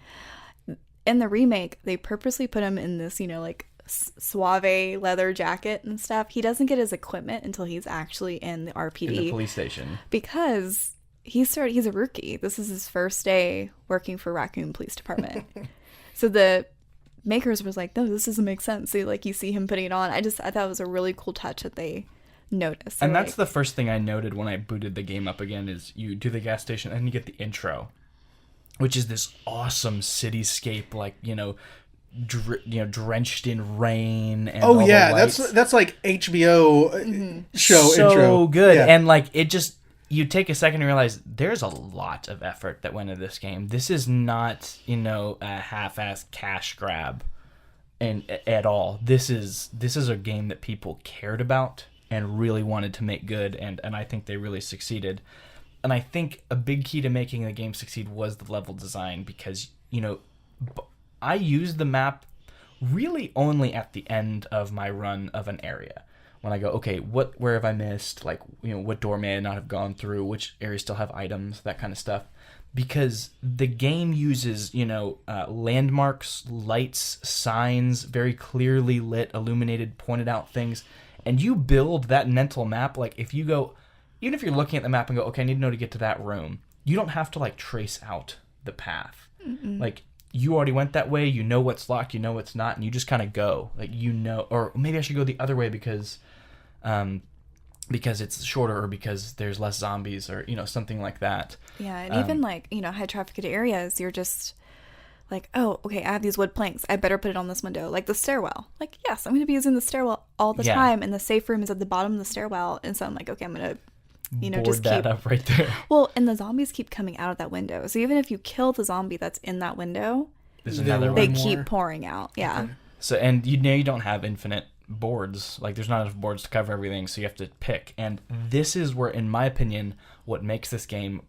In the remake, they purposely put him in this, like suave leather jacket and stuff. He doesn't get his equipment until he's actually in the RPD. In the police station. Because he's a rookie. This is his first day working for Raccoon Police Department. So the makers was like, no, this doesn't make sense. So you see him putting it on. I thought it was a really cool touch that they noticed. And that's the first thing I noted when I booted the game up again is you do the gas station and you get the intro, which is this awesome cityscape, like, drenched in rain. And Oh all yeah, the lights. that's like HBO show so intro. good. Yeah. And like it just, you take a second and realize there's a lot of effort that went into this game. This is not a half-ass cash grab and at all. This is a game that people cared about and really wanted to make good, and I think they really succeeded. And I think a big key to making the game succeed was the level design, because I used the map really only at the end of my run of an area. When I go, okay, where have I missed? Like, what door may I not have gone through? Which areas still have items? That kind of stuff. Because the game uses, landmarks, lights, signs, very clearly lit, illuminated, pointed out things. And you build that mental map. Like, if you go, even if you're looking at the map and go, okay, I need to know to get to that room, you don't have to, trace out the path. Mm-mm. Like, you already went that way, you know what's locked, you know what's not, and you just kind of go. Or maybe I should go the other way because it's shorter, or because there's less zombies, or, something like that. Yeah, and even high trafficked areas, you're just like, oh, okay, I have these wood planks. I better put it on this window. Like the stairwell. Like, yes, I'm going to be using the stairwell all the time, and the safe room is at the bottom of the stairwell. And so I'm like, okay, I'm going to, Board just that keep... up right there. Well, and the zombies keep coming out of that window. So even if you kill the zombie that's in that window, There's another they one. keep pouring out. Yeah. Okay. So, and you don't have infinite boards. Like, there's not enough boards to cover everything, so you have to pick. And this is where, in my opinion, what makes this game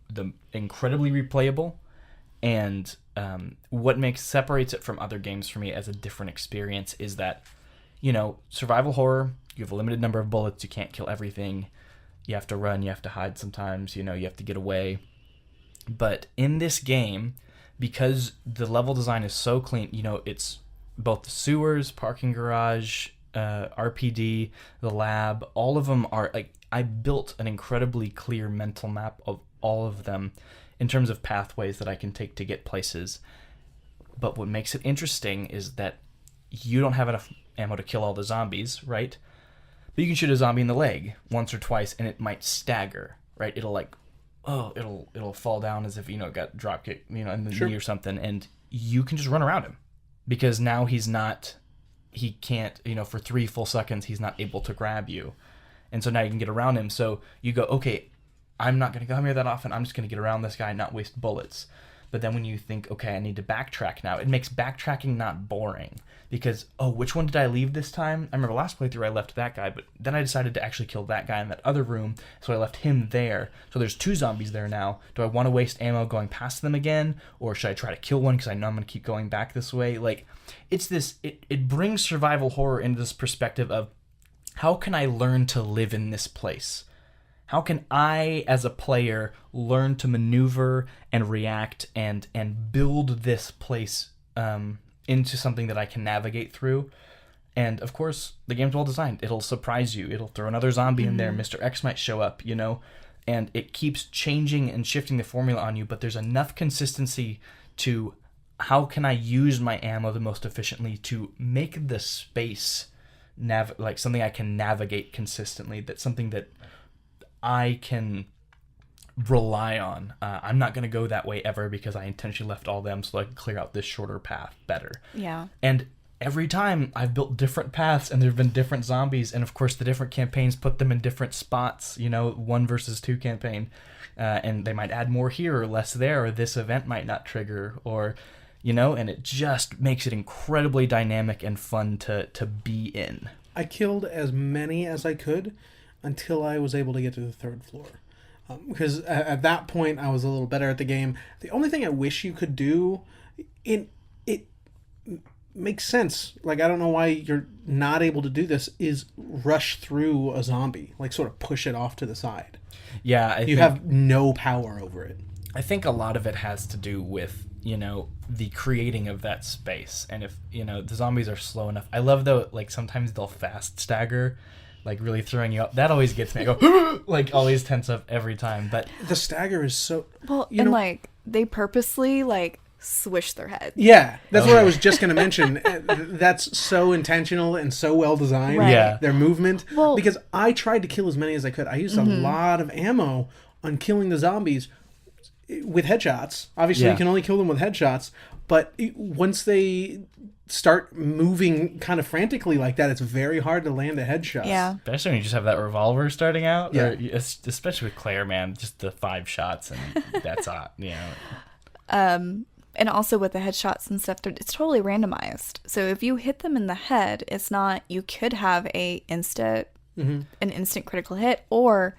incredibly replayable, and what separates it from other games for me as a different experience is that, survival horror, you have a limited number of bullets, you can't kill everything, you have to run, you have to hide sometimes, you have to get away. But in this game, because the level design is so clean, it's both the sewers, parking garage, RPD, the lab, all of them are, I built an incredibly clear mental map of all of them in terms of pathways that I can take to get places. But what makes it interesting is that you don't have enough ammo to kill all the zombies, right? But you can shoot a zombie in the leg once or twice, and it might stagger, right? It'll it'll fall down as if, got drop kick, in the knee or something, and you can just run around him. Because now he can't, for 3 full seconds, he's not able to grab you. And so now you can get around him. So you go, okay, I'm not going to come here that often. I'm just going to get around this guy and not waste bullets. But then when you think, okay, I need to backtrack now, it makes backtracking not boring. Because, which one did I leave this time? I remember last playthrough I left that guy, but then I decided to actually kill that guy in that other room, so I left him there. So there's 2 zombies there now. Do I want to waste ammo going past them again? Or should I try to kill one because I know I'm going to keep going back this way? It brings survival horror into this perspective of, how can I learn to live in this place? How can I, as a player, learn to maneuver and react and build this place into something that I can navigate through? And, of course, the game's well designed. It'll surprise you. It'll throw another zombie in there. Mr. X might show up, and it keeps changing and shifting the formula on you, but there's enough consistency to how can I use my ammo the most efficiently to make the space like something I can navigate consistently. That's something that I can rely on. I'm not going to go that way ever because I intentionally left all them so I can clear out this shorter path better. Yeah. And every time I've built different paths and there have been different zombies, and of course the different campaigns put them in different spots, 1 versus 2 campaign, and they might add more here or less there, or this event might not trigger, or and it just makes it incredibly dynamic and fun to be in. I killed as many as I could until I was able to get to the 3rd floor. Because at that point I was a little better at the game. The only thing I wish you could do, it makes sense. Like, I don't know why you're not able to do this, is rush through a zombie. Like, sort of push it off to the side. Yeah. You have no power over it. I think a lot of it has to do with, the creating of that space. And if, the zombies are slow enough. I love, though, like, sometimes they'll fast stagger, like, really throwing you up. That always gets me. I go, like, always tense up every time. But the stagger is so... Well, like, they purposely, like, swish their head. Yeah, that's what I was just going to mention. That's so intentional and so well designed. Right. Yeah. Their movement. Well, because I tried to kill as many as I could. I used a lot of ammo on killing the zombies with headshots. Obviously, Yeah. you can only kill them with headshots. But once they start moving kind of frantically like that, it's very hard to land a headshot. Yeah. especially when you just have that revolver starting out. Yeah. Or, especially with Claire, man, just the 5 shots and that's hot. And also with the headshots and stuff, it's totally randomized. So if you hit them in the head, it's not, you could have an instant critical hit, or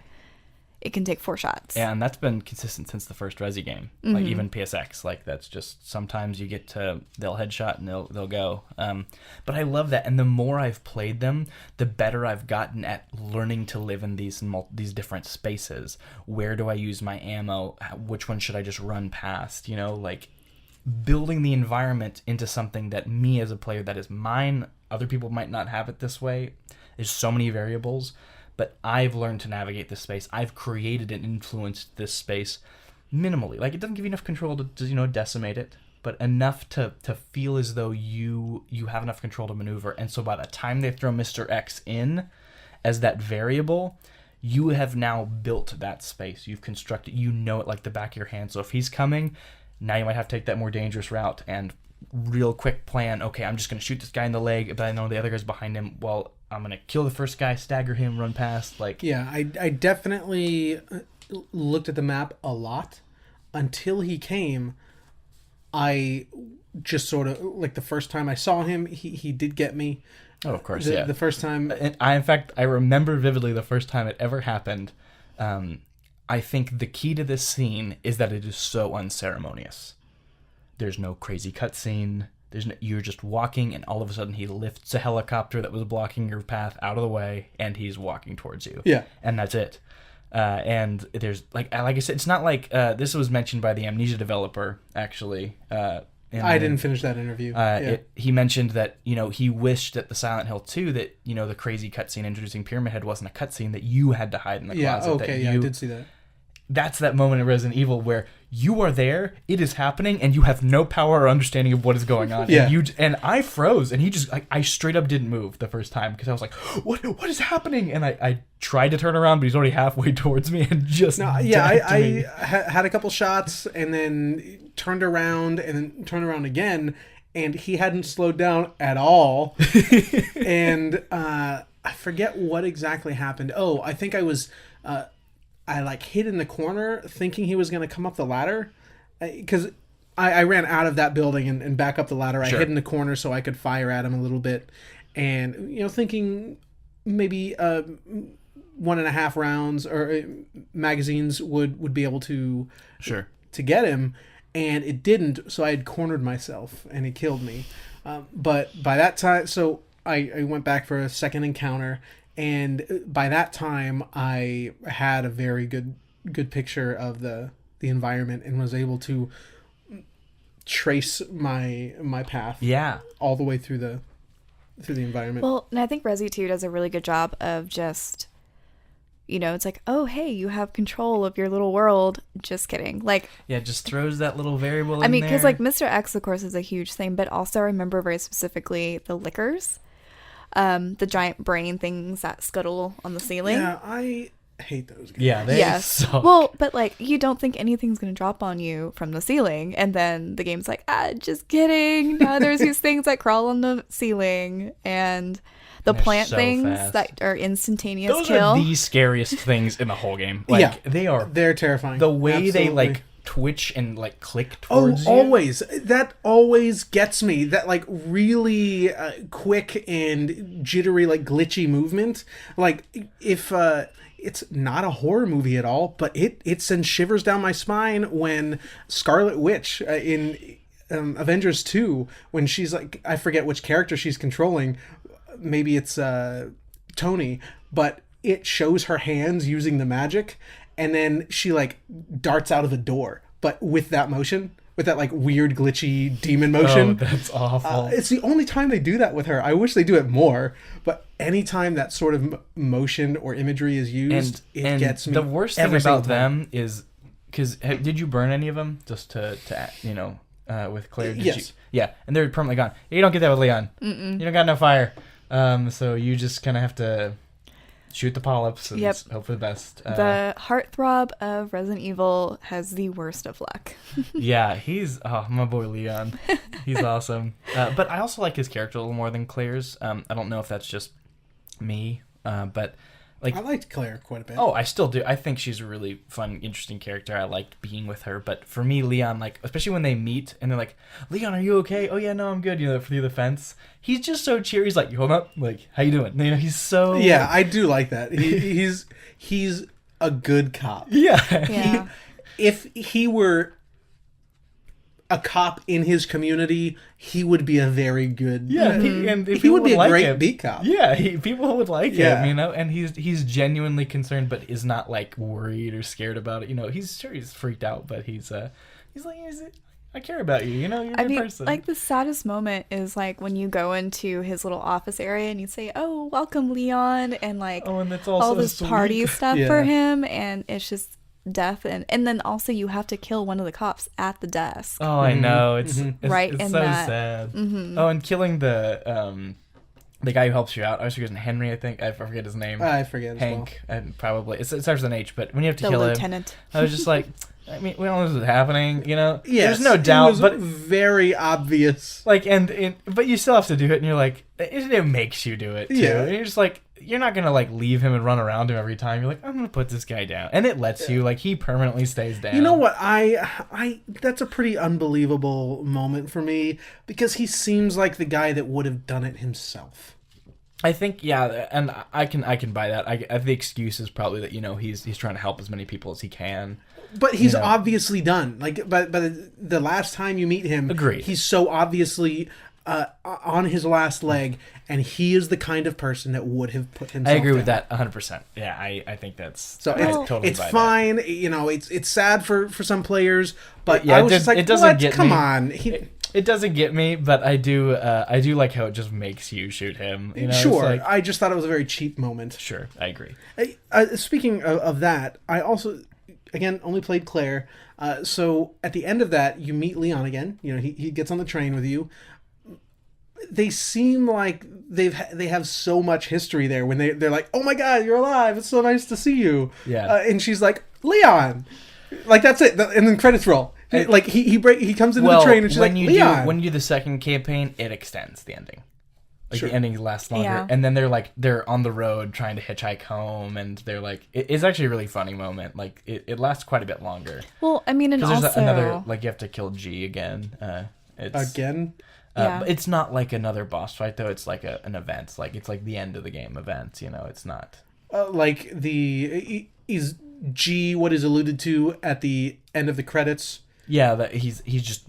it can take 4 shots. Yeah, and that's been consistent since the first Resi game. Like, even PSX, like, that's just, sometimes you get to, they'll headshot and they'll go. But I love that, and the more I've played them, the better I've gotten at learning to live in these different spaces. Where do I use my ammo? Which one should I just run past? Like, building the environment into something that me as a player, that is mine. Other people might not have it this way. There's so many variables. But I've learned to navigate this space. I've created and influenced this space minimally. Like, it doesn't give you enough control to decimate it, but enough to feel as though you have enough control to maneuver. And so by the time they throw Mr. X in as that variable, you have now built that space. You've constructed, it like the back of your hand. So if he's coming, now you might have to take that more dangerous route and real quick plan. Okay, I'm just going to shoot this guy in the leg, but I know the other guy's behind him. Well, I'm going to kill the first guy, stagger him, run past. Like, yeah, I definitely looked at the map a lot until he came. I just sort of, like, the first time I saw him, he did get me. Oh, of course, yeah. The first time. And in fact, I remember vividly the first time it ever happened. I think the key to this scene is that it is so unceremonious. There's no crazy cutscene. You're just walking, and all of a sudden he lifts a helicopter that was blocking your path out of the way, and he's walking towards you. Yeah. And that's it. And there's, like I said, it's not like, this was mentioned by the Amnesia developer, actually. I didn't finish that interview. He mentioned that, he wished that the Silent Hill 2, that, the crazy cutscene introducing Pyramid Head wasn't a cutscene, that you had to hide in the closet. Yeah, okay, I did see that. That's that moment in Resident Evil where you are there, it is happening, and you have no power or understanding of what is going on. Yeah. And I froze, and he just, I straight up didn't move the first time, because I was like, what is happening? And I tried to turn around, but he's already halfway towards me, and just I had a couple shots, and then turned around, and then turned around again, and he hadn't slowed down at all. And I forget what exactly happened. Oh, I think I was... I like hid in the corner thinking he was going to come up the ladder, because I ran out of that building and back up the ladder. Sure. I hid in the corner so I could fire at him a little bit, and thinking maybe 1.5 rounds or magazines would be able to get him, and it didn't. So I had cornered myself, and he killed me. But by that time, so I went back for a second encounter. And by that time, I had a very good picture of the environment and was able to trace my path. Yeah. All the way through the environment. Well, and I think Resi 2 does a really good job of just, it's like, oh, hey, you have control of your little world. Just kidding. Like, yeah, it just throws that little variable in there. I mean, because like Mr. X, of course, is a huge thing, but also I remember very specifically the lickers. The giant brain things that scuttle on the ceiling. Yeah, I hate those guys. Yeah, they Yes. suck. Well, but like you don't think anything's gonna drop on you from the ceiling, and then the game's like, just kidding. Now there's these things that crawl on the ceiling, and the They're plant so things fast. that are instantaneous Those kill. are the scariest things in the whole game. Like, Yeah. they're terrifying. the way they Absolutely. like twitch and like click Oh, towards you. always. That always gets me. That like really quick and jittery, like glitchy movement. Like if it's not a horror movie at all, but it sends shivers down my spine when Scarlet Witch in Avengers 2, when she's like, I forget which character she's controlling. Maybe it's Tony, but it shows her hands using the magic, and then she like darts out of the door, but with that motion, with that like weird glitchy demon motion. Oh, that's awful. It's the only time they do that with her. I wish they do it more, but anytime that sort of motion or imagery is used, it gets me. The worst thing every about single time. them is because did you burn any of them just to with Claire? Did Yes. You? Yeah, and they're permanently gone. You don't get that with Leon. You don't got no fire. So you just kind of have to shoot the polyps and hope for the best. The heartthrob of Resident Evil has the worst of luck. Yeah, he's my boy Leon. He's awesome. But I also like his character a little more than Claire's. I don't know if that's just me, but like I liked Claire quite a bit. oh, I still do. I think she's a really fun, interesting character. I liked being with her. But for me, Leon, like especially when they meet and they're like, "Leon, are you okay? Oh yeah, no, I'm good." Through the fence, he's just so cheery. He's like, "You hold up, like how you doing?" He's so Yeah, I do like that. He's a good cop. yeah. Yeah. If he were a cop in his community, he would be a very good. Yeah, and if he would be a like great him, beat cop. Yeah, people would like Yeah. him, and he's genuinely concerned, but is not like worried or scared about it. He's freaked out, but he's like, I care about you. You're a good person. Like the saddest moment is like when you go into his little office area and you say, "Oh, welcome, Leon," and like and it's also all this sweet. party stuff Yeah. for him, and it's just death, and then also you have to kill one of the cops at the desk. Oh, I know. It's Right it's in so that. sad. Oh, and killing the guy who helps you out. I was forgetting Henry. I think I forget his name. I forget as Hank. And probably it starts with an H. But when you have to The kill lieutenant. him, I was just like, I mean, we don't know this is happening. Yes, there's no doubt, it was but very obvious. like, but you still have to do it, and you're like, it makes you do it too. Yeah. And you're just like, you're not gonna like leave him and run around him every time. You're like, I'm gonna put this guy down, and it lets you. Like, he permanently stays down. You know what? I that's a pretty unbelievable moment for me, because he seems like the guy that would have done it himself. I think, yeah, and I can buy that. The excuse is probably that he's trying to help as many people as he can. But he's obviously done. Like, but the last time you meet him, Agreed. He's so obviously on his last leg, and he is the kind of person that would have put himself. I agree with down. that 100%. Yeah, I think that's So I totally it's buy that. fine. It's sad for some players, but Yeah, I was just like, it doesn't what? get Come me. on. It doesn't get me, but I do like how it just makes you shoot him. It's Sure. like- I just thought it was a very cheap moment. sure, I agree. Speaking of that, I also, again, only played Claire. So at the end of that, you meet Leon again. He gets on the train with you. They seem like they have so much history there when they're like, "Oh my God, you're alive! It's so nice to see you." Yeah. And she's like, "Leon," like that's it. And then credits roll. Like he comes into the train and she's like, "Leon." When you do the second campaign, it extends the ending. Like Sure. the ending lasts longer, Yeah. and then they're on the road trying to hitchhike home, and they're like, it's actually a really funny moment. Like it lasts quite a bit longer. Well, I mean, and Because also there's another, like, you have to kill G again. It's Again. Yeah. But it's not like another boss fight though. It's like an event. Like it's like the end of the game event. It's not. Like is G what is alluded to at the end of the credits? Yeah, that he's just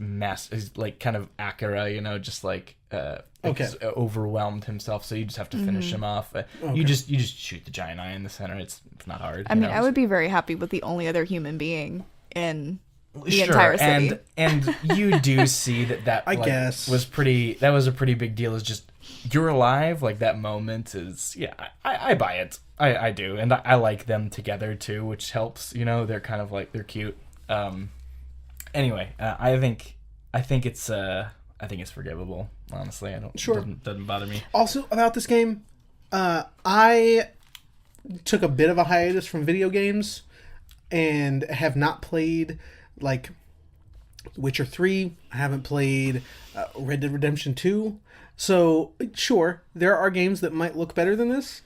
he's like kind of Akira, just like Okay. he's overwhelmed himself. So you just have to finish him off. You just shoot the giant eye in the center. It's not hard. I mean, I would be very happy with the only other human being in the Sure, entire city. and you do see that I like, guess. was a pretty big deal. Is just you're alive. Like that moment is I buy it. I do, and I like them together too, which helps. They're kind of like they're cute. Anyway, I think it's I think it's forgivable. Honestly, I don't. Sure. Doesn't bother me. Also, about this game, I took a bit of a hiatus from video games and have not played, like, Witcher 3. I haven't played Red Dead Redemption 2. So, sure, there are games that might look better than this,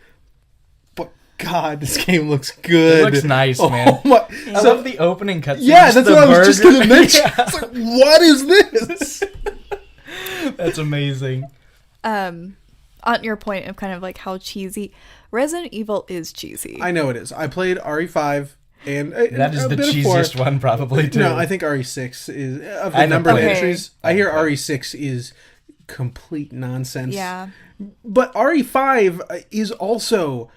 but God, this game looks good. It looks nice, man. My, I love the opening cutscene. yeah, that's what I was just going to mention. Yeah. It's like, what is this? That's amazing. On your point of kind of like how cheesy, Resident Evil is cheesy. I know it is. I played RE5 and That is a the bit of cheesiest 4. one, probably, too. No, I think RE6 is of the I number of played it. entries. I hear RE6 is complete nonsense. Yeah. But RE5 is also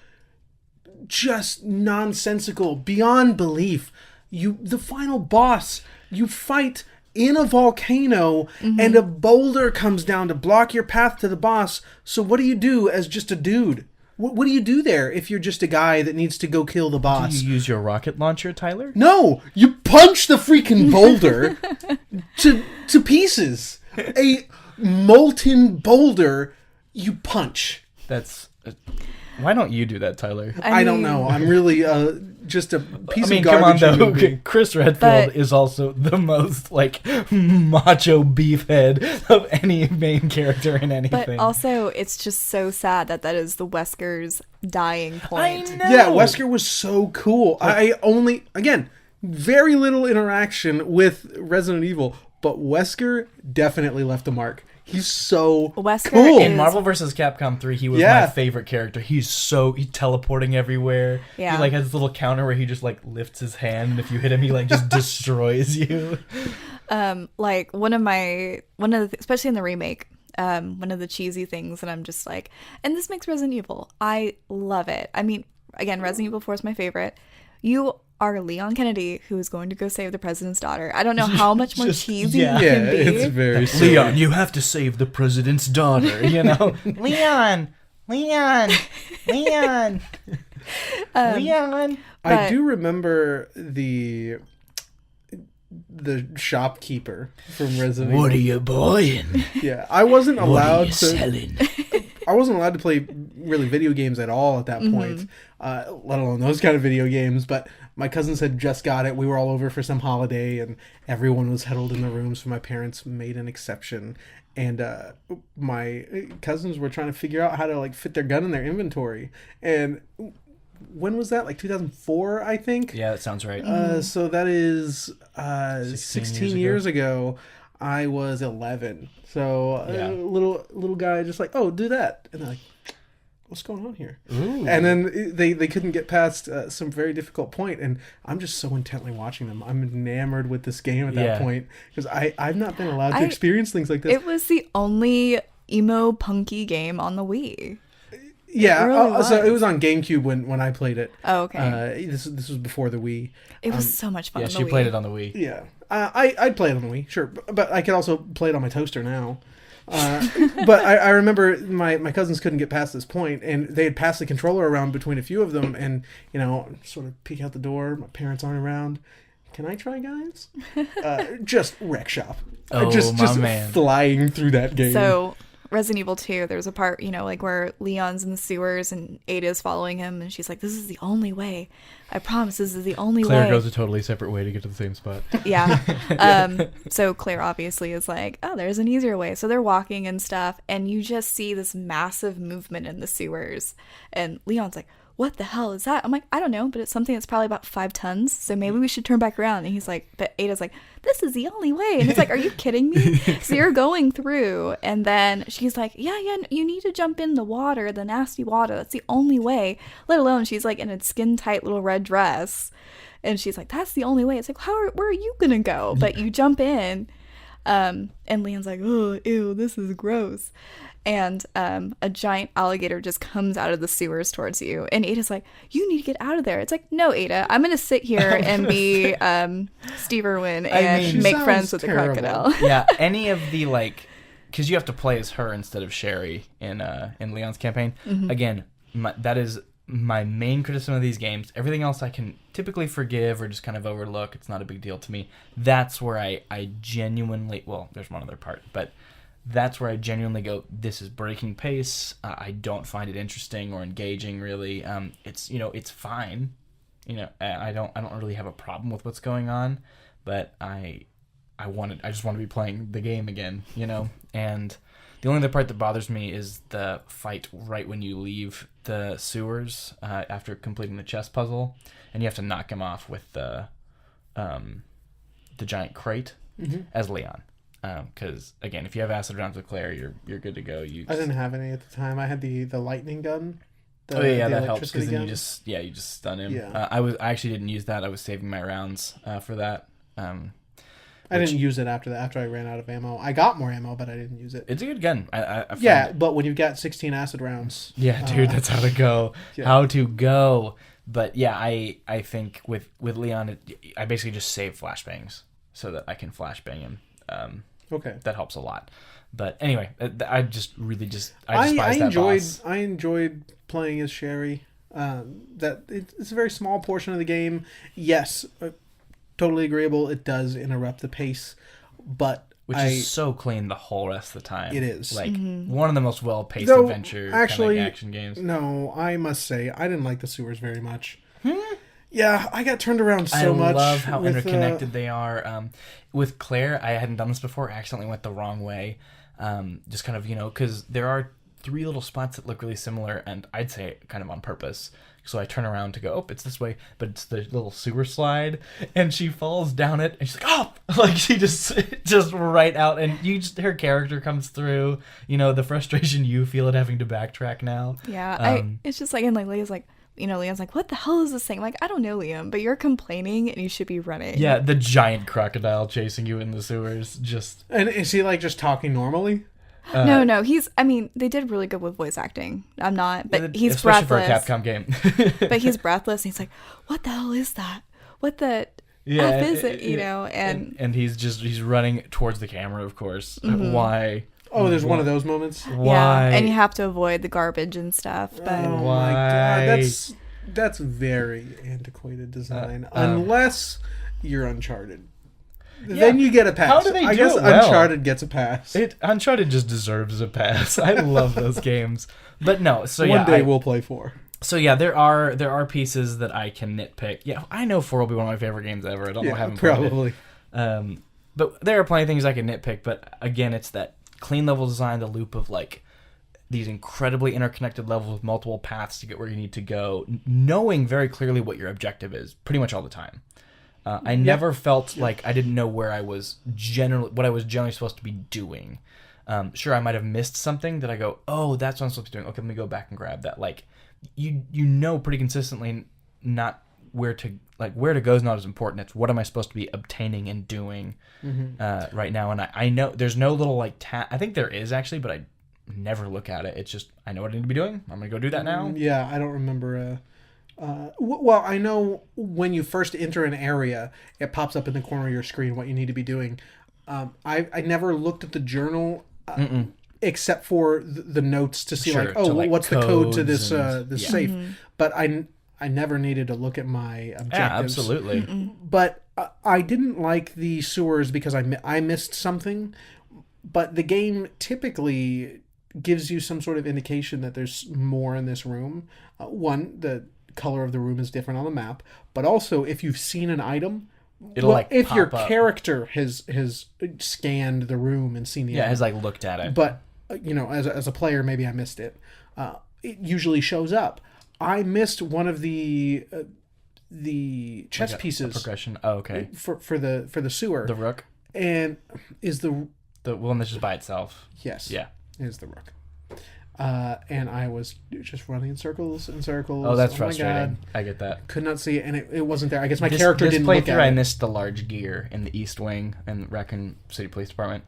just nonsensical beyond belief. The final boss, you fight in a volcano and a boulder comes down to block your path to the boss. So what do you do as just a dude? What do you do there if you're just a guy that needs to go kill the boss? Do you use your rocket launcher, Tyler? No, you punch the freaking boulder to pieces. A molten boulder you punch. That's... why don't you do that, Tyler? I don't know. I'm really just a piece I mean, of come on, garbage. though. human being. Chris Redfield But- is also the most, like, macho beefhead of any main character in anything. But also, it's just so sad that is the Wesker's dying point. I know. Yeah, Wesker was so cool. I only, again, very little interaction with Resident Evil, but Wesker definitely left a mark. He's so Wesker cool. In Marvel vs. Capcom 3, he was Yeah. my favorite character. He's teleporting everywhere. Yeah. He, like, has this little counter where he just, like, lifts his hand, and if you hit him, he, like, just destroys you. Like especially in the remake, one of the cheesy things that I'm just like, and this makes Resident Evil. I love it. I mean, again, Resident Evil 4 is my favorite. You are Leon Kennedy, who is going to go save the president's daughter. I don't know how much more cheesy yeah. you Yeah, can be. it's very silly. Leon, you have to save the president's daughter, Leon! Leon! Leon! Um, Leon! I But- do remember the shopkeeper from Resident Evil. What are you buying? Yeah, I wasn't allowed to. selling? I wasn't allowed to play really video games at all at that point, let alone those kind of video games. But my cousins had just got it. We were all over for some holiday, and everyone was huddled in the rooms. So my parents made an exception, and my cousins were trying to figure out how to like fit their gun in their inventory. And when was that? Like 2004, I think. Yeah, that sounds right. So that is 16 16 years ago. I was 11. So Yeah. little guy just like, oh, do that. And they're like, what's going on here? Ooh. And then they couldn't get past some very difficult point. And I'm just so intently watching them. I'm enamored with this game at that Yeah. point. Because I've not been allowed to I- experience things like this. It was the only emo punky game on the Wii. Yeah, really so it was. was on GameCube when I played it. Oh, okay. This was before the Wii. It was so much fun. Yeah, on the she Wii. played it on the Wii. Yeah, I'd play it on the Wii, sure, but I could also play it on my toaster now. But I remember my cousins couldn't get past this point, and they had passed the controller around between a few of them, and sort of peek out the door. My parents aren't around. Can I try, guys? Just wreck shop. Oh, just my man. flying through that game. So Resident Evil 2, there's a part, like where Leon's in the sewers and Ada's following him, and she's like, this is the only way. I promise this is the only Claire way. goes a totally separate way to get to the same spot. Yeah. So Claire obviously is like, oh, there's an easier way. So they're walking and stuff, and you just see this massive movement in the sewers. And Leon's like, what the hell is that? I'm like, I don't know, but it's something that's probably about 5 tons. So maybe we should turn back around. And he's like, but Ada's like, this is the only way. And it's like, are you kidding me? So you're going through. And then she's like, yeah, you need to jump in the water, the nasty water. That's the only way. Let alone she's like in a skin tight little red dress. And she's like, that's the only way. It's like, where are you going to go? But you jump in. And Leon's like, oh, ew, this is gross. And a giant alligator just comes out of the sewers towards you. And Ada's like, you need to get out of there. It's like, no, Ada, I'm going to sit here and be Steve Irwin and She make sounds friends with terrible. the crocodile. Yeah, any of the, like, because you have to play as her instead of Sherry in Leon's campaign. Again, that is my main criticism of these games. Everything else I can typically forgive or just kind of overlook. It's not a big deal to me. That's where I genuinely, well, there's one other part, but that's where I genuinely go, this is breaking pace. I don't find it interesting or engaging, really. It's, it's fine. I don't really have a problem with what's going on, but I just want to be playing the game again, And the only other part that bothers me is the fight right when you leave the sewers after completing the chess puzzle, and you have to knock him off with the giant crate as Leon. Because again, if you have acid rounds with Claire, you're good to go. I didn't have any at the time. I had the lightning gun. That helps because then you just stun him. Yeah. I actually didn't use that. I was saving my rounds for that. I didn't use it after that. After I ran out of ammo, I got more ammo, but I didn't use it. It's a good gun. But when you've got 16 acid rounds, dude, that's how to go. Yeah. How to go. But yeah, I think with Leon, I basically just save flashbangs so that I can flashbang him. Okay, that helps a lot. But anyway, I despise that boss. I enjoyed playing as Sherry. That it's a very small portion of the game. Yes, totally agreeable. It does interrupt the pace, but is so clean the whole rest of the time. It is like one of the most well-paced adventure kind of action games. No, I must say I didn't like the sewers very much. Yeah, I got turned around so much. I love how interconnected they are. With Claire, I hadn't done this before. I accidentally went the wrong way. Just kind of, because there are 3 little spots that look really similar, and I'd say kind of on purpose. So I turn around to go, oh, it's this way, but it's the little sewer slide, and she falls down it, and she's like, oh! Like, she just right out, and her character comes through, the frustration you feel at having to backtrack now. Yeah, it's just like, and like Leah's like, Liam's like, what the hell is this thing? I'm like, I don't know, Liam, but you're complaining and you should be running. Yeah, the giant crocodile chasing you in the sewers. And is he like just talking normally? No, they did really good with voice acting. I'm not, but he's especially breathless. For a Capcom game. But he's breathless and he's like, what the hell is that? What the F is it? And he's running towards the camera, of course. Why? Oh, there's one of those moments? Why? Yeah, and you have to avoid the garbage and stuff. But oh my god, that's very antiquated design. Unless you're Uncharted. Yeah. Then you get a pass. How do they do it well? Uncharted gets a pass. Uncharted just deserves a pass. I love those games. But no, so one day we'll play 4. So yeah, there are pieces that I can nitpick. Yeah, I know 4 will be one of my favorite games ever. I don't know how I haven't probably. Played it. But there are plenty of things I can nitpick. But again, it's that clean level design, the loop of like these incredibly interconnected levels with multiple paths to get where you need to go, knowing very clearly what your objective is pretty much all the time. I never felt like I didn't know what I was generally supposed to be doing. Sure, I might have missed something that I go, oh, that's what I'm supposed to be doing. Okay, let me go back and grab that. Like, you know pretty consistently not where to go is not as important. It's what am I supposed to be obtaining and doing right now. And I know there's no little like I think there is actually, but I never look at it. It's just I know what I need to be doing. I'm gonna go do that now. Yeah, I don't remember. Well, I know when you first enter an area, it pops up in the corner of your screen what you need to be doing. I never looked at the journal except for the notes to see what's the code to this safe. But I never needed to look at my objectives. Yeah, absolutely. But I didn't like the sewers because I missed something. But the game typically gives you some sort of indication that there's more in this room. The color of the room is different on the map, but also if you've seen an item, if your character has scanned the room and seen the item, has like looked at it. But as a player, maybe I missed it. It usually shows up. I missed one of the chess pieces. A progression. Oh, okay. For the sewer. The rook. And is the one that's just by itself. Yes. Yeah. Is the rook. And I was just running in circles and circles. Oh, that's frustrating. I get that. Could not see it, and it wasn't there. I guess my character didn't look at it. I missed the large gear in the East Wing in Raccoon City Police Department.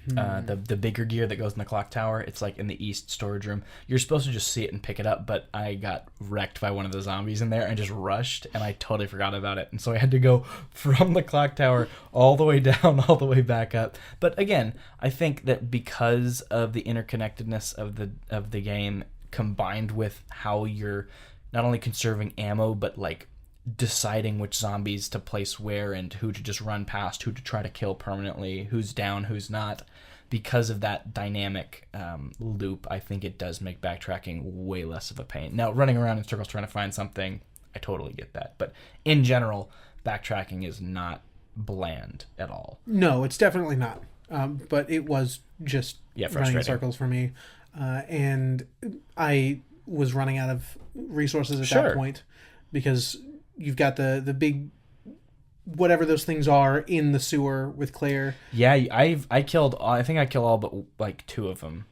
The bigger gear that goes in the clock tower, it's like in the east storage room. You're supposed to just see it and pick it up, but I got wrecked by one of the zombies in there and just rushed, and I totally forgot about it. And so I had to go from the clock tower all the way down, all the way back up. But again, I think that because of the interconnectedness of the game, combined with how you're not only conserving ammo, but like deciding which zombies to place where and who to just run past, who to try to kill permanently, who's down, who's not, because of that dynamic loop, I think it does make backtracking way less of a pain. Now, running around in circles trying to find something, I totally get that. But in general, backtracking is not bland at all. No, it's definitely not. But it was just running in circles for me. And I was running out of resources at that point because you've got the big whatever those things are in the sewer with Claire. Yeah, I think I killed all but like 2 of them.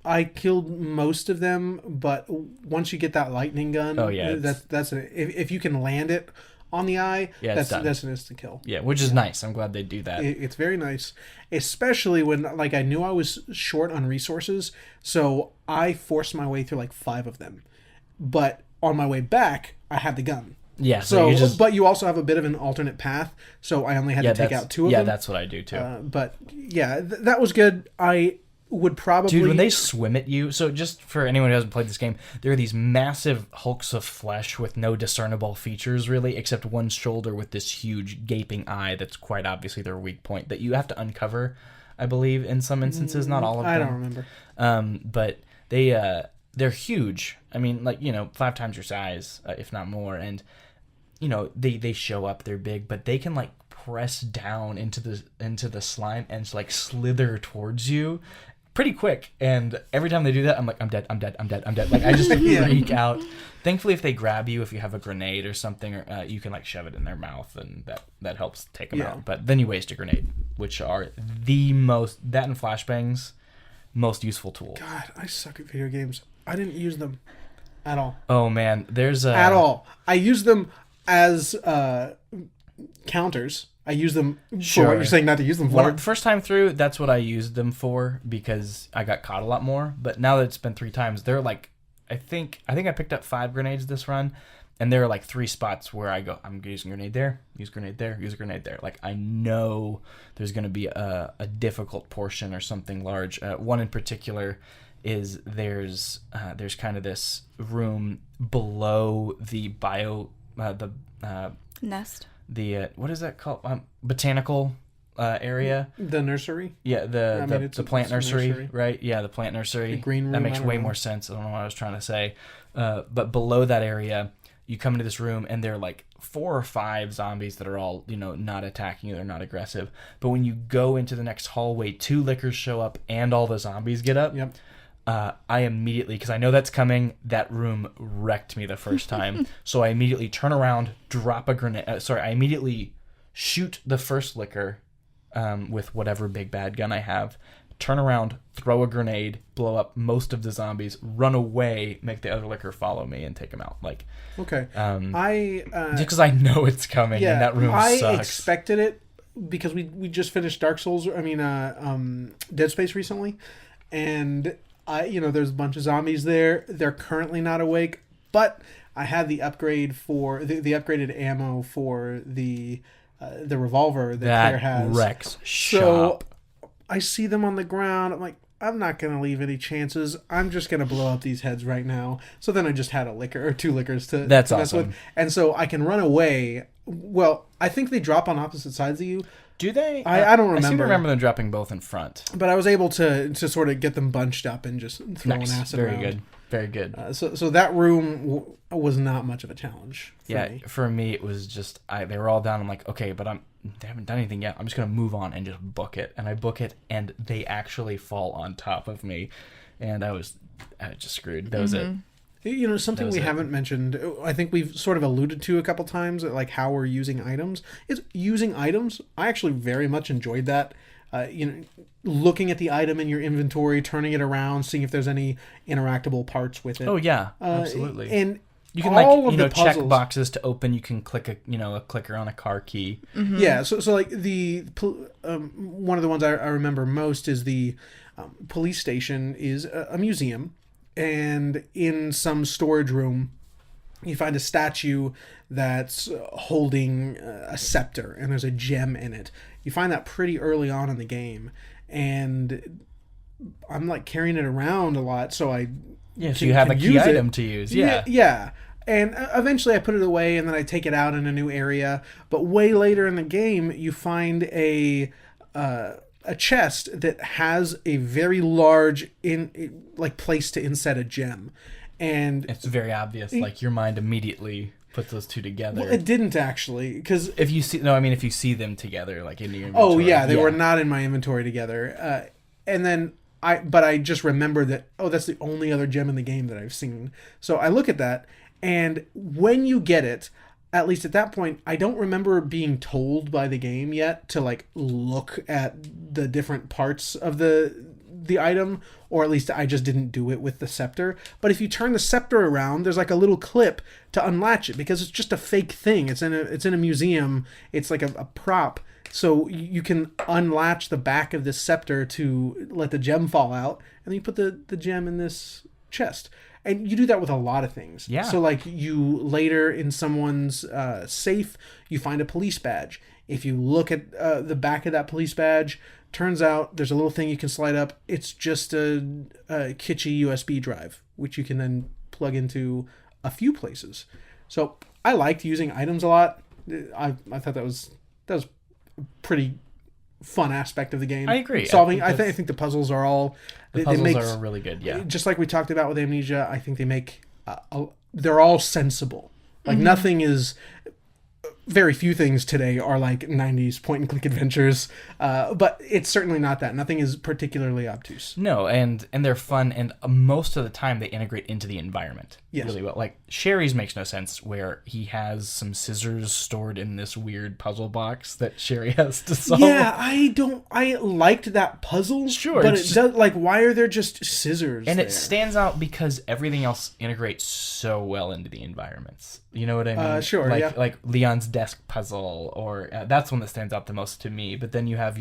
I killed most of them, but once you get that lightning gun, that's if you can land it on the eye, that's an instant kill. Yeah, which is nice. I'm glad they do that. It's very nice, especially when like I knew I was short on resources, so I forced my way through like 5 of them. But on my way back, I had the gun. Yeah. But you also have a bit of an alternate path, so I only had to take out 2 of them. Yeah, that's what I do too. But yeah, that was good. I would probably... Dude, when they swim at you... So just for anyone who hasn't played this game, there are these massive hulks of flesh with no discernible features, really, except one shoulder with this huge gaping eye that's quite obviously their weak point that you have to uncover, I believe, in some instances. Not all of them. I don't remember. But they're huge. I mean, 5 times your size, if not more. And, they show up, they're big, but they can, press down into the slime and, slither towards you pretty quick. And every time they do that, I'm like, I'm dead. Like, I just freak out. Thankfully, if they grab you, if you have a grenade or something, you can, shove it in their mouth, and that helps take them out. But then you waste a grenade, which are the most... That and flashbangs... most useful tool. God, I suck at video games. I didn't use them at all. Oh man, there's a... At all. I use them as counters. I use them for what you're saying not to use them for. Well, the first time through, that's what I used them for because I got caught a lot more. But now that it's been 3 times, they're I think I picked up 5 grenades this run, and there are 3 spots where I go, I'm using a grenade there, use a grenade there, use a grenade there. I know there's going to be a difficult portion or something large. One in particular is there's kind of this room below the nest. The what is that called? Botanical area. The nursery. Yeah, the plant nursery, right? Yeah, the plant nursery. The green room. That makes way more sense. I don't know what I was trying to say. But below that area, you come into this room and there are 4 or 5 zombies that are all, not attacking you. They're not aggressive. But when you go into the next hallway, 2 lickers show up and all the zombies get up. Yep. I immediately, because I know that's coming, that room wrecked me the first time. So I immediately turn around, drop a grenade. I immediately shoot the first licker with whatever big bad gun I have. Turn around, throw a grenade, blow up most of the zombies, run away, make the other licker follow me and take them out. Okay. Just because I know it's coming and that room sucks. I expected it because we just finished Dead Space recently, and there's a bunch of zombies there. They're currently not awake, but I had the upgrade for the upgraded ammo for the revolver that Claire has. Rex shop. So I see them on the ground. I'm like, I'm not going to leave any chances. I'm just going to blow up these heads right now. So then I just had a licker or 2 lickers to mess with. And so I can run away. Well, I think they drop on opposite sides of you. Do they? I don't remember. I seem to remember them dropping both in front. But I was able to sort of get them bunched up and just throw an acid around. Very good. Very good. So that room was not much of a challenge for me. For me, it was just... they were all down. I'm like, okay, but they haven't done anything yet. I'm just going to move on and just book it. And I book it, and they actually fall on top of me. And I was just screwed. That was it. Something we haven't mentioned, I think we've sort of alluded to a couple times, how we're using items. Is using items. I actually very much enjoyed that. Looking at the item in your inventory, turning it around, seeing if there's any interactable parts with it. Oh yeah, absolutely. And you can check boxes to open. You can click a clicker on a car key. Mm-hmm. Yeah. So the one of the ones I remember most is the police station is a museum. And in some storage room, you find a statue that's holding a scepter, and there's a gem in it. You find that pretty early on in the game, and I'm carrying it around a lot, so I so you have a key item to use. Yeah. And eventually I put it away, and then I take it out in a new area. But way later in the game, you find a a chest that has a very large place to inset a gem, and It's very obvious. Like your mind immediately puts those two together. well, it didn't actually, because If you see, no, I mean if you see them together, like in your inventory. oh yeah, they were not in my inventory together. And then I just remembered that, oh, that's the only other gem in the game that I've seen. So I look at that, and when you get it, at least at that point, I don't remember being told by the game yet to like look at the different parts of the item, or at least I just didn't do it with the scepter. But if you turn the scepter around, there's like a little clip to unlatch it, because it's just a fake thing. It's in a museum. It's like a prop. So you can unlatch the back of this scepter to let the gem fall out, and then you put the gem in this chest. And you do that with a lot of things. Yeah. So like you later in someone's safe, you find a police badge. If you look at the back of that police badge, turns out there's a little thing you can slide up. It's just a kitschy USB drive, which you can then plug into a few places. So I liked using items a lot. I thought that was a pretty fun aspect of the game. I agree. Solving. I think the puzzles are all. The puzzles are really good. Yeah. Just like we talked about with Amnesia, I think they make. They're all sensible. Like nothing is. Very few things today are like 90s point and click adventures, but it's certainly not that. Nothing is particularly obtuse. No, and they're fun, and most of the time they integrate into the environment really well. Like Sherry's makes no sense, where he has some scissors stored in this weird puzzle box that Sherry has to solve. Yeah, I liked that puzzle. Sure, but does, like, why are there just scissors? And there? it stands out because everything else integrates so well into the environments. You know what I mean? Sure, like, yeah. Like Leon's desk puzzle, or that's one that stands out the most to me. But then you have,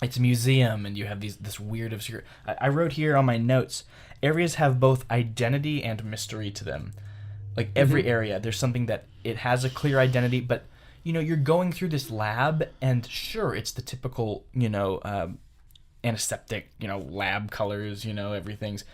it's a museum, and you have this weird obscure. I wrote here on my notes, areas have both identity and mystery to them. Like every area, there's something that it has a clear identity, but you're going through this lab, and sure, it's the typical antiseptic, lab colors, everything's.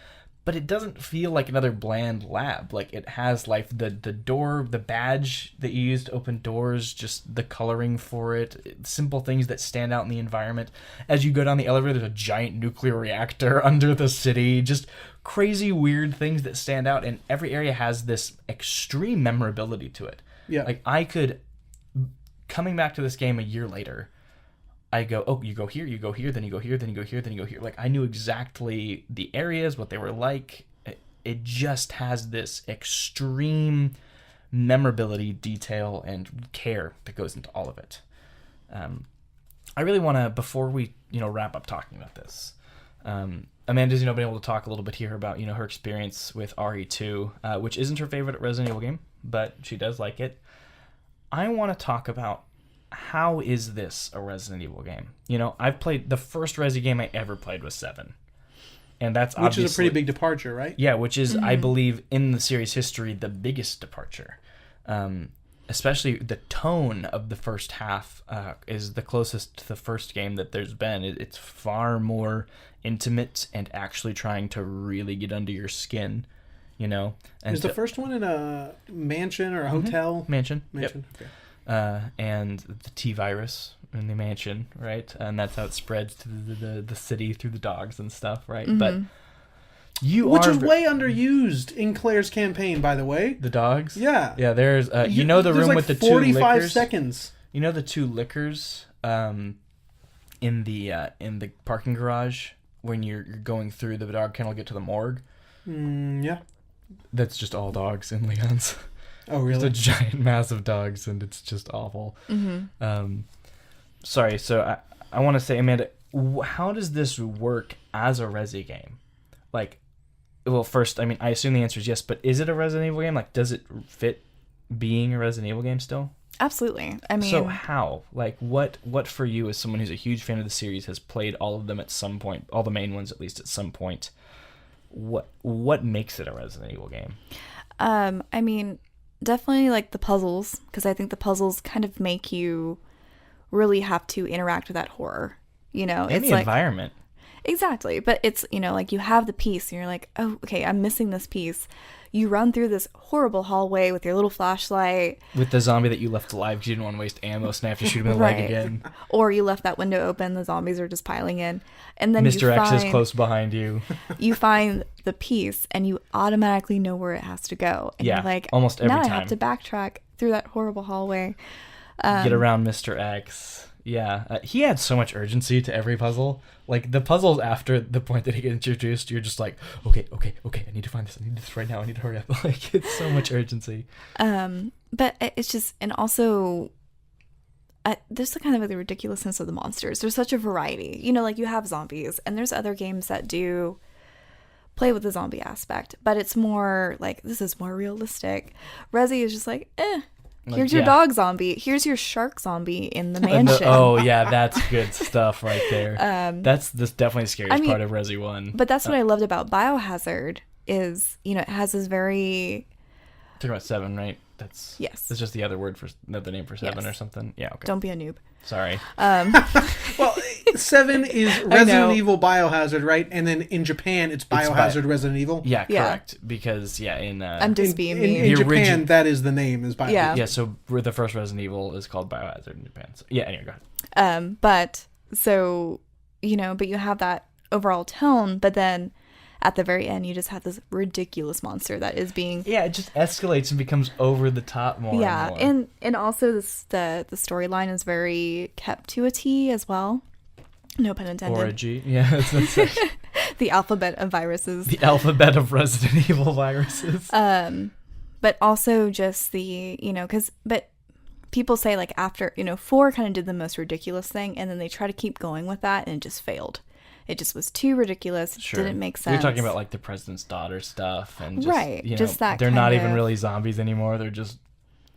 But it doesn't feel like another bland lab. Like it has life. The door, the badge that you use to open doors, just the coloring for it, simple things that stand out in the environment. As you go down the elevator, there's a giant nuclear reactor under the city. Just crazy, weird things that stand out. And every area has this extreme memorability to it. Yeah. Like I could, coming back to this game a year later, I go, oh, you go here, then you go here, then you go here, then you go here. Like, I knew exactly the areas, what they were like. It just has this extreme memorability, detail, and care that goes into all of it. I really want to, before we, wrap up talking about this, Amanda's, been able to talk a little bit here about, her experience with RE2, which isn't her favorite Resident Evil game, but she does like it. I want to talk about, how is this a Resident Evil game? I've played the first Resi game I ever played was 7. And that's obviously... Which is a pretty big departure, right? Yeah, which is, I believe, in the series history, the biggest departure. Especially the tone of the first half is the closest to the first game that there's been. It's far more intimate and actually trying to really get under your skin, And is the first one in a mansion or a hotel? Mansion. Yep. Okay. And the T-virus in the mansion, right? And that's how it spreads to the city through the dogs and stuff, right? But which is way underused in Claire's campaign, by the way. The dogs? Yeah. Yeah, there's the room like with the 45 2 liquors. seconds. The 2 liquors in the parking garage when you're going through the dog kennel, get to the morgue. Yeah. That's just all dogs in Leon's. Oh, really? It's a giant mass of dogs, and it's just awful. Sorry, so I want to say, Amanda, how does this work as a Resi game? Like, well, first, I assume the answer is yes, but is it a Resident Evil game? Like, does it fit being a Resident Evil game still? Absolutely. So how? Like, what for you, as someone who's a huge fan of the series, has played all of them at some point, all the main ones at least at some point, what makes it a Resident Evil game? Definitely like the puzzles, because I think the puzzles kind of make you really have to interact with that horror. And it's the environment. Exactly. But it's, like you have the piece and you're like, oh, okay, I'm missing this piece. You run through this horrible hallway with your little flashlight. With the zombie that you left alive because you didn't want to waste ammo, so now you have to shoot him in the leg again. Or you left that window open, the zombies are just piling in. And then Mr. X is close behind you. You find the piece and you automatically know where it has to go. And yeah, you're like, almost every now time. I have to backtrack through that horrible hallway. Get around Mr. X. Yeah, he adds so much urgency to every puzzle. Like, the puzzles after the point that he gets introduced, you're just like, okay, I need to find this. I need this right now. I need to hurry up. Like, it's so much urgency. But it's just, and also, there's the kind of the ridiculousness of the monsters. There's such a variety. Like you have zombies, and there's other games that do play with the zombie aspect, but it's more like, this is more realistic. Resi is just like, here's your dog zombie. Here's your shark zombie in the mansion. Oh, yeah, that's good stuff right there. That's definitely the scariest part of Resi 1. But that's what I loved about Biohazard is, it has this very... Talking about 7, right? Yes. That's just the other name for 7 or something. Yeah, okay. Don't be a noob. Sorry. Well, 7 is Resident Evil Biohazard, right? And then in Japan, it's Biohazard Resident Evil. Yeah, correct. Because, in... I'm just being mean. In Japan, that is the name, is Biohazard. Yeah, so the first Resident Evil is called Biohazard in Japan. So, yeah, anyway, go ahead. But you have that overall tone, but then at the very end, you just have this ridiculous monster that is being... Yeah, it just escalates and becomes over the top more and more. And also the storyline is very kept to a T as well. No pun intended. Or a G. Yeah, that's the alphabet of viruses. The alphabet of Resident Evil viruses. But also just the, but people say like after, 4 kind of did the most ridiculous thing, and then they try to keep going with that, and it just failed. It just was too ridiculous. It didn't make sense. You're talking about like the president's daughter stuff, and just, right, just that. They're not even really zombies anymore. They're just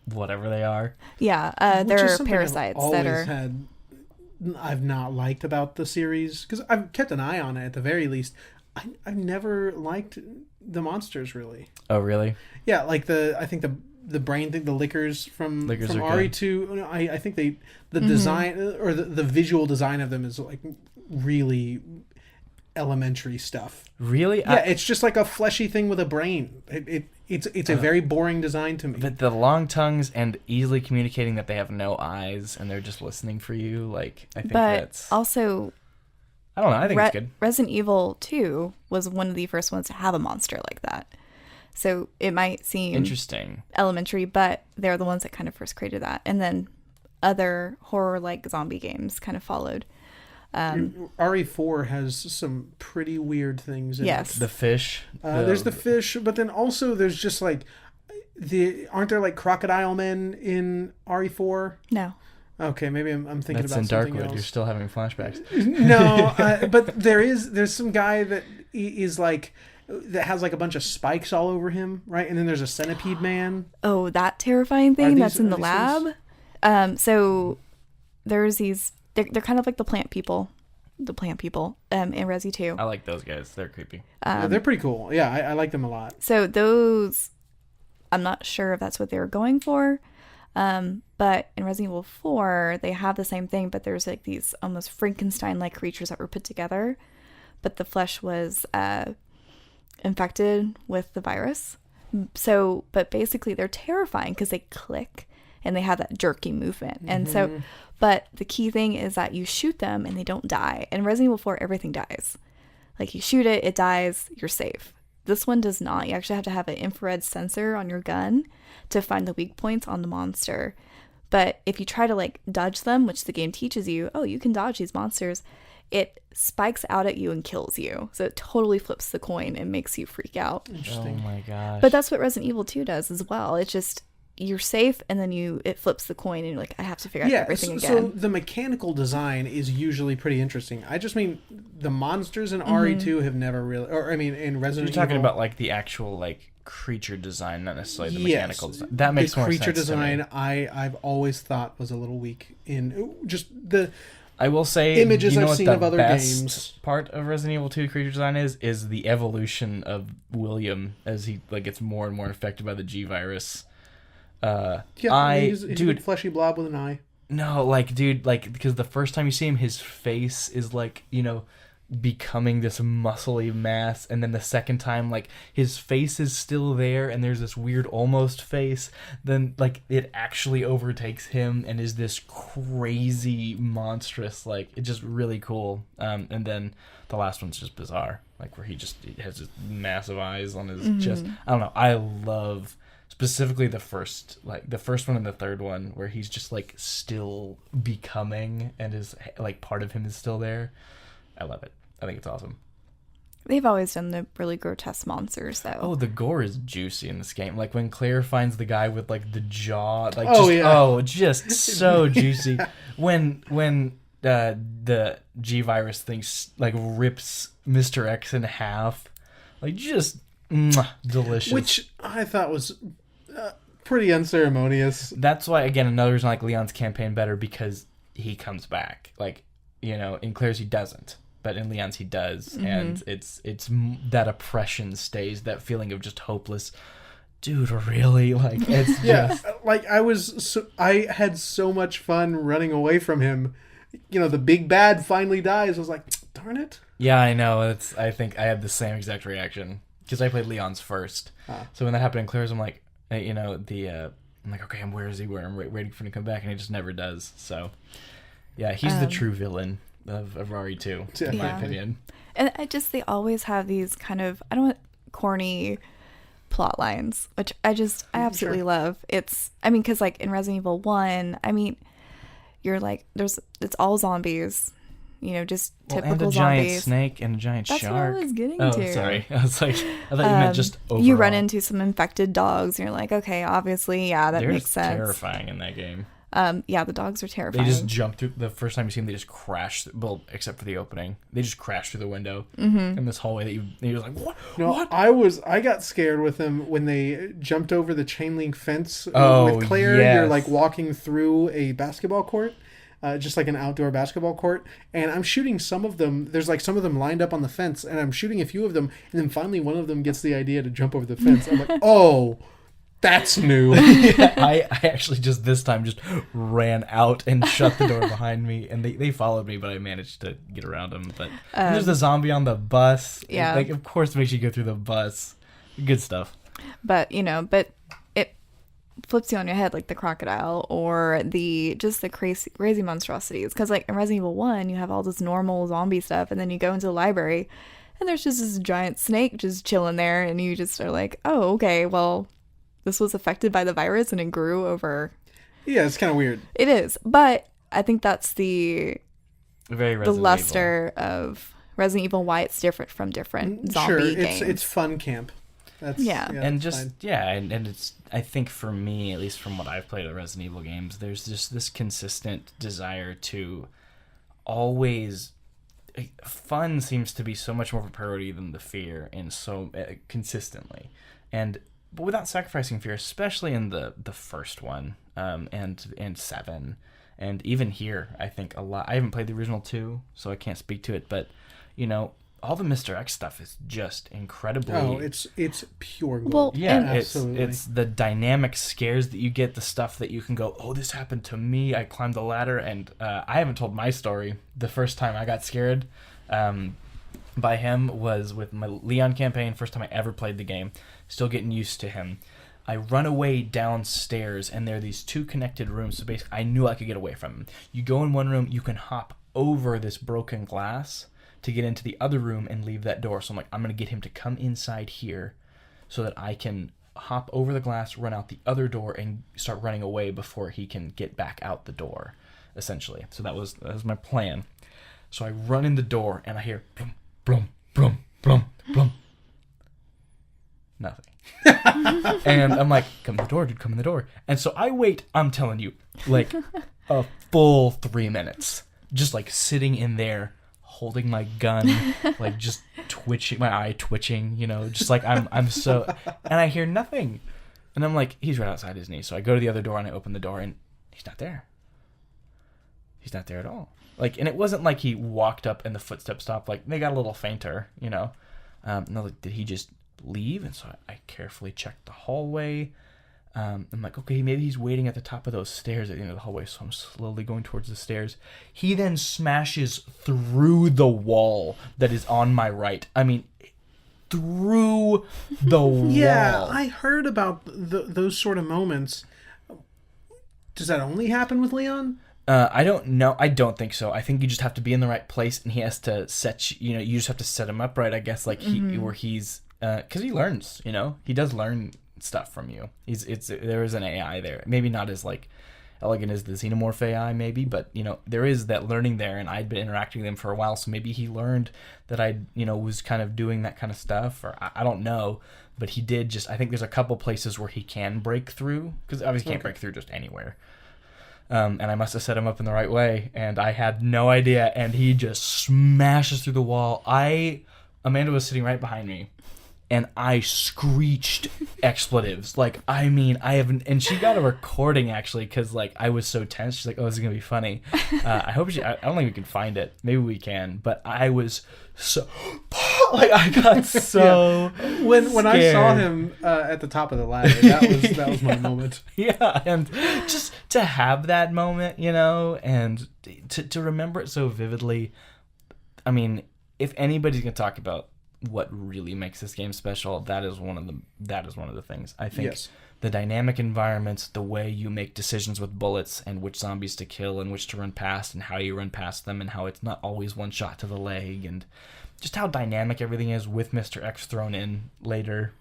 whatever they are. Yeah, they're parasites that are. I've not liked about the series because I've kept an eye on it at the very least. I've never liked the monsters really. Oh really? Yeah, like I think the brain thing, the lickers from RE2. I think the design or the visual design of them is like really elementary stuff. Really? Yeah, it's just like a fleshy thing with a brain. It's a very boring design to me. But the long tongues and easily communicating that they have no eyes and they're just listening for you, like I think that's also. I don't know. I think it's good. Resident Evil 2 was one of the first ones to have a monster like that. So it might seem interesting, elementary, but they're the ones that kind of first created that. And then other horror-like zombie games kind of followed. RE4 has some pretty weird things in it. The fish. There's the fish, but then also there's just like aren't there like crocodile men in RE4? No. Okay, maybe I'm thinking That's about in something Darkwood. else. You're still having flashbacks. No, but there's some guy that is like that has like a bunch of spikes all over him, right? And then there's a centipede man. Oh, that terrifying thing that's in the lab. So there's these. They're kind of like the plant people in Resi 2. I like those guys. They're creepy. Yeah, they're pretty cool. Yeah, I like them a lot. So those, I'm not sure if that's what they were going for. But in Resident Evil 4, they have the same thing, but there's like these almost Frankenstein-like creatures that were put together, but the flesh was infected with the virus. So, but basically they're terrifying because they click and they have that jerky movement. And so, but the key thing is that you shoot them and they don't die. In Resident Evil 4, everything dies. Like you shoot it, it dies, you're safe. This one does not. You actually have to have an infrared sensor on your gun to find the weak points on the monster. But if you try to like dodge them, which the game teaches you, oh, you can dodge these monsters, it spikes out at you and kills you. So it totally flips the coin and makes you freak out. Interesting. Oh my gosh. But that's what Resident Evil 2 does as well. It's just you're safe and then it flips the coin and you're like, I have to figure out everything again. So the mechanical design is usually pretty interesting. I just mean the monsters in RE2 have never really, or I mean in Resident Evil. You're talking about like the actual like creature design, not necessarily the mechanical design. That makes more sense. The creature design I've always thought was a little weak in just the I will say images I've seen of other games. Part of Resident Evil 2 creature design is the evolution of William as he like gets more and more infected by the G virus. He's a big fleshy blob with an eye. No, like, dude, like, because the first time you see him, his face is like, becoming this muscly mass, and then the second time, like, his face is still there and there's this weird almost face, then like it actually overtakes him and is this crazy monstrous, like, it's just really cool. And then the last one's just bizarre, like where he has just massive eyes on his chest. I don't know, I love specifically the first one and the third one, where he's just like still becoming and is like part of him is still there. I love it. I think it's awesome. They've always done the really grotesque monsters, though. Oh, the gore is juicy in this game. Like when Claire finds the guy with like the jaw, like just so juicy. When the G-Virus thing like rips Mr. X in half, like just delicious. Which I thought was pretty unceremonious. That's why, again, another reason I like Leon's campaign better, because he comes back. Like, you know, in Claire's he doesn't, but in Leon's he does, and it's that oppression stays, that feeling of just hopeless. Dude, really? Like, it's just like I had so much fun running away from him. You know, the big bad finally dies. I was like, darn it. Yeah, I know. I think I had the same exact reaction because I played Leon's first. So when that happened in Claire's, I'm like, I'm like, okay, where is he? Where I'm waiting for him to come back, and he just never does. So, yeah, he's the true villain of Rari 2, in my opinion. And they always have these kind of, I don't want corny plot lines, which I absolutely love. It's, I mean, because like in Resident Evil 1, I mean, you're like, it's all zombies. You know, just typical zombies. And a giant snake and a giant shark. That's what I was getting to. Oh, sorry. I was like, I thought you meant just overall. You run into some infected dogs, and you're like, okay, obviously, yeah, that makes sense. They're terrifying in that game. Yeah, the dogs are terrifying. They just jump through. The first time you see them, they just crash. Well, except for the opening, they just crash through the window in this hallway. You're like, what? No, what? I got scared with them when they jumped over the chain link fence with Claire. Yes. You're like walking through a basketball court. Just like an outdoor basketball court, and I'm shooting some of them. There's like some of them lined up on the fence, and I'm shooting a few of them, and then finally one of them gets the idea to jump over the fence. I'm like, oh, that's new. I actually just this time just ran out and shut the door behind me, and they followed me, but I managed to get around them. But there's the zombie on the bus. Yeah, like of course it makes you go through the bus. Good stuff. But it flips you on your head, like the crocodile or the crazy monstrosities, because like in Resident Evil 1 you have all this normal zombie stuff, and then you go into the library and there's just this giant snake just chilling there, and you just are like, oh, okay, well, this was affected by the virus and it grew over. Yeah, it's kind of weird. It is, but I think that's the luster Evil. of Resident Evil, why it's different from different zombie games. It's fun camp. And it's, I think for me, at least from what I've played of Resident Evil games, there's just this consistent desire to always, fun seems to be so much more of a priority than the fear, and so consistently, but without sacrificing fear, especially in the first one, and 7, and even here, I think a lot. I haven't played the original 2, so I can't speak to it, but you know, all the Mr. X stuff is just incredibly... Oh, it's pure gold. Well, yeah, absolutely. It's the dynamic scares that you get, the stuff that you can go, oh, this happened to me, I climbed the ladder, and I haven't told my story. The first time I got scared by him was with my Leon campaign, first time I ever played the game, still getting used to him. I run away downstairs, and there are these 2 connected rooms, so basically I knew I could get away from him. You go in one room, you can hop over this broken glass to get into the other room and leave that door. So I'm like, I'm going to get him to come inside here so that I can hop over the glass, run out the other door, and start running away before he can get back out the door, essentially. So that was my plan. So I run in the door, and I hear, blum, blum, blum, blum, blum. Nothing. And I'm like, come in the door, dude, come in the door. And so I wait, I'm telling you, like a full 3 minutes, just like sitting in there, holding my gun, like just twitching, my eye twitching, you know, just like I'm so, and I hear nothing, and I'm like, he's right outside, isn't he? So I go to the other door and I open the door, and he's not there. He's not there at all. Like, and it wasn't like he walked up and the footsteps stopped. Like, they got a little fainter, you know. No, like, did he just leave? And so I carefully checked the hallway. I'm like, okay, maybe he's waiting at the top of those stairs at the end of the hallway, so I'm slowly going towards the stairs. He then smashes through the wall that is on my right. I mean, through the wall. Yeah, I heard about those sort of moments. Does that only happen with Leon? I don't know. I don't think so. I think you just have to be in the right place, and he has to you just have to set him up right, I guess, like where he's, because he learns, he does learn stuff from you. There is an AI there. Maybe not as, like, elegant as the Xenomorph AI, maybe, but, there is that learning there, and I'd been interacting with him for a while, so maybe he learned that I, was kind of doing that kind of stuff, or I don't know, but he did I think there's a couple places where he can break through, because obviously he can't break through just anywhere. And I must have set him up in the right way, and I had no idea, and he just smashes through the wall. Amanda was sitting right behind me, and I screeched expletives. Like, I mean, and she got a recording, actually, because, like, I was so tense. She's like, oh, this is going to be funny. I don't think we can find it. Maybe we can, but I was so, like, I got so when I saw him at the top of the ladder, that was my moment. Yeah, and just to have that moment, and to remember it so vividly. I mean, if anybody's gonna talk about what really makes this game special, that is one of the things. I think the dynamic environments, the way you make decisions with bullets and which zombies to kill and which to run past and how you run past them and how it's not always one shot to the leg, and just how dynamic everything is with Mr. X thrown in later.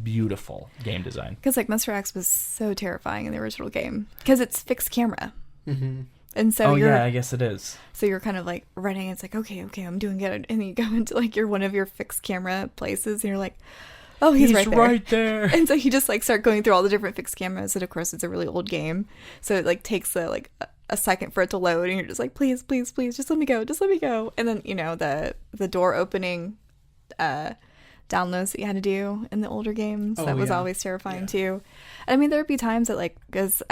Beautiful game design. Because, like, Mr. X was so terrifying in the original game because it's fixed camera. Mm-hmm. And so I guess it is. So you're kind of like running. It's like, okay, I'm doing good. And then you go into like one of your fixed camera places, and you're like, oh, he's right there. And so you just like start going through all the different fixed cameras. And of course, it's a really old game, so it like takes a second for it to load, and you're just like, please, just let me go. And then the door opening downloads that you had to do in the older games. That was always terrifying too. And I mean, there would be times that, like, because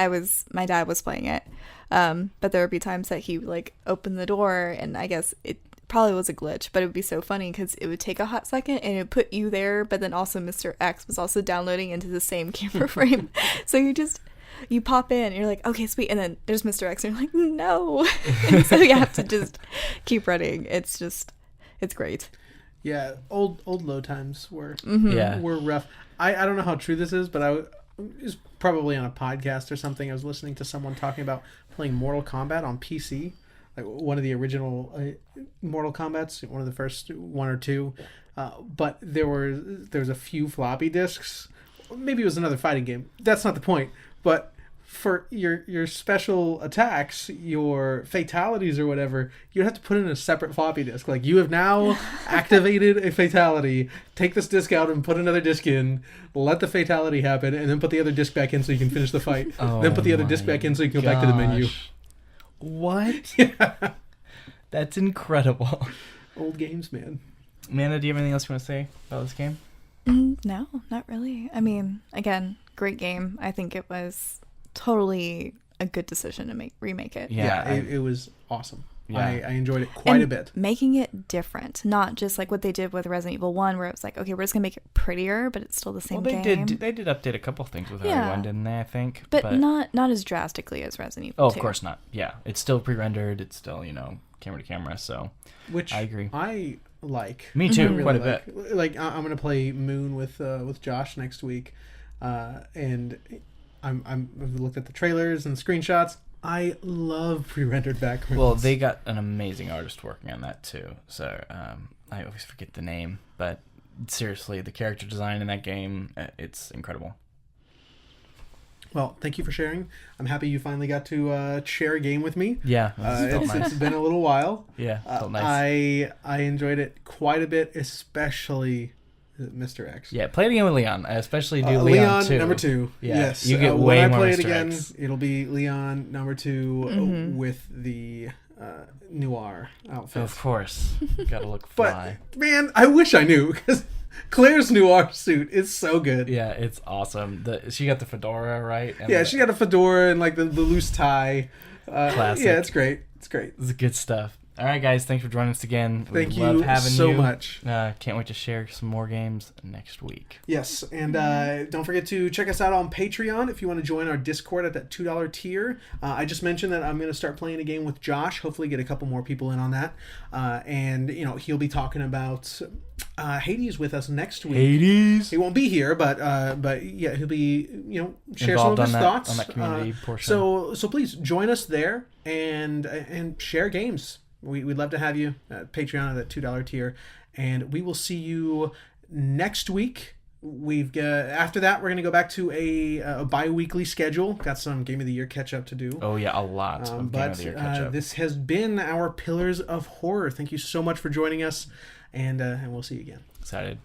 my dad was playing it, but there would be times that he would, like, open the door, and I guess it probably was a glitch, but it would be so funny because it would take a hot second and it would put you there, but then also Mr. X was also downloading into the same camera frame. So you pop in and you're like, okay, sweet, and then there's Mr. X and you're like, no. And so you have to just keep running. It's great. Yeah, old load times were rough. I don't know how true this is, but it was probably on a podcast or something. I was listening to someone talking about playing Mortal Kombat on PC, like one of the original Mortal Kombats, one of the first one or two. But there was a few floppy disks. Maybe it was another fighting game. That's not the point. But for your special attacks, your fatalities or whatever, you'd have to put in a separate floppy disk. Like, you have now activated a fatality. Take this disk out and put another disk in. Let the fatality happen, and then put the other disk back in so you can finish the fight. Then put the other disk back in so you can go back to the menu. What? Yeah. That's incredible. Old games, man. Amanda, do you have anything else you want to say about this game? No, not really. I mean, again, great game. I think it was totally a good decision to remake it. Yeah, it was awesome. Yeah. I enjoyed it quite a bit. Making it different, not just like what they did with Resident Evil 1, where it was like, okay, we're just gonna make it prettier, but it's still the same game. They did update a couple things with RE1, didn't they, I think? But not as drastically as Resident Evil 2. Of course not. Yeah, it's still pre-rendered, it's still, camera to camera, so which I agree. I like. Me too, really quite a bit. Like, I'm gonna play Moon with Josh next week, and I've looked at the trailers and the screenshots. I love pre-rendered backgrounds. Well, they got an amazing artist working on that too. So I always forget the name, but seriously, the character design in that game, it's incredible. Well, thank you for sharing. I'm happy you finally got to share a game with me. Yeah, it's been a little while. Yeah, felt nice. I enjoyed it quite a bit, especially Mr. X. Yeah, play it again with Leon. I especially do Leon too. Number 2. Yeah, yes, you get way when more I play it Mr. again, X. it'll be Leon number 2 with the noir outfit. Of course, gotta look fly. But man, I wish I knew, because Claire's noir suit is so good. Yeah, it's awesome. She got the fedora, right? And she got a fedora and like the loose tie. Classic. Yeah, it's great. It's great. It's good stuff. All right, guys. Thanks for joining us again. Thank We you love having so you. much. Can't wait to share some more games next week. Yes, and don't forget to check us out on Patreon if you want to join our Discord at that $2 tier. I just mentioned that I'm going to start playing a game with Josh. Hopefully, get a couple more people in on that, and he'll be talking about Hades with us next week. Hades. He won't be here, but yeah, he'll be share some of his thoughts on that community portion. So please join us there and share games. We'd love to have you at Patreon at that $2 tier, and we will see you next week. After that, we're going to go back to a bi-weekly schedule. Got some Game of the Year catch-up to do. Oh, yeah, a lot of Game of the Year catch-up. This has been our Pillars of Horror. Thank you so much for joining us, and we'll see you again. Excited.